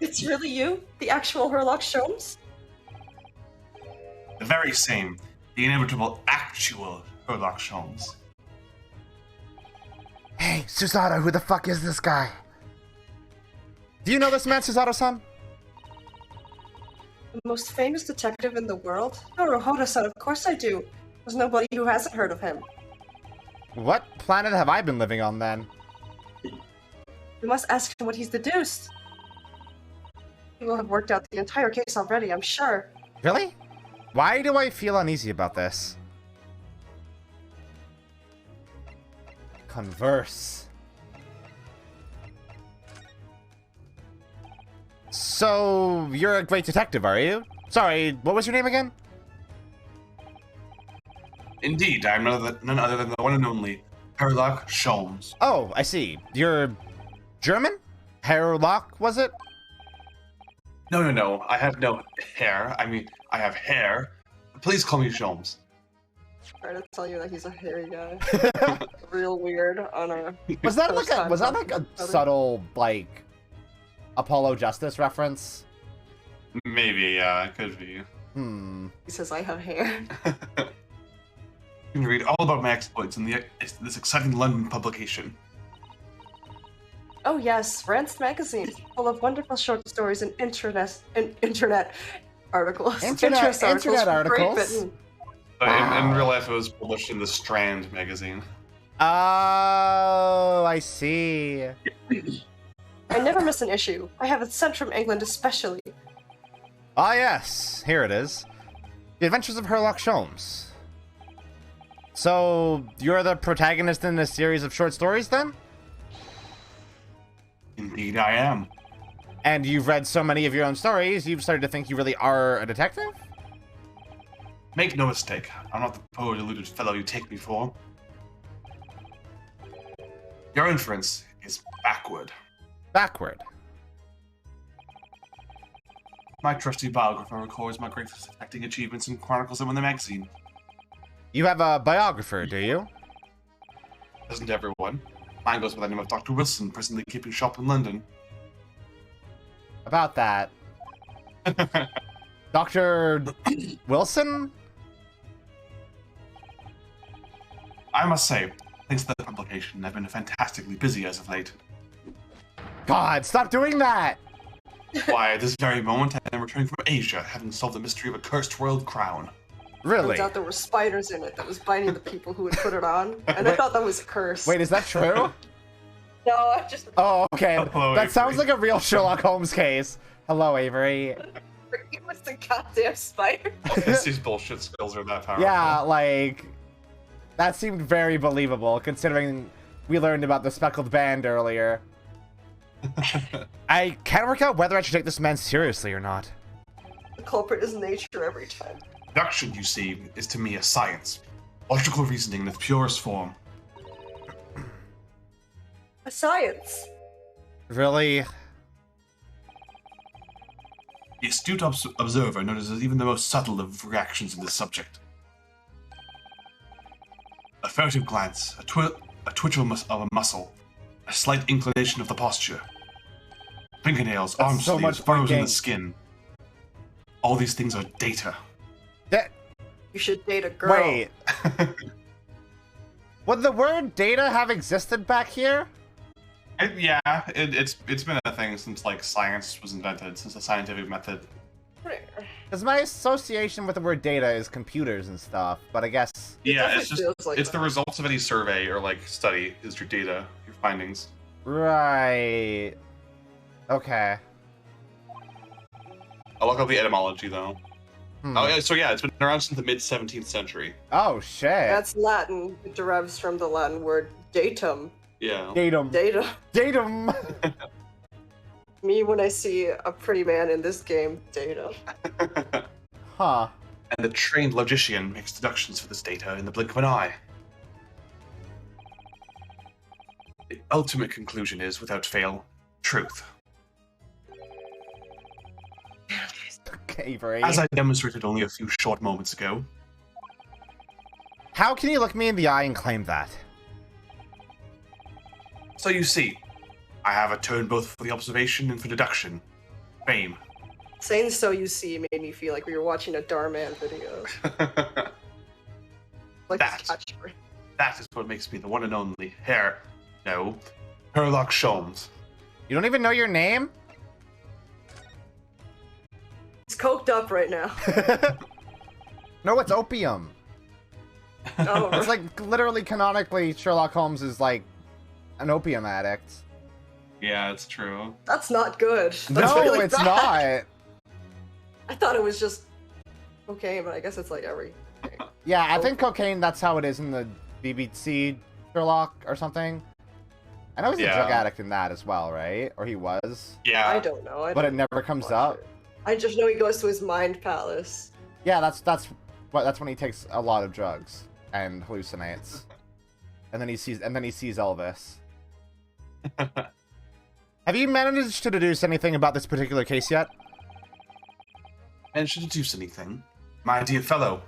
[SPEAKER 3] it's really you? The actual Herlock Sholmes?
[SPEAKER 4] The very same. The inimitable actual Herlock Sholmes.
[SPEAKER 1] Hey, Susato, who the fuck is this guy? Do you know this man, Susato-san?
[SPEAKER 3] The most famous detective in the world? Norohoda-san, of course I do. There's nobody who hasn't heard of him.
[SPEAKER 1] What planet have I been living on, then?
[SPEAKER 3] We must ask him what he's deduced. He will have worked out the entire case already, I'm sure.
[SPEAKER 1] Really? Why do I feel uneasy about this? Converse. So, you're a great detective, are you? Sorry, what was your name again?
[SPEAKER 4] Indeed, I'm none other than the one and only Herlock Sholmes.
[SPEAKER 1] Oh, I see. You're German? Herlock, was it?
[SPEAKER 4] No. I have no hair. I mean, I have hair. Please call me Sholmes.
[SPEAKER 3] Trying to tell you that he's a hairy guy. Real weird on a...
[SPEAKER 1] Was that like a subtle, like, Apollo Justice reference?
[SPEAKER 4] Maybe, yeah, it could be.
[SPEAKER 3] He says I have hair.
[SPEAKER 4] You can read all about my exploits in this exciting London publication.
[SPEAKER 3] Oh yes, Rant's magazine, full of wonderful short stories and internet articles.
[SPEAKER 1] Internet
[SPEAKER 3] from Great
[SPEAKER 1] articles?
[SPEAKER 3] Britain.
[SPEAKER 4] In real life, it was published in the Strand magazine.
[SPEAKER 1] Oh, I see.
[SPEAKER 3] I never miss an issue. I have it sent from England especially.
[SPEAKER 1] Ah, yes. Here it is. The Adventures of Herlock Sholmes. So, you're the protagonist in a series of short stories, then?
[SPEAKER 4] Indeed, I am.
[SPEAKER 1] And you've read so many of your own stories, you've started to think you really are a detective?
[SPEAKER 4] Make no mistake, I'm not the poor deluded fellow you take me for. Your inference is backward.
[SPEAKER 1] Backward.
[SPEAKER 4] My trusty biographer records my greatest detecting achievements and chronicles them in the magazine.
[SPEAKER 1] You have a biographer, do you?
[SPEAKER 4] Doesn't everyone? Mine goes by the name of Dr. Wilson, presently keeping shop in London.
[SPEAKER 1] About that. Dr. Wilson?
[SPEAKER 4] I must say, thanks to the publication, I've been fantastically busy as of late.
[SPEAKER 1] God, stop doing that!
[SPEAKER 4] Why, at this very moment, I am returning from Asia, having solved the mystery of a cursed world crown.
[SPEAKER 1] Really?
[SPEAKER 3] Turns out there were spiders in it that was biting the people who would put it on, and I thought that was a curse.
[SPEAKER 1] Wait, is that true?
[SPEAKER 3] No, I just...
[SPEAKER 1] Oh, okay.
[SPEAKER 4] Hello,
[SPEAKER 1] That sounds
[SPEAKER 4] Avery.
[SPEAKER 1] like a real Sherlock Holmes case. Hello, Avery.
[SPEAKER 3] It was the goddamn spider.
[SPEAKER 4] These bullshit skills are that powerful.
[SPEAKER 1] Yeah, like... That seemed very believable, considering we learned about the speckled band earlier. I can't work out whether I should take this man seriously or not.
[SPEAKER 3] The culprit is nature every time.
[SPEAKER 4] Deduction, you see, is to me a science. Logical reasoning in its purest form.
[SPEAKER 3] A science.
[SPEAKER 1] Really?
[SPEAKER 4] The astute observer notices even the most subtle of reactions in this subject. A furtive glance, a twitch of a muscle, a slight inclination of the posture. Fingernails,
[SPEAKER 1] That's
[SPEAKER 4] arm
[SPEAKER 1] so
[SPEAKER 4] sleeves,
[SPEAKER 1] much
[SPEAKER 4] furrows in
[SPEAKER 1] thinking.
[SPEAKER 4] the skin. All these things are data.
[SPEAKER 1] That...
[SPEAKER 3] You should date a girl.
[SPEAKER 1] Wait. Would the word data have existed back here?
[SPEAKER 4] It's been a thing since like science was invented, since the scientific method.
[SPEAKER 1] Because my association with the word data is computers and stuff, but I guess...
[SPEAKER 4] Yeah, it's just it's the results of any survey or like study is your data, your findings.
[SPEAKER 1] Right. Okay.
[SPEAKER 4] I'll look up the etymology though. Oh yeah, so yeah, it's been around since the mid 17th century.
[SPEAKER 1] Oh shit.
[SPEAKER 3] That's Latin. It derives from the Latin word datum.
[SPEAKER 4] Yeah.
[SPEAKER 1] Datum.
[SPEAKER 3] Data.
[SPEAKER 1] Datum.
[SPEAKER 3] Me when I see a pretty man in this game, data.
[SPEAKER 1] Huh.
[SPEAKER 4] And the trained logician makes deductions for this data in the blink of an eye. The ultimate conclusion is, without fail, truth.
[SPEAKER 1] Okay, Bray.
[SPEAKER 4] As I demonstrated only a few short moments ago.
[SPEAKER 1] How can you look me in the eye and claim that?
[SPEAKER 4] So you see, I have a turn both for the observation and for deduction. Fame.
[SPEAKER 3] Saying so you see made me feel like we were watching a Darman video. Like
[SPEAKER 4] That.
[SPEAKER 3] his catchphrase.
[SPEAKER 4] That is what makes me the one and only Sherlock Sholmes.
[SPEAKER 1] You don't even know your name?
[SPEAKER 3] He's coked up right now.
[SPEAKER 1] No, it's opium.
[SPEAKER 3] Oh,
[SPEAKER 1] It's like literally canonically Sherlock Holmes is like an opium addict.
[SPEAKER 4] Yeah, it's true.
[SPEAKER 3] that's not good. That's
[SPEAKER 1] No,
[SPEAKER 3] really
[SPEAKER 1] it's
[SPEAKER 3] bad.
[SPEAKER 1] not.
[SPEAKER 3] I thought it was just okay, but I guess it's like every.
[SPEAKER 1] Yeah, I think cocaine, that's how it is in the BBC Sherlock or something. I know he's a
[SPEAKER 4] Yeah.
[SPEAKER 1] drug addict in that as well, right? Or he was.
[SPEAKER 4] Yeah.
[SPEAKER 3] I don't know.
[SPEAKER 1] But it never comes up.
[SPEAKER 3] I just know he goes to his mind palace.
[SPEAKER 1] Yeah, that's when he takes a lot of drugs and hallucinates. And then he sees Elvis. Have you managed to deduce anything about this particular case yet?
[SPEAKER 4] And should deduce anything, my dear fellow.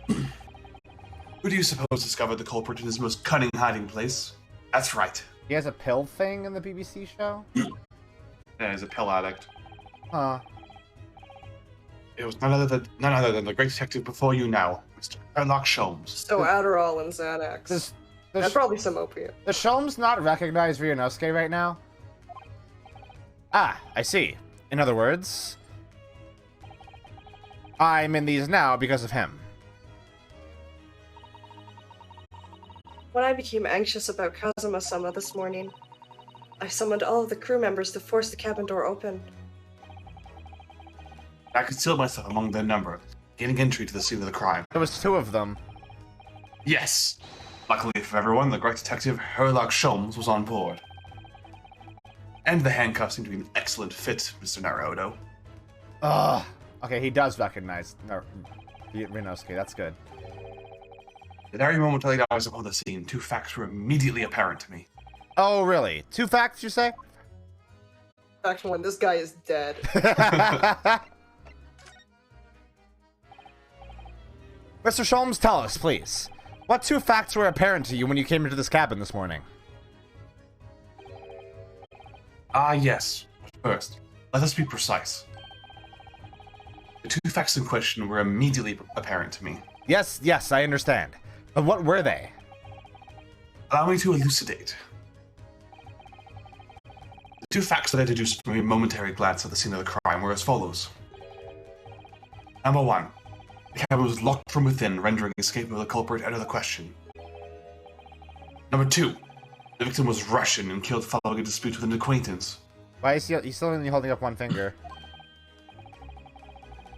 [SPEAKER 4] Who do you suppose discovered the culprit in his most cunning hiding place? That's right.
[SPEAKER 1] He has a pill thing in the BBC show?
[SPEAKER 4] Yeah, he's a pill addict.
[SPEAKER 1] Huh.
[SPEAKER 4] It was none other than the great detective before you now, Mr. Sherlock Sholmes.
[SPEAKER 3] So Adderall and Xanax. And probably some opiate.
[SPEAKER 1] Does Sholmes not recognize Ryunosuke right now? Ah, I see. In other words, I'm in these now because of him.
[SPEAKER 3] When I became anxious about Kazuma-sama this morning, I summoned all of the crew members to force the cabin door open.
[SPEAKER 4] I concealed myself among their number, gaining entry to the scene of the crime.
[SPEAKER 1] There was two of them.
[SPEAKER 4] Yes! Luckily for everyone, the great detective Sherlock Sholmes was on board. And the handcuffs seem to be an excellent fit, Mr. Naruto.
[SPEAKER 1] Ugh. Okay, he does recognize Ryunosuke. That's good.
[SPEAKER 4] The very moment I laid eyes upon the scene, two facts were immediately apparent to me.
[SPEAKER 1] Oh, really? Two facts, you say?
[SPEAKER 3] Fact one, this guy is dead.
[SPEAKER 1] Mr. Sholmes, tell us, please. What two facts were apparent to you when you came into this cabin this morning?
[SPEAKER 4] Ah, yes. First, let us be precise. The two facts in question were immediately apparent to me.
[SPEAKER 1] Yes, I understand. But what were they?
[SPEAKER 4] Allow me to elucidate. The two facts that I deduced from a momentary glance at the scene of the crime were as follows. Number one, the cabin was locked from within, rendering escape of the culprit out of the question. Number two, the victim was Russian and killed following a dispute with an acquaintance.
[SPEAKER 1] Why is he still only holding up one finger?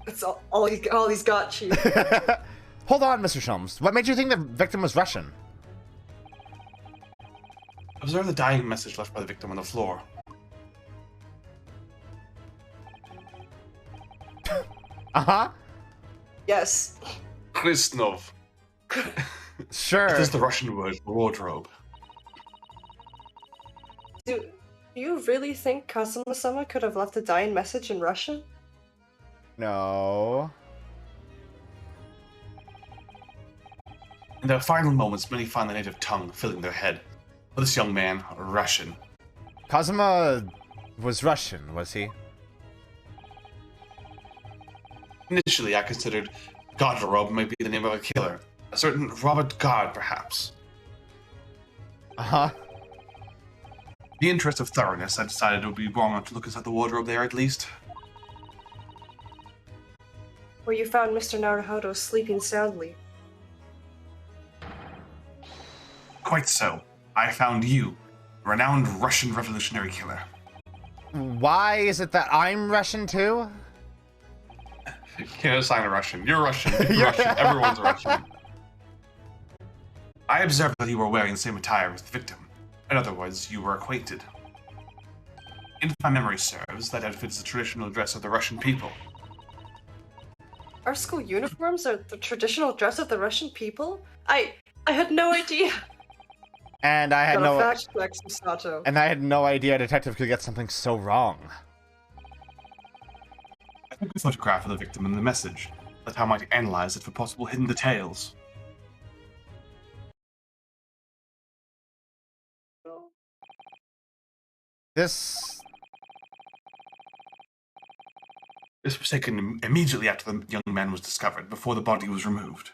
[SPEAKER 3] That's all he's got, Chief.
[SPEAKER 1] Hold on, Mr. Sholmes. What made you think the victim was Russian?
[SPEAKER 4] Observe the dying message left by the victim on the floor.
[SPEAKER 1] Uh-huh.
[SPEAKER 3] Yes.
[SPEAKER 4] Krisnov.
[SPEAKER 1] Sure.
[SPEAKER 4] That is the Russian word for wardrobe.
[SPEAKER 3] Do you really think Kazuma-sama could have left a dying message in Russian?
[SPEAKER 1] No.
[SPEAKER 4] In their final moments, many find the native tongue filling their head. For this young man, Russian.
[SPEAKER 1] Kazuma was Russian, was he?
[SPEAKER 4] Initially, I considered Godrob might be the name of a killer. A certain Robert God, perhaps.
[SPEAKER 1] Uh-huh.
[SPEAKER 4] the interest of thoroughness, I decided it would be wrong not to look inside the wardrobe there at least.
[SPEAKER 3] Where you found Mr. Naruhodo sleeping soundly.
[SPEAKER 4] Quite so. I found you, a renowned Russian revolutionary killer.
[SPEAKER 1] Why is it that I'm Russian too?
[SPEAKER 4] You can't assign a Russian. You're Russian. You're Russian. Everyone's Russian. I observed that you were wearing the same attire as the victim. In other words, you were acquainted. If my memory serves, that outfit is the traditional dress of the Russian people.
[SPEAKER 3] Our school uniforms are the traditional dress of the Russian people? I had no idea.
[SPEAKER 1] And I had
[SPEAKER 3] Got a fact check, Sato.
[SPEAKER 1] And I had no idea a detective could get something so wrong.
[SPEAKER 4] I took a photograph of the victim and the message. That's how I might analyze it for possible hidden details.
[SPEAKER 1] This
[SPEAKER 4] This was taken immediately after the young man was discovered, before the body was removed.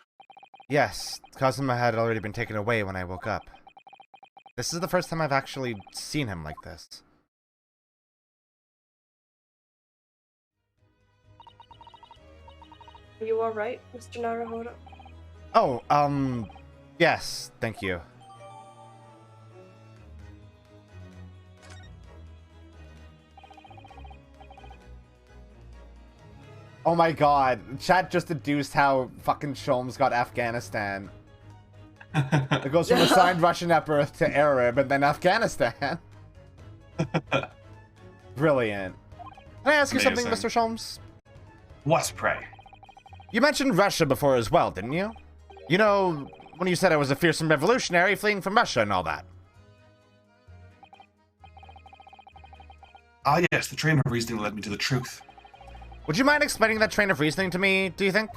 [SPEAKER 1] Yes, Kazuma had already been taken away when I woke up. This is the first time I've actually seen him like this.
[SPEAKER 3] Are you alright, Mr. Naruhodo?
[SPEAKER 1] Oh, yes, thank you. Oh my god, chat just deduced how fucking Sholmes got Afghanistan. It goes from assigned Russian at birth to Arab and then Afghanistan. Brilliant. Can I ask you something, Mr. Sholmes?
[SPEAKER 4] What, pray?
[SPEAKER 1] You mentioned Russia before as well, didn't you? You know, when you said I was a fearsome revolutionary fleeing from Russia and all that.
[SPEAKER 4] Ah yes, the train of reasoning led me to the truth.
[SPEAKER 1] Would you mind explaining that train of reasoning to me, do you think?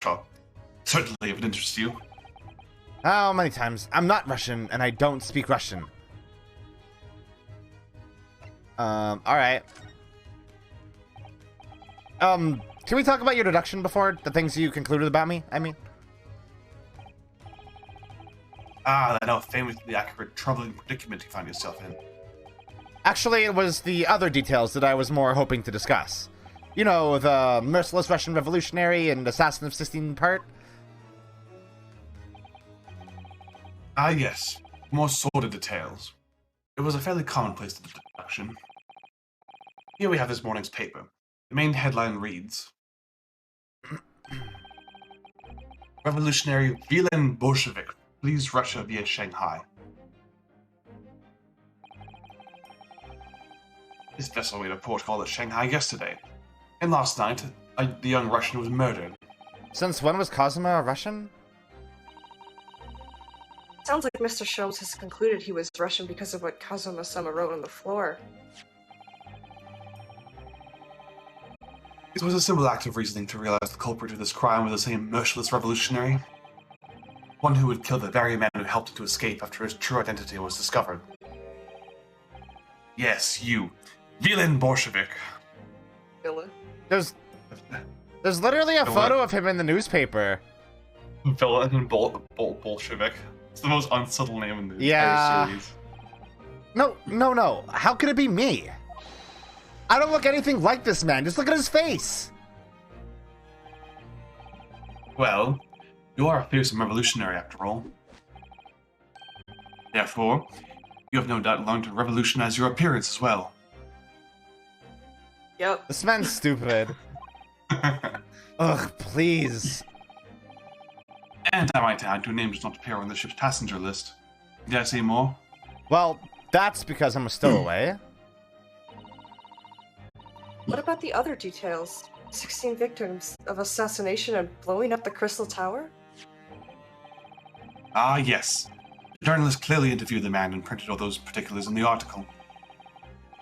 [SPEAKER 4] Sure. Certainly if it interests you.
[SPEAKER 1] How many times? I'm not Russian, and I don't speak Russian. Alright. Can we talk about your deduction before? The things you concluded about me, I mean?
[SPEAKER 4] Ah, that now famously accurate, troubling predicament you find yourself in.
[SPEAKER 1] Actually, it was the other details that I was more hoping to discuss. You know, the merciless Russian revolutionary and assassin of Sistine part?
[SPEAKER 4] Ah, yes. More sordid details. It was a fairly commonplace deduction. Here we have this morning's paper. The main headline reads, Revolutionary Villain Bolshevik flees Russia via Shanghai. This vessel made a port call at Shanghai yesterday, and last night, the young Russian was murdered.
[SPEAKER 1] Since when was Kazuma a Russian?
[SPEAKER 3] Sounds like Mr. Sholmes has concluded he was Russian because of what Kazuma-sama wrote on the floor.
[SPEAKER 4] It was a simple act of reasoning to realize the culprit of this crime was the same merciless revolutionary. One who would kill the very man who helped him to escape after his true identity was discovered. Yes, you. Villain Bolshevik.
[SPEAKER 3] Villain?
[SPEAKER 1] There's literally a photo of him in the newspaper.
[SPEAKER 4] Villain Bolshevik. It's the most unsubtle name in the
[SPEAKER 1] entire
[SPEAKER 4] series.
[SPEAKER 1] No. How could it be me? I don't look anything like this man. Just look at his face.
[SPEAKER 4] Well, you are a fearsome revolutionary after all. Therefore, you have no doubt learned to revolutionize your appearance as well.
[SPEAKER 3] Yep.
[SPEAKER 1] This man's stupid. Ugh, please.
[SPEAKER 4] And I might add, your name does not appear on the ship's passenger list. Did I say more?
[SPEAKER 1] Well, that's because I'm a stowaway.
[SPEAKER 3] What about the other details? 16 victims of assassination and blowing up the Crystal Tower?
[SPEAKER 4] Ah, yes. The journalist clearly interviewed the man and printed all those particulars in the article.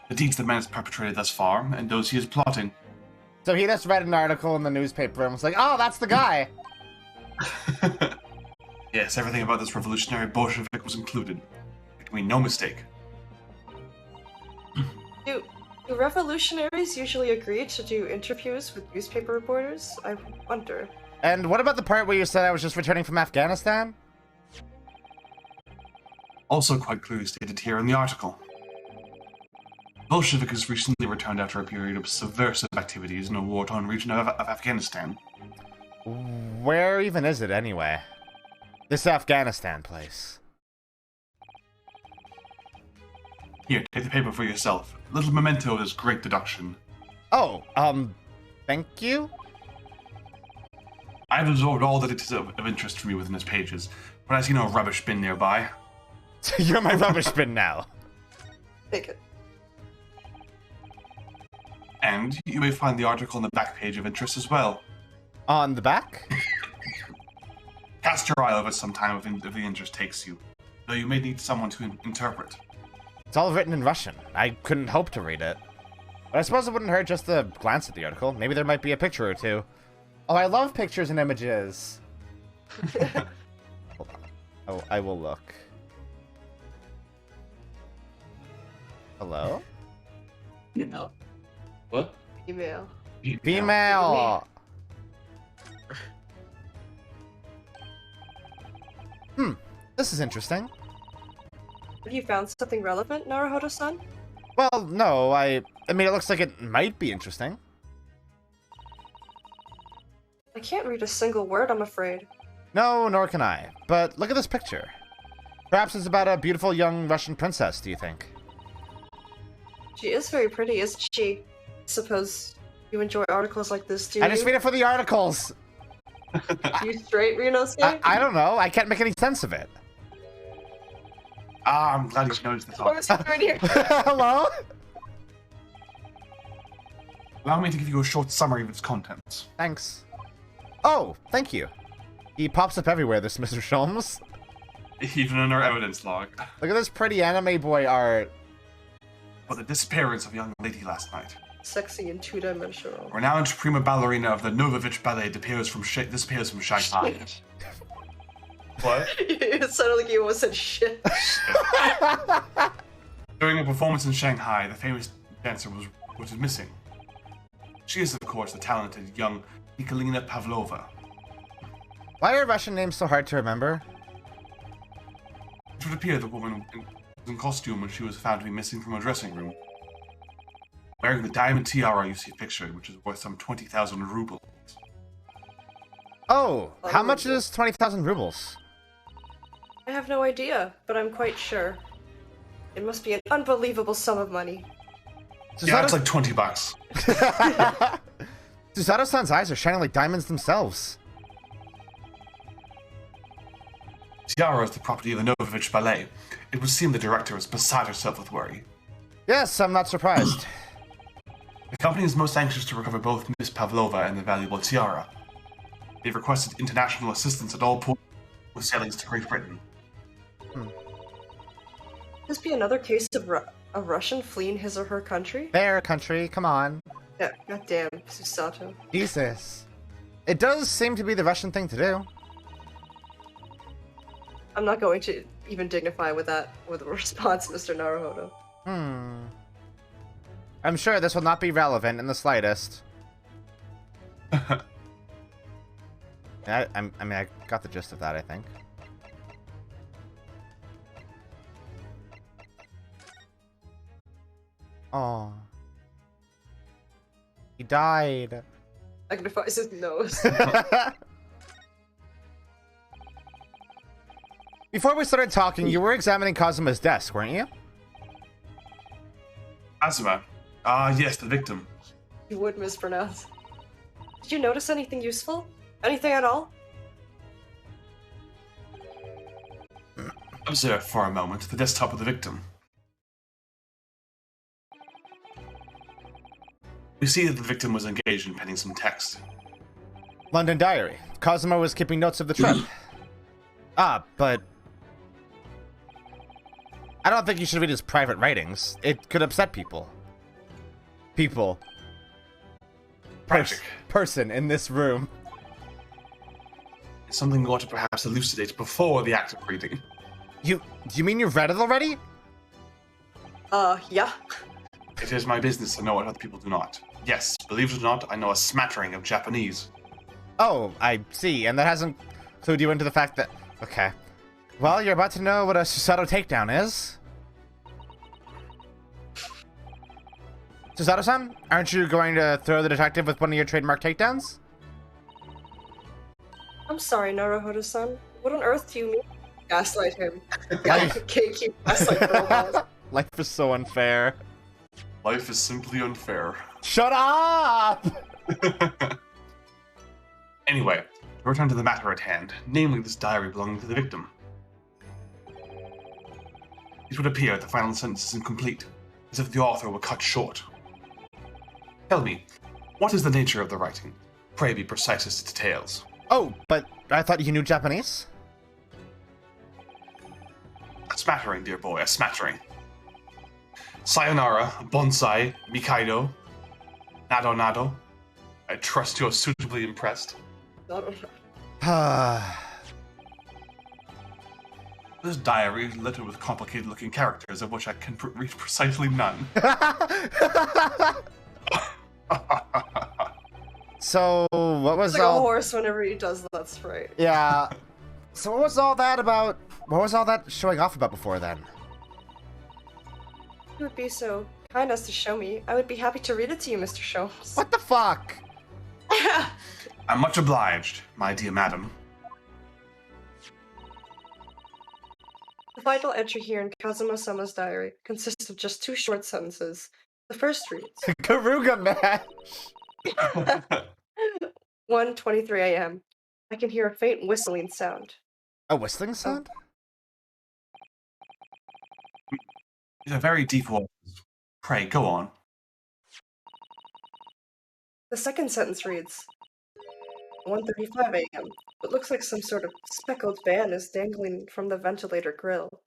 [SPEAKER 4] The deeds the man has perpetrated thus far, and those he is plotting.
[SPEAKER 1] So he just read an article in the newspaper and was like, oh, that's the guy!
[SPEAKER 4] Yes, everything about this revolutionary Bolshevik was included. There can be no mistake.
[SPEAKER 3] Do revolutionaries usually agree to do interviews with newspaper reporters? I wonder.
[SPEAKER 1] And what about the part where you said I was just returning from Afghanistan?
[SPEAKER 4] Also quite clearly stated here in the article. Bolsheviks recently returned after a period of subversive activities in a war-torn region of Afghanistan.
[SPEAKER 1] Where even is it, anyway? This Afghanistan place.
[SPEAKER 4] Here, take the paper for yourself. A little memento of this great deduction.
[SPEAKER 1] Oh, thank you?
[SPEAKER 4] I've absorbed all that it is of interest for me within its pages, but I see no rubbish bin nearby.
[SPEAKER 1] You're my rubbish bin now.
[SPEAKER 3] Take it.
[SPEAKER 4] And you may find the article on the back page of interest as well.
[SPEAKER 1] On the back?
[SPEAKER 4] Cast your eye over it sometime if the interest takes you, though you may need someone to interpret.
[SPEAKER 1] It's all written in Russian. I couldn't hope to read it. But I suppose it wouldn't hurt just to glance at the article. Maybe there might be a picture or two. Oh, I love pictures and images. Hold on. Oh, I will look. Hello?
[SPEAKER 3] No.
[SPEAKER 4] What?
[SPEAKER 3] Email.
[SPEAKER 1] Female! This is interesting.
[SPEAKER 3] Have you found something relevant, Naruhodo-san?
[SPEAKER 1] Well, no, I mean, it looks like it might be interesting.
[SPEAKER 3] I can't read a single word, I'm afraid.
[SPEAKER 1] No, nor can I. But look at this picture. Perhaps it's about a beautiful young Russian princess, do you think?
[SPEAKER 3] She is very pretty, isn't she? Suppose you enjoy articles like this, do
[SPEAKER 1] I
[SPEAKER 3] you?
[SPEAKER 1] just read it for the articles.
[SPEAKER 3] You straight, Renosuke?
[SPEAKER 1] I don't know. I can't make any sense of it.
[SPEAKER 4] Ah, I'm glad you noticed this.
[SPEAKER 3] What was he doing here?
[SPEAKER 1] Hello?
[SPEAKER 4] Allow me to give you a short summary of its contents.
[SPEAKER 1] Thanks. Oh, thank you. He pops up everywhere, this Mr. Sholmes.
[SPEAKER 4] Even in our evidence log.
[SPEAKER 1] Look at this pretty anime boy art.
[SPEAKER 4] For the disappearance of a young lady last night.
[SPEAKER 3] Sexy and two-dimensional.
[SPEAKER 4] Renowned prima ballerina of the Novovich Ballet disappears from Shanghai. What?
[SPEAKER 3] It sounded like you almost said shit.
[SPEAKER 4] During a performance in Shanghai, the famous dancer was missing. She is, of course, the talented young Nikolina Pavlova.
[SPEAKER 1] Why are Russian names so hard to remember?
[SPEAKER 4] It would appear the woman was in costume when she was found to be missing from her dressing room. Wearing the diamond tiara you see pictured, which is worth some 20,000 rubles.
[SPEAKER 1] Oh, how much is 20,000 rubles?
[SPEAKER 3] I have no idea, but I'm quite sure. It must be an unbelievable sum of money.
[SPEAKER 4] Yeah, it's like 20 bucks.
[SPEAKER 1] Susato-san's eyes are shining like diamonds themselves.
[SPEAKER 4] Tiara is the property of the Novovich Ballet. It would seem the director is beside herself with worry.
[SPEAKER 1] Yes, I'm not surprised.
[SPEAKER 4] The company is most anxious to recover both Miss Pavlova and the valuable tiara. They've requested international assistance at all points with sailings to Great Britain.
[SPEAKER 3] This be another case of a Russian fleeing his or her country?
[SPEAKER 1] Their country, come on.
[SPEAKER 3] Yeah, goddamn, Susato.
[SPEAKER 1] Jesus. It does seem to be the Russian thing to do.
[SPEAKER 3] I'm not going to even dignify with a response, Mr. Naruhodo.
[SPEAKER 1] I'm sure this will not be relevant in the slightest. I mean, I got the gist of that, I think. Oh. He died.
[SPEAKER 3] Magnifies his nose.
[SPEAKER 1] Before we started talking, you were examining Kazuma's desk, weren't you?
[SPEAKER 4] Kazuma? Ah, yes, the victim.
[SPEAKER 3] You would mispronounce. Did you notice anything useful? Anything at all?
[SPEAKER 4] Observe for a moment the desktop of the victim. We see that the victim was engaged in penning some text.
[SPEAKER 1] London Diary. Kazuma was keeping notes of the trip. But I don't think you should read his private writings. It could upset people. Person in this room.
[SPEAKER 4] It's something we ought to perhaps elucidate before the act of reading.
[SPEAKER 1] Do you mean you've read it already?
[SPEAKER 3] Yeah.
[SPEAKER 4] It is my business to know what other people do not. Yes, believe it or not, I know a smattering of Japanese.
[SPEAKER 1] Oh, I see. And that hasn't clued you into the fact that... Okay. Well, you're about to know what a Susato takedown is. Susato-san, aren't you going to throw the detective with one of your trademark takedowns?
[SPEAKER 3] I'm sorry, Naruhodo-san. What on earth do you mean? Gaslight him.
[SPEAKER 1] Life.
[SPEAKER 3] Keep gaslight robots.
[SPEAKER 1] Life is so unfair.
[SPEAKER 4] Life is simply unfair.
[SPEAKER 1] Shut up!
[SPEAKER 4] Anyway, to return to the matter at hand, namely this diary belonging to the victim. It would appear the final sentence is incomplete, as if the author were cut short. Tell me, what is the nature of the writing? Pray be precise as to details.
[SPEAKER 1] Oh, but I thought you knew Japanese?
[SPEAKER 4] A smattering, dear boy, a smattering. Sayonara, bonsai, mikaido, nado nado. I trust you are suitably impressed. This diary is littered with complicated-looking characters, of which I can read precisely none.
[SPEAKER 1] So, what was
[SPEAKER 3] It's like
[SPEAKER 1] all...
[SPEAKER 3] a horse whenever he does that sprite.
[SPEAKER 1] Yeah. So what was all that about... What was all that showing off about before then?
[SPEAKER 3] You would be so kind as to show me. I would be happy to read it to you, Mr. Sholmes.
[SPEAKER 1] What the fuck?
[SPEAKER 4] I'm much obliged, my dear madam.
[SPEAKER 3] The final entry here in Kazuma-sama's diary consists of just 2 short sentences. The first reads,
[SPEAKER 1] Karuga match!
[SPEAKER 3] 1:23 a.m. I can hear a faint whistling sound.
[SPEAKER 1] A whistling sound?
[SPEAKER 4] It's a very deep voice. Pray, go on.
[SPEAKER 3] The second sentence reads, 1:35 a.m. It looks like some sort of speckled band is dangling from the ventilator grill.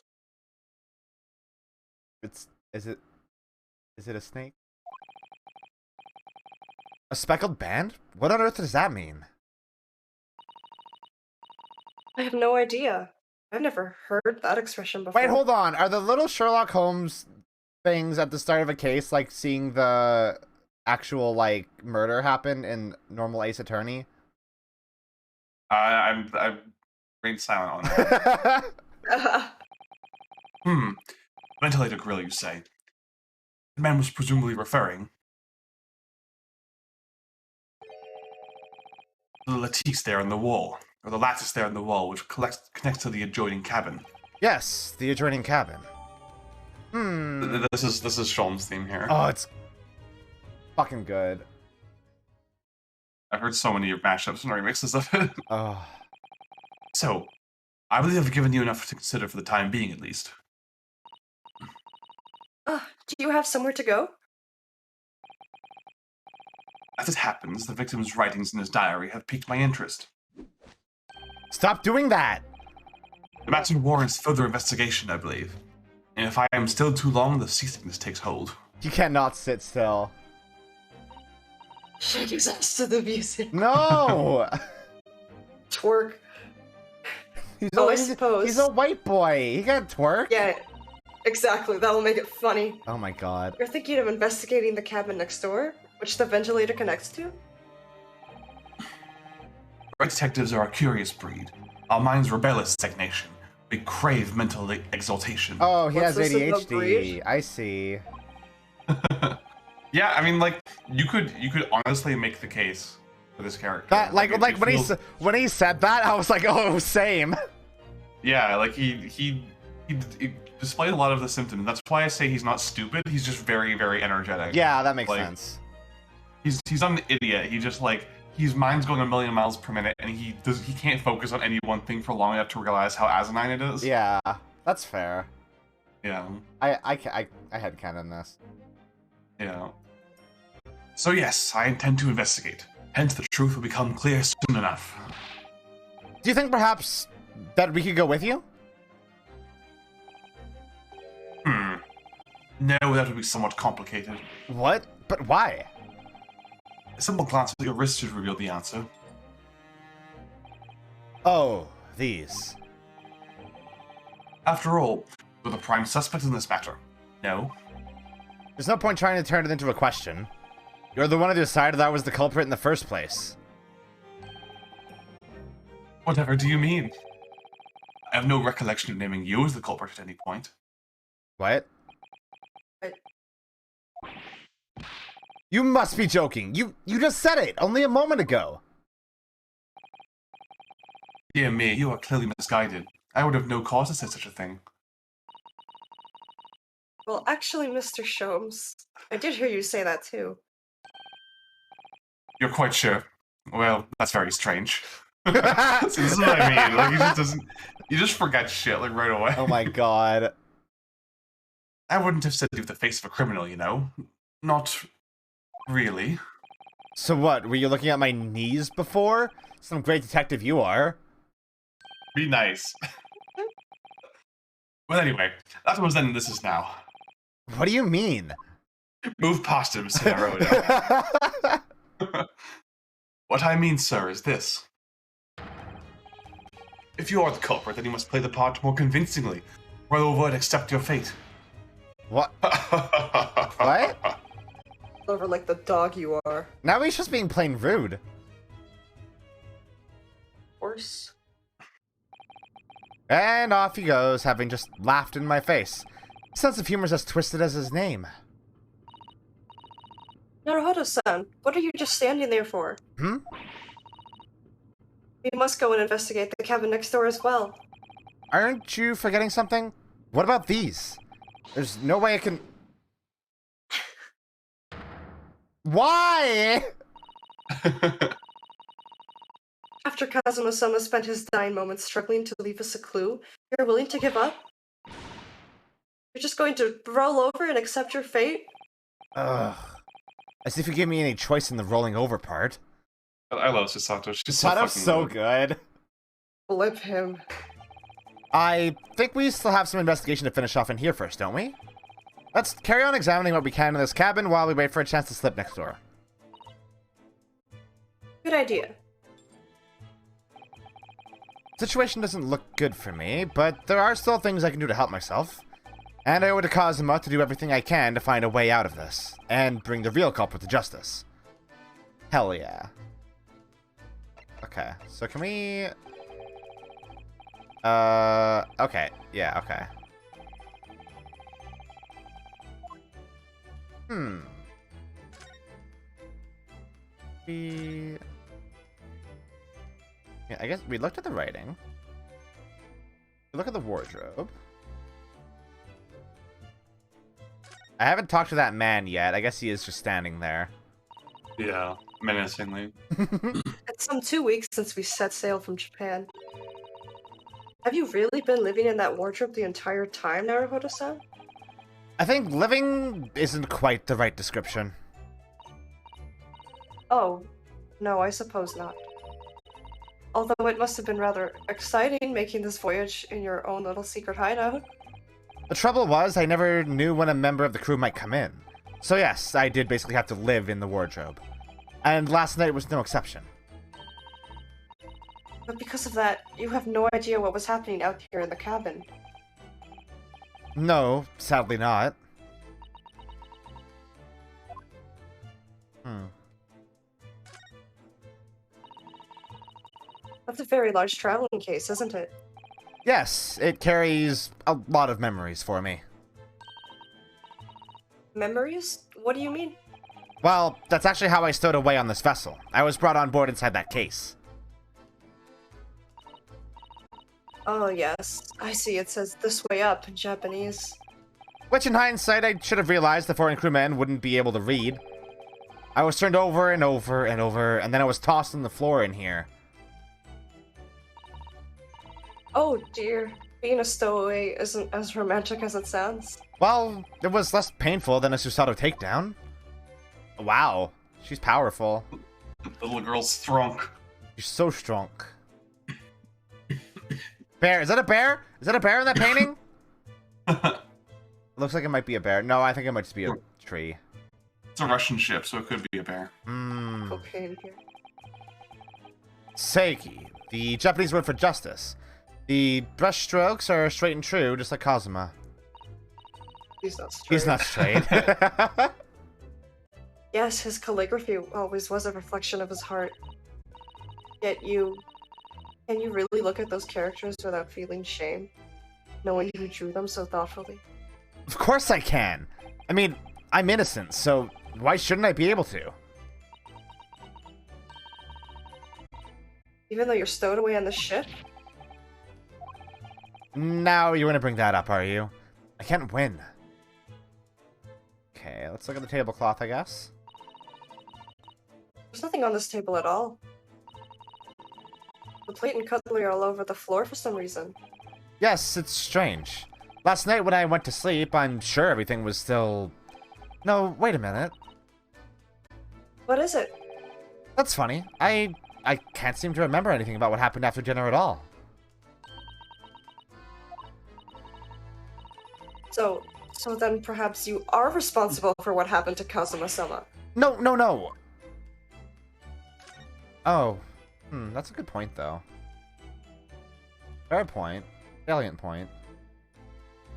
[SPEAKER 1] Is it a snake? A speckled band? What on earth does that mean?
[SPEAKER 3] I have no idea. I've never heard that expression before.
[SPEAKER 1] Wait, hold on. Are the little Sherlock Holmes things at the start of a case like seeing the actual, like, murder happen in normal Ace Attorney?
[SPEAKER 4] I'm remained silent on that. Ventilator grill, you say? The man was presumably referring to the lattice there in the wall, or the lattice there in the wall, which connects to the adjoining cabin.
[SPEAKER 1] Yes, the adjoining cabin.
[SPEAKER 4] This is Sholmes' theme here.
[SPEAKER 1] Oh, it's fucking good.
[SPEAKER 4] I've heard so many mashups and remixes of it.
[SPEAKER 1] Oh.
[SPEAKER 4] So, I believe I've given you enough to consider for the time being, at least.
[SPEAKER 3] Do you have somewhere to go?
[SPEAKER 4] As it happens, the victim's writings in his diary have piqued my interest.
[SPEAKER 1] Stop doing that!
[SPEAKER 4] The matter warrants further investigation, I believe. And if I am still too long, the seasickness takes hold.
[SPEAKER 1] You cannot sit still.
[SPEAKER 3] Shake his ass to the music.
[SPEAKER 1] No!
[SPEAKER 3] Twerk.
[SPEAKER 1] He's
[SPEAKER 3] I suppose.
[SPEAKER 1] He's a white boy. He can twerk.
[SPEAKER 3] Yeah, exactly. That'll make it funny.
[SPEAKER 1] Oh my god.
[SPEAKER 3] You're thinking of investigating the cabin next door, which the ventilator connects to?
[SPEAKER 4] Our detectives are a curious breed. Our minds rebel at stagnation. We crave mental exaltation.
[SPEAKER 1] Oh, he
[SPEAKER 3] What's
[SPEAKER 1] has
[SPEAKER 3] this about
[SPEAKER 1] ADHD.
[SPEAKER 3] breed?
[SPEAKER 1] I see.
[SPEAKER 4] Yeah, I mean, like, you could honestly make the case for this character.
[SPEAKER 1] That like
[SPEAKER 4] it
[SPEAKER 1] when he said that, I was like, oh, same.
[SPEAKER 4] Yeah, like he displayed a lot of the symptoms. That's why I say he's not stupid. He's just very, very energetic.
[SPEAKER 1] Yeah, that makes
[SPEAKER 4] Like,
[SPEAKER 1] sense.
[SPEAKER 4] He's not an idiot. He just like his mind's going a million miles per minute, and he can't focus on any one thing for long enough to realize how asinine it is.
[SPEAKER 1] Yeah, that's fair.
[SPEAKER 4] Yeah.
[SPEAKER 1] I had canon this.
[SPEAKER 4] Yeah. So yes, I intend to investigate. Hence, the truth will become clear soon enough.
[SPEAKER 1] Do you think perhaps that we could go with you?
[SPEAKER 4] No, that would be somewhat complicated.
[SPEAKER 1] What? But why?
[SPEAKER 4] A simple glance at your wrist should reveal the answer.
[SPEAKER 1] Oh, these.
[SPEAKER 4] After all, you're the prime suspect in this matter. No?
[SPEAKER 1] There's no point trying to turn it into a question. You're the one who decided that was the culprit in the first place.
[SPEAKER 4] Whatever do you mean? I have no recollection of naming you as the culprit at any point.
[SPEAKER 1] What?
[SPEAKER 3] But
[SPEAKER 1] You must be joking. You just said it only a moment ago.
[SPEAKER 4] Dear me, you are clearly misguided. I would have no cause to say such a thing.
[SPEAKER 3] well, actually, Mr. Sholmes, I did hear you say that too.
[SPEAKER 4] You're quite sure? Well, that's very strange. See, this is what I mean. Like, you just forget shit, like, right away.
[SPEAKER 1] Oh my god.
[SPEAKER 4] I wouldn't have said you with the face of a criminal, you know? Not really.
[SPEAKER 1] So what, were you looking at my knees before? Some great detective you are.
[SPEAKER 4] Be nice. Well, anyway, that was then and this is now.
[SPEAKER 1] What do you mean?
[SPEAKER 4] Move past him, Mr. Naroda. What I mean, sir, is this. If you are the culprit, then you must play the part more convincingly, or otherwise accept your fate.
[SPEAKER 1] What? What?
[SPEAKER 3] Over like the dog you are.
[SPEAKER 1] Now he's just being plain rude.
[SPEAKER 3] Of course.
[SPEAKER 1] And off he goes, having just laughed in my face. Sense of humor's as twisted as his name.
[SPEAKER 3] Naruhodo-san, what are you just standing there for?
[SPEAKER 1] Hmm?
[SPEAKER 3] We must go and investigate the cabin next door as well.
[SPEAKER 1] Aren't you forgetting something? What about these? There's no way I can... Why?
[SPEAKER 3] After Kazuma-sama spent his dying moments struggling to leave us a clue, you're willing to give up? You're just going to roll over and accept your fate?
[SPEAKER 1] Ugh. As if you gave me any choice in the rolling over part.
[SPEAKER 4] I love Susato. She's so
[SPEAKER 1] Sato's
[SPEAKER 4] fucking
[SPEAKER 1] so
[SPEAKER 4] good.
[SPEAKER 1] good.
[SPEAKER 3] Flip him.
[SPEAKER 1] I think we still have some investigation to finish off in here first, don't we? Let's carry on examining what we can in this cabin while we wait for a chance to slip next door.
[SPEAKER 3] Good idea.
[SPEAKER 1] Situation doesn't look good for me, but there are still things I can do to help myself. And I owe it to Kazuma to do everything I can to find a way out of this, and bring the real culprit to justice. Hell yeah. Okay, so can we... okay, yeah, okay. Yeah, I guess we looked at the writing. We look at the wardrobe. I haven't talked to that man yet. I guess he is just standing there.
[SPEAKER 4] Yeah, menacingly.
[SPEAKER 3] It's some 2 weeks since we set sail from Japan. Have you really been living in that wardrobe the entire time, Naruhodo-san?
[SPEAKER 1] I think living isn't quite the right description.
[SPEAKER 3] Oh, no, I suppose not. Although it must have been rather exciting making this voyage in your own little secret hideout.
[SPEAKER 1] The trouble was, I never knew when a member of the crew might come in. So yes, I did basically have to live in the wardrobe. And last night was no exception.
[SPEAKER 3] But because of that, you have no idea what was happening out here in the cabin.
[SPEAKER 1] No, sadly not.
[SPEAKER 3] That's a very large traveling case, isn't it?
[SPEAKER 1] Yes, it carries a lot of memories for me.
[SPEAKER 3] Memories? What do you mean?
[SPEAKER 1] Well, that's actually how I stowed away on this vessel. I was brought on board inside that case.
[SPEAKER 3] Oh yes, I see it says this way up in Japanese.
[SPEAKER 1] Which in hindsight, I should have realized the foreign crewmen wouldn't be able to read. I was turned over and over and over, and then I was tossed on the floor in here.
[SPEAKER 3] Oh dear, being a stowaway isn't as romantic as it sounds.
[SPEAKER 1] Well, it was less painful than a Susato takedown. Wow, she's powerful.
[SPEAKER 4] The little girl's strong.
[SPEAKER 1] She's so strong. Bear, is that a bear? Is that a bear in that painting? Looks like it might be a bear. No, I think it might just be a tree.
[SPEAKER 4] It's a Russian ship, so it could be a bear.
[SPEAKER 3] Cocaine here.
[SPEAKER 1] Seiki, the Japanese word for justice. The brush strokes are straight and true, just like Kazuma.
[SPEAKER 3] He's not straight.
[SPEAKER 1] He's not straight.
[SPEAKER 3] Yes, his calligraphy always was a reflection of his heart. Yet you Can you really look at those characters without feeling shame, knowing you drew them so thoughtfully?
[SPEAKER 1] Of course I can. I mean, I'm innocent, so why shouldn't I be able to?
[SPEAKER 3] Even though you're stowed away on the ship?
[SPEAKER 1] Now you want to bring that up, are you? I can't win. Okay, let's look at the tablecloth, I guess.
[SPEAKER 3] There's nothing on this table at all. The plate and cutlery are all over the floor for some reason.
[SPEAKER 1] Yes, it's strange. Last night when I went to sleep, I'm sure everything was still... No, wait a minute.
[SPEAKER 3] What is it?
[SPEAKER 1] That's funny. I can't seem to remember anything about what happened after dinner at all.
[SPEAKER 3] So then perhaps you are responsible for what happened to Kazuma-sama.
[SPEAKER 1] No, no, no. Oh. That's a good point, though. Fair point. Salient point.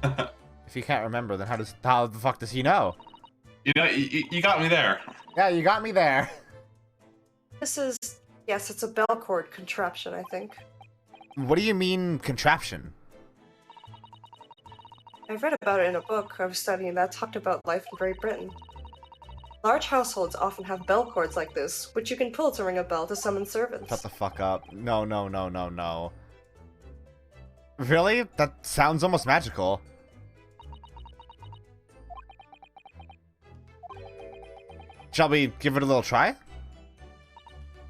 [SPEAKER 1] If he can't remember, then how the fuck does he know?
[SPEAKER 4] You know, you got me there.
[SPEAKER 1] Yeah, you got me there.
[SPEAKER 3] Yes, it's a bell cord contraption, I think.
[SPEAKER 1] What do you mean, contraption?
[SPEAKER 3] I read about it in a book I was studying that talked about life in Great Britain. Large households often have bell cords like this, which you can pull to ring a bell to summon servants.
[SPEAKER 1] Shut the fuck up. No, no, no, no, no. Really? That sounds almost magical. Shall we give it a little try?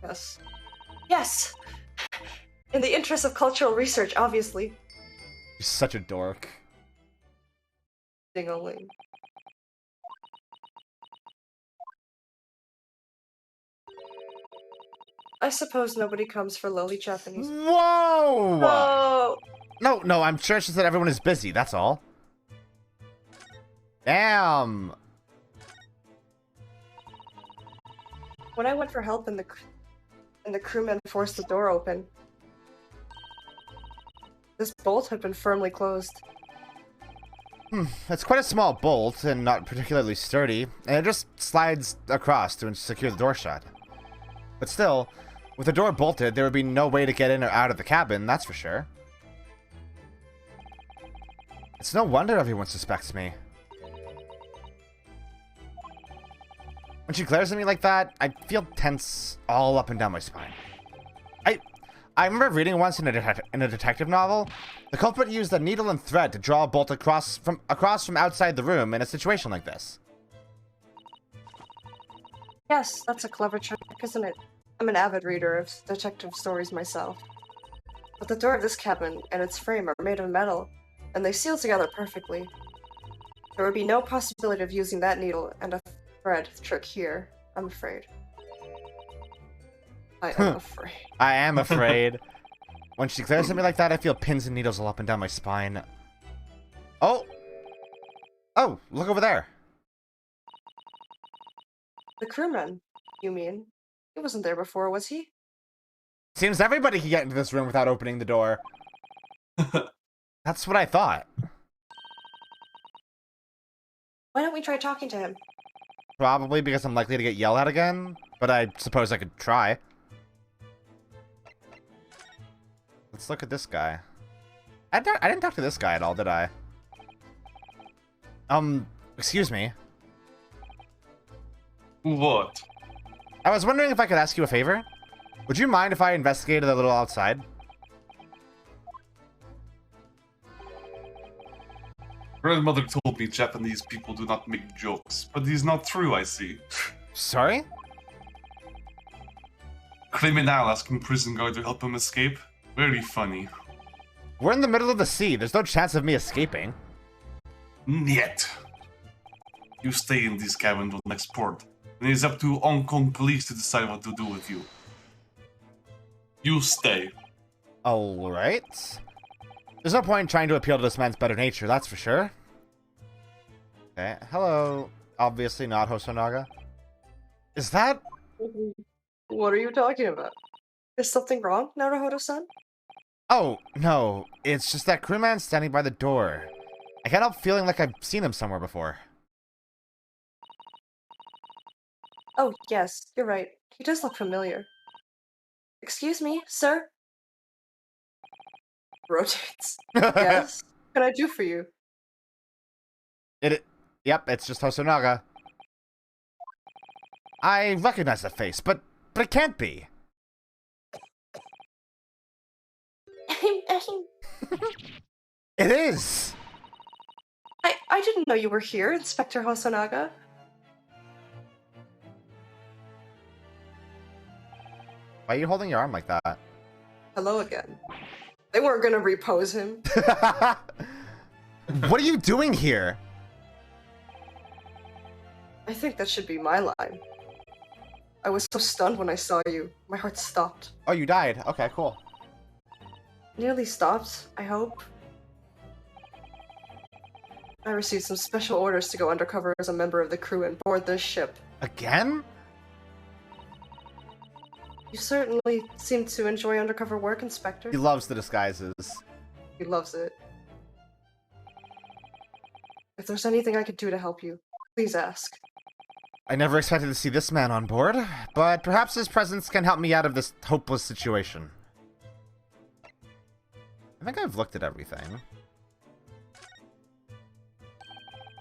[SPEAKER 3] Yes. Yes! In the interest of cultural research, obviously.
[SPEAKER 1] You're such a dork.
[SPEAKER 3] Ding-a-ling. I suppose nobody comes for lowly Japanese.
[SPEAKER 1] Whoa!
[SPEAKER 3] Oh!
[SPEAKER 1] No, I'm sure it's just that everyone is busy, that's all. Damn!
[SPEAKER 3] When I went for help and the crewmen forced the door open, this bolt had been firmly closed.
[SPEAKER 1] It's quite a small bolt and not particularly sturdy, and it just slides across to secure the door shut. But still, with the door bolted, there would be no way to get in or out of the cabin, that's for sure. It's no wonder everyone suspects me. When she glares at me like that, I feel tense all up and down my spine. I remember reading once in a detective novel, the culprit used a needle and thread to draw a bolt across from outside the room in a situation like this.
[SPEAKER 3] Yes, that's a clever trick, isn't it? I'm an avid reader of detective stories myself. But the door of this cabin and its frame are made of metal, and they seal together perfectly. There would be no possibility of using that needle and a thread trick here, I'm afraid. I am afraid.
[SPEAKER 1] I am afraid. When she glares at me like that, I feel pins and needles all up and down my spine. Oh! Oh, look over there.
[SPEAKER 3] The crewman, you mean? He wasn't there before, was he?
[SPEAKER 1] Seems everybody can get into this room without opening the door. That's what I thought.
[SPEAKER 3] Why don't we try talking to him?
[SPEAKER 1] Probably because I'm likely to get yelled at again, but I suppose I could try. Let's look at this guy. I didn't talk to this guy at all, did I? Excuse me.
[SPEAKER 4] What?
[SPEAKER 1] I was wondering if I could ask you a favor. Would you mind if I investigated a little outside?
[SPEAKER 4] Grandmother told me Japanese people do not make jokes, but it is not true, I see.
[SPEAKER 1] Sorry?
[SPEAKER 4] Criminal asking prison guard to help him escape? Very funny.
[SPEAKER 1] We're in the middle of the sea. There's no chance of me escaping.
[SPEAKER 4] Yet. You stay in this cabin till next port, and it is up to Hong Kong police to decide what to do with you. You stay.
[SPEAKER 1] Alright. There's no point in trying to appeal to this man's better nature, that's for sure. Okay, hello. Obviously not Hosonaga. Is that...
[SPEAKER 3] What are you talking about? Is something wrong, Naruhodo-san?
[SPEAKER 1] Oh, no. It's just that crewman standing by the door. I can't help feeling like I've seen him somewhere before.
[SPEAKER 3] Oh, yes, you're right. He does look familiar. Excuse me, sir? Rotates. Yes. What can I do for you?
[SPEAKER 1] Yep, it's just Hosonaga. I recognize the face, but it can't be. It is!
[SPEAKER 3] I didn't know you were here, Inspector Hosonaga.
[SPEAKER 1] Why are you holding your arm like that?
[SPEAKER 3] Hello again. They weren't gonna repose him.
[SPEAKER 1] What are you doing here?
[SPEAKER 3] I think that should be my line. I was so stunned when I saw you. My heart stopped.
[SPEAKER 1] Oh, you died. Okay, cool.
[SPEAKER 3] Nearly stopped, I hope. I received some special orders to go undercover as a member of the crew and board this ship.
[SPEAKER 1] Again?
[SPEAKER 3] You certainly seem to enjoy undercover work, Inspector.
[SPEAKER 1] He loves the disguises.
[SPEAKER 3] He loves it. If there's anything I could do to help you, please ask.
[SPEAKER 1] I never expected to see this man on board, but perhaps his presence can help me out of this hopeless situation. I think I've looked at everything.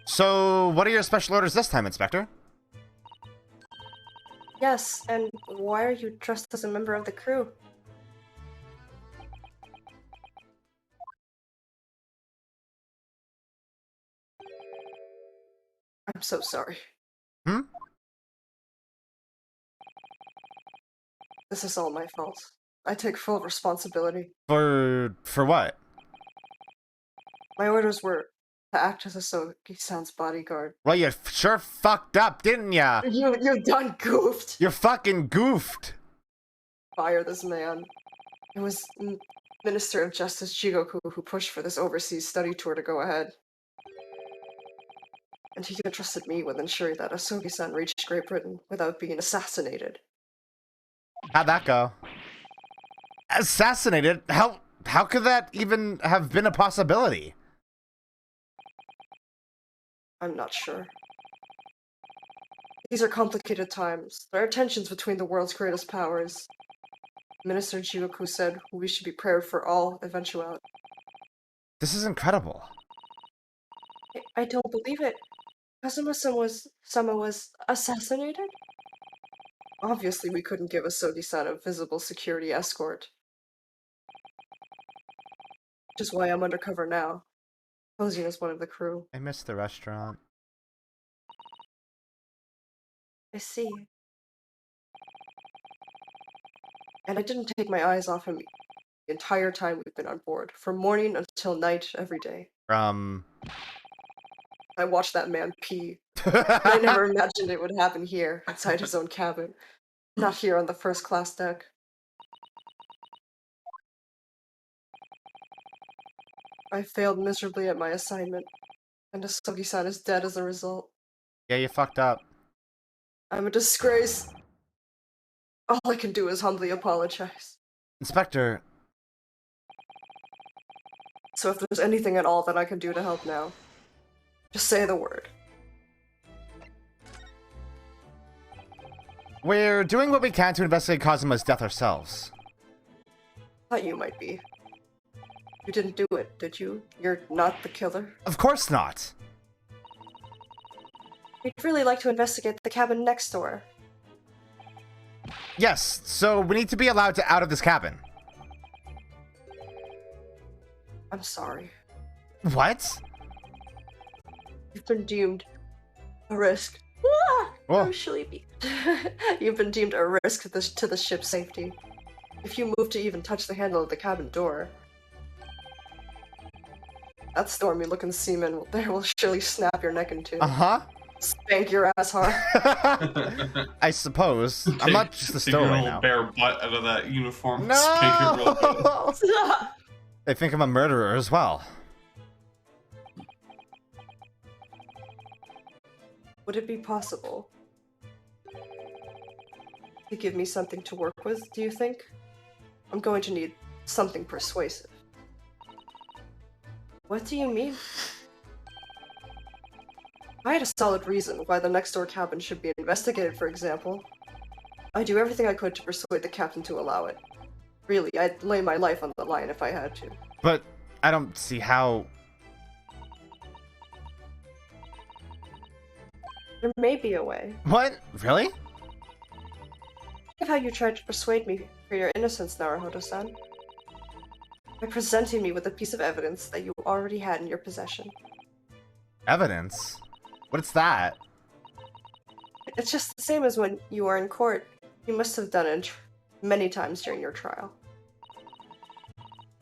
[SPEAKER 1] So, what are your special orders this time, Inspector?
[SPEAKER 3] Yes, and why are you dressed as a member of the crew? I'm so sorry.
[SPEAKER 1] Hmm?
[SPEAKER 3] This is all my fault. I take full responsibility.
[SPEAKER 1] For what?
[SPEAKER 3] My orders were to act as a Sogi-san's bodyguard.
[SPEAKER 1] Well, you sure fucked up, didn't ya?
[SPEAKER 3] You done goofed!
[SPEAKER 1] You fucking goofed!
[SPEAKER 3] Fire this man. It was Minister of Justice Jigoku who pushed for this overseas study tour to go ahead. And he entrusted me with ensuring that Asogi-san reached Great Britain without being assassinated.
[SPEAKER 1] How'd that go? Assassinated? How could that even have been a possibility?
[SPEAKER 3] I'm not sure. These are complicated times. There are tensions between the world's greatest powers. Minister Jigoku said we should be prepared for all eventuality.
[SPEAKER 1] This is incredible.
[SPEAKER 3] I don't believe it. Kazuma-sama was assassinated? Obviously, we couldn't give Asogi-san a visible security escort. Which is why I'm undercover now, posing as one of the crew.
[SPEAKER 1] I missed the restaurant.
[SPEAKER 3] I see. And I didn't take my eyes off him the entire time we've been on board, from morning until night, every day. I watched that man pee. I never imagined it would happen here, inside his own cabin. Not here on the first class deck. I failed miserably at my assignment, and Asogi-san is dead as a result.
[SPEAKER 1] Yeah, you fucked up.
[SPEAKER 3] I'm a disgrace. All I can do is humbly apologize.
[SPEAKER 1] Inspector.
[SPEAKER 3] So if there's anything at all that I can do to help now, just say the word.
[SPEAKER 1] We're doing what we can to investigate Kazuma's death ourselves.
[SPEAKER 3] Thought you might be. You didn't do it, did you? You're not the killer?
[SPEAKER 1] Of course not.
[SPEAKER 3] We'd really like to investigate the cabin next door.
[SPEAKER 1] Yes, so we need to be allowed to out of this cabin.
[SPEAKER 3] I'm sorry.
[SPEAKER 1] What?
[SPEAKER 3] You've been deemed a risk. I'm sleepy. You've been deemed a risk to the ship's safety. If you move to even touch the handle of the cabin door, that stormy-looking seaman there will surely snap your neck in two.
[SPEAKER 1] Uh-huh.
[SPEAKER 3] Spank your ass hard.
[SPEAKER 1] I suppose. I'm not just a stow right now.
[SPEAKER 4] Bare butt out of that uniform.
[SPEAKER 1] No!
[SPEAKER 4] Spank it real good.
[SPEAKER 1] They think I'm a murderer as well.
[SPEAKER 3] Would it be possible to give me something to work with, do you think? I'm going to need something persuasive. What do you mean? I had a solid reason why the next door cabin should be investigated, for example. I'd do everything I could to persuade the captain to allow it. Really, I'd lay my life on the line if I had to.
[SPEAKER 1] But I don't see how...
[SPEAKER 3] There may be a way.
[SPEAKER 1] What? Really?
[SPEAKER 3] Think of how you tried to persuade me for your innocence, Naruhodo-san. By presenting me with a piece of evidence that you already had in your possession.
[SPEAKER 1] Evidence? What's that?
[SPEAKER 3] It's just the same as when you were in court. You must have done it many times during your trial.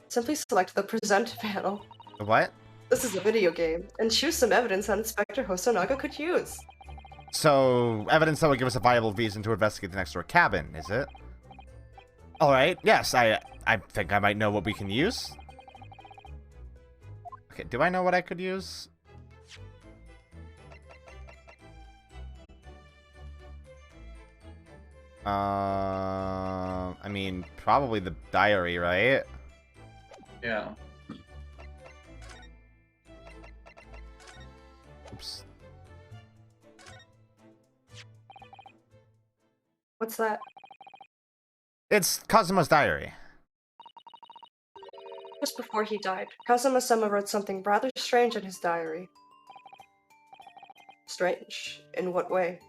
[SPEAKER 3] Simply select the present panel.
[SPEAKER 1] The what?
[SPEAKER 3] This is a video game, and choose some evidence that Inspector Hosonaga could use.
[SPEAKER 1] So, evidence that would give us a viable reason to investigate the next door cabin, is it? Alright, yes, I think I might know what we can use. Okay, do I know what I could use? I mean, probably the diary, right?
[SPEAKER 4] Yeah.
[SPEAKER 1] Oops.
[SPEAKER 3] What's that?
[SPEAKER 1] It's Kazuma's diary.
[SPEAKER 3] Just before he died, Kazuma-sama wrote something rather strange in his diary. Strange? In what way?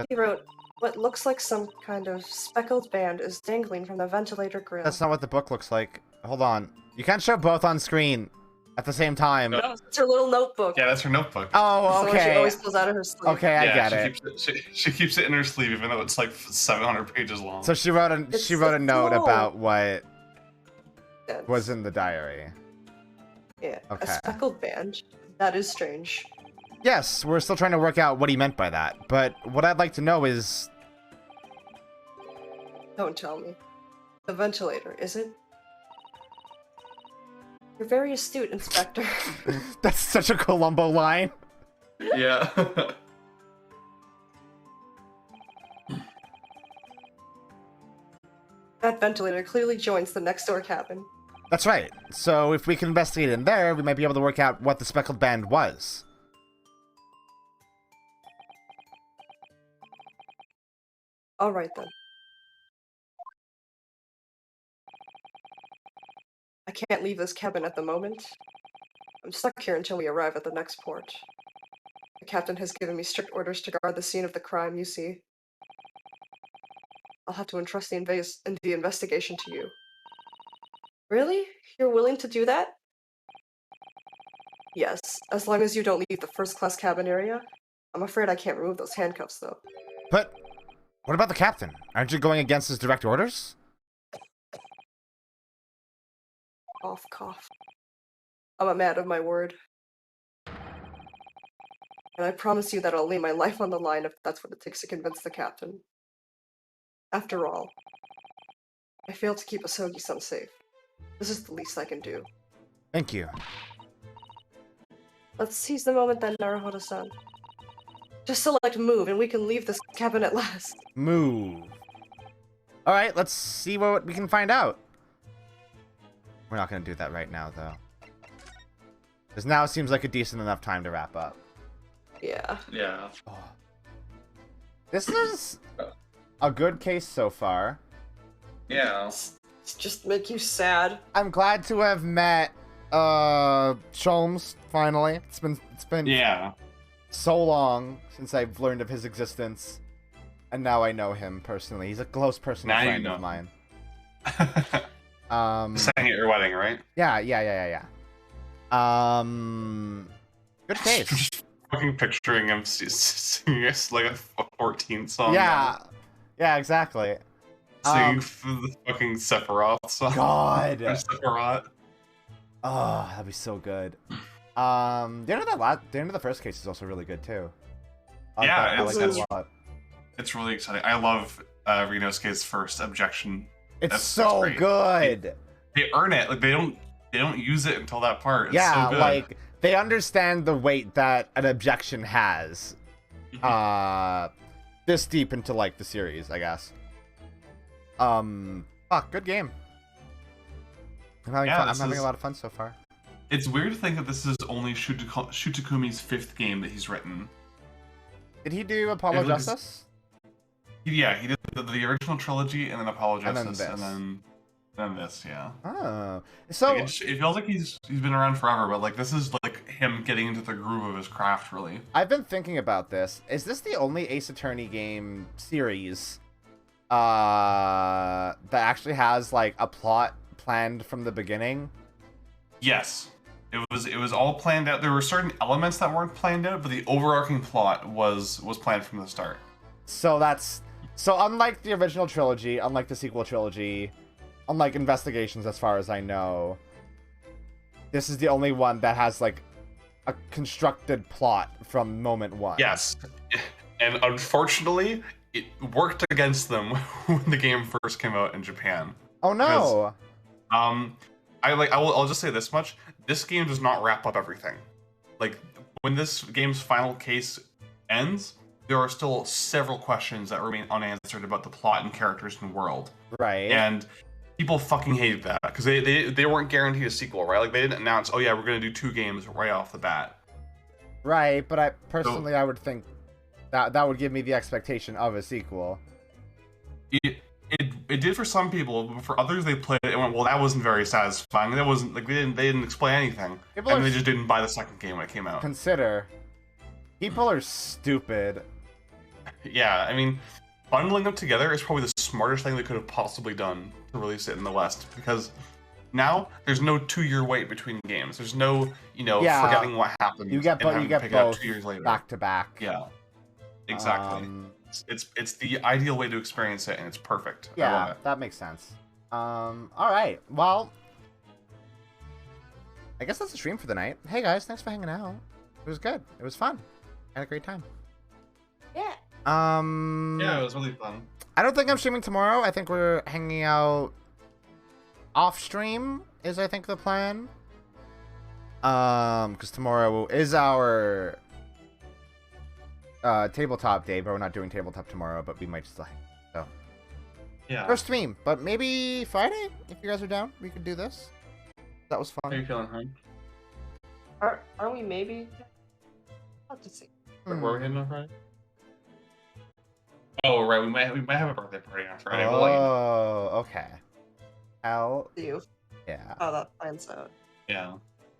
[SPEAKER 3] He wrote, what looks like some kind of speckled band is dangling from the ventilator grill.
[SPEAKER 1] That's not what the book looks like. Hold on. You can't show both on screen at the same time.
[SPEAKER 3] No, it's her little notebook.
[SPEAKER 4] Yeah, that's her notebook.
[SPEAKER 1] Oh,
[SPEAKER 3] It's the one she
[SPEAKER 1] okay.
[SPEAKER 3] always pulls out of her sleeve.
[SPEAKER 1] Okay, I get it.
[SPEAKER 4] She keeps it in her sleeve, even though it's like 700 pages long.
[SPEAKER 1] So she wrote a note
[SPEAKER 3] small.
[SPEAKER 1] about what
[SPEAKER 3] Yes.
[SPEAKER 1] was in the diary.
[SPEAKER 3] Yeah,
[SPEAKER 1] Okay.
[SPEAKER 3] a speckled band. That is strange.
[SPEAKER 1] Yes, we're still trying to work out what he meant by that. But what I'd like to know is...
[SPEAKER 3] Don't tell me. The ventilator, is it? You're very astute, Inspector.
[SPEAKER 1] That's such a Columbo line.
[SPEAKER 4] Yeah.
[SPEAKER 3] That ventilator clearly joins the next door cabin.
[SPEAKER 1] That's right. So if we can investigate in there, we might be able to work out what the speckled band was.
[SPEAKER 3] Alright then. I can't leave this cabin at the moment. I'm stuck here until we arrive at the next port. The captain has given me strict orders to guard the scene of the crime, you see. I'll have to entrust the investigation to you. Really? You're willing to do that? Yes, as long as you don't leave the first-class cabin area. I'm afraid I can't remove those handcuffs, though.
[SPEAKER 1] But what about the captain? Aren't you going against his direct orders?
[SPEAKER 3] Cough, cough. I'm a man of my word. And I promise you that I'll lay my life on the line if that's what it takes to convince the captain. After all, I failed to keep Asogi-san safe. This is the least I can do.
[SPEAKER 1] Thank you.
[SPEAKER 3] Let's seize the moment then, Naruhodo-san. Just select move and we can leave this cabin at last.
[SPEAKER 1] Move. Alright, let's see what we can find out. We're not going to do that right now, though. Because now seems like a decent enough time to wrap up.
[SPEAKER 3] Yeah.
[SPEAKER 4] Yeah.
[SPEAKER 1] Oh. This is a good case so far.
[SPEAKER 4] Yeah.
[SPEAKER 3] It's just make you sad.
[SPEAKER 1] I'm glad to have met Sholmes finally. It's been
[SPEAKER 4] Yeah.
[SPEAKER 1] so long since I've learned of his existence, and now I know him personally. He's a close personal
[SPEAKER 4] Now you
[SPEAKER 1] friend
[SPEAKER 4] know.
[SPEAKER 1] of mine.
[SPEAKER 4] Sang at your wedding, right?
[SPEAKER 1] Yeah. Good case.
[SPEAKER 4] Just fucking picturing him singing like a 14th song.
[SPEAKER 1] Yeah, exactly.
[SPEAKER 4] Singing the fucking Sephiroth song.
[SPEAKER 1] God.
[SPEAKER 4] Or Sephiroth.
[SPEAKER 1] Oh, that'd be so good. The end of the first case is also really good too. I like that a lot.
[SPEAKER 4] It's really exciting. I love Rinosuke's first objection.
[SPEAKER 1] It's
[SPEAKER 4] That's
[SPEAKER 1] so
[SPEAKER 4] great.
[SPEAKER 1] good.
[SPEAKER 4] They earn it. Like they don't use it until that part. It's
[SPEAKER 1] Yeah,
[SPEAKER 4] so good.
[SPEAKER 1] like they understand the weight that an objection has. This deep into like the series, I guess. Good game. I'm having a lot of fun so far.
[SPEAKER 4] It's weird to think that this is only Shutakumi's 5th game that he's written.
[SPEAKER 1] Did he do Apollo
[SPEAKER 4] It looks-
[SPEAKER 1] Justice?
[SPEAKER 4] Yeah, he did the original trilogy and then Apollo
[SPEAKER 1] And then
[SPEAKER 4] Justice,
[SPEAKER 1] this.
[SPEAKER 4] and then than this. Yeah.
[SPEAKER 1] Oh, so
[SPEAKER 4] It feels like he's been around forever, but like this is like him getting into the groove of his craft, really.
[SPEAKER 1] I've been thinking about this. Is this the only Ace Attorney game series that actually has like a plot planned from the beginning?
[SPEAKER 4] Yes. It was all planned out. There were certain elements that weren't planned out, but the overarching plot was planned from the start.
[SPEAKER 1] So unlike the original trilogy, unlike the sequel trilogy, unlike Investigations as far as I know, this is the only one that has like a constructed plot from moment one.
[SPEAKER 4] Yes. And unfortunately, it worked against them when the game first came out in Japan.
[SPEAKER 1] Oh no.
[SPEAKER 4] Because, I'll just say this much. This game does not wrap up everything. Like, when this game's final case ends, there are still several questions that remain unanswered about the plot and characters and world.
[SPEAKER 1] Right.
[SPEAKER 4] And people fucking hated that, because they weren't guaranteed a sequel, right? Like, they didn't announce, oh yeah, we're going to do 2 games right off the bat.
[SPEAKER 1] Right, but I would think that would give me the expectation of a sequel.
[SPEAKER 4] It did for some people, but for others they played it and went, well, that wasn't very satisfying. That wasn't like they didn't explain anything, and they just didn't buy the second game when it came out.
[SPEAKER 1] Consider, people are stupid.
[SPEAKER 4] Yeah, I mean, bundling them together is probably the smartest thing they could have possibly done to release it in the West, because now there's no 2-year wait between games. There's no forgetting what happened.
[SPEAKER 1] You get both
[SPEAKER 4] 2 years later,
[SPEAKER 1] back to back.
[SPEAKER 4] Yeah, exactly. It's the ideal way to experience it, and it's perfect. I love
[SPEAKER 1] Yeah,
[SPEAKER 4] it.
[SPEAKER 1] that makes sense. All right. Well, I guess that's the stream for the night. Hey guys, thanks for hanging out. It was good. It was fun. Had a great time.
[SPEAKER 3] Yeah.
[SPEAKER 4] Yeah, it was really fun.
[SPEAKER 1] I don't think I'm streaming tomorrow. I think we're hanging out off stream is I think the plan. Because tomorrow is our tabletop day, but we're not doing tabletop tomorrow, but we might still hang. So
[SPEAKER 4] Yeah.
[SPEAKER 1] or stream, but maybe Friday if you guys are down, we could do this. That was
[SPEAKER 4] How are you
[SPEAKER 1] fun.
[SPEAKER 4] feeling, hon?
[SPEAKER 3] Are we maybe? I'll have to see.
[SPEAKER 4] Where are we heading on Friday? Oh, right. We might have a birthday party on Friday. We'll let you know.
[SPEAKER 1] Oh, okay. Hell
[SPEAKER 3] You.
[SPEAKER 1] yeah.
[SPEAKER 3] Oh, that plans out.
[SPEAKER 4] Yeah.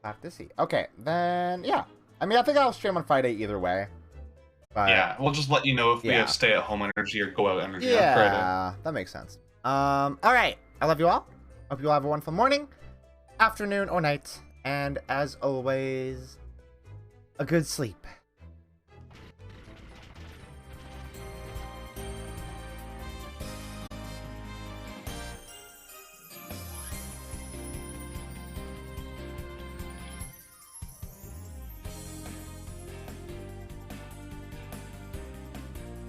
[SPEAKER 1] Have to see. Okay, then yeah. I mean, I think I'll stream on Friday either way. But,
[SPEAKER 4] Yeah, we'll just let you know if we
[SPEAKER 1] yeah.
[SPEAKER 4] have stay-at-home energy or go-out energy on Friday.
[SPEAKER 1] Yeah, that makes sense. All right. I love you all. Hope you all have a wonderful morning, afternoon, or night. And as always, a good sleep.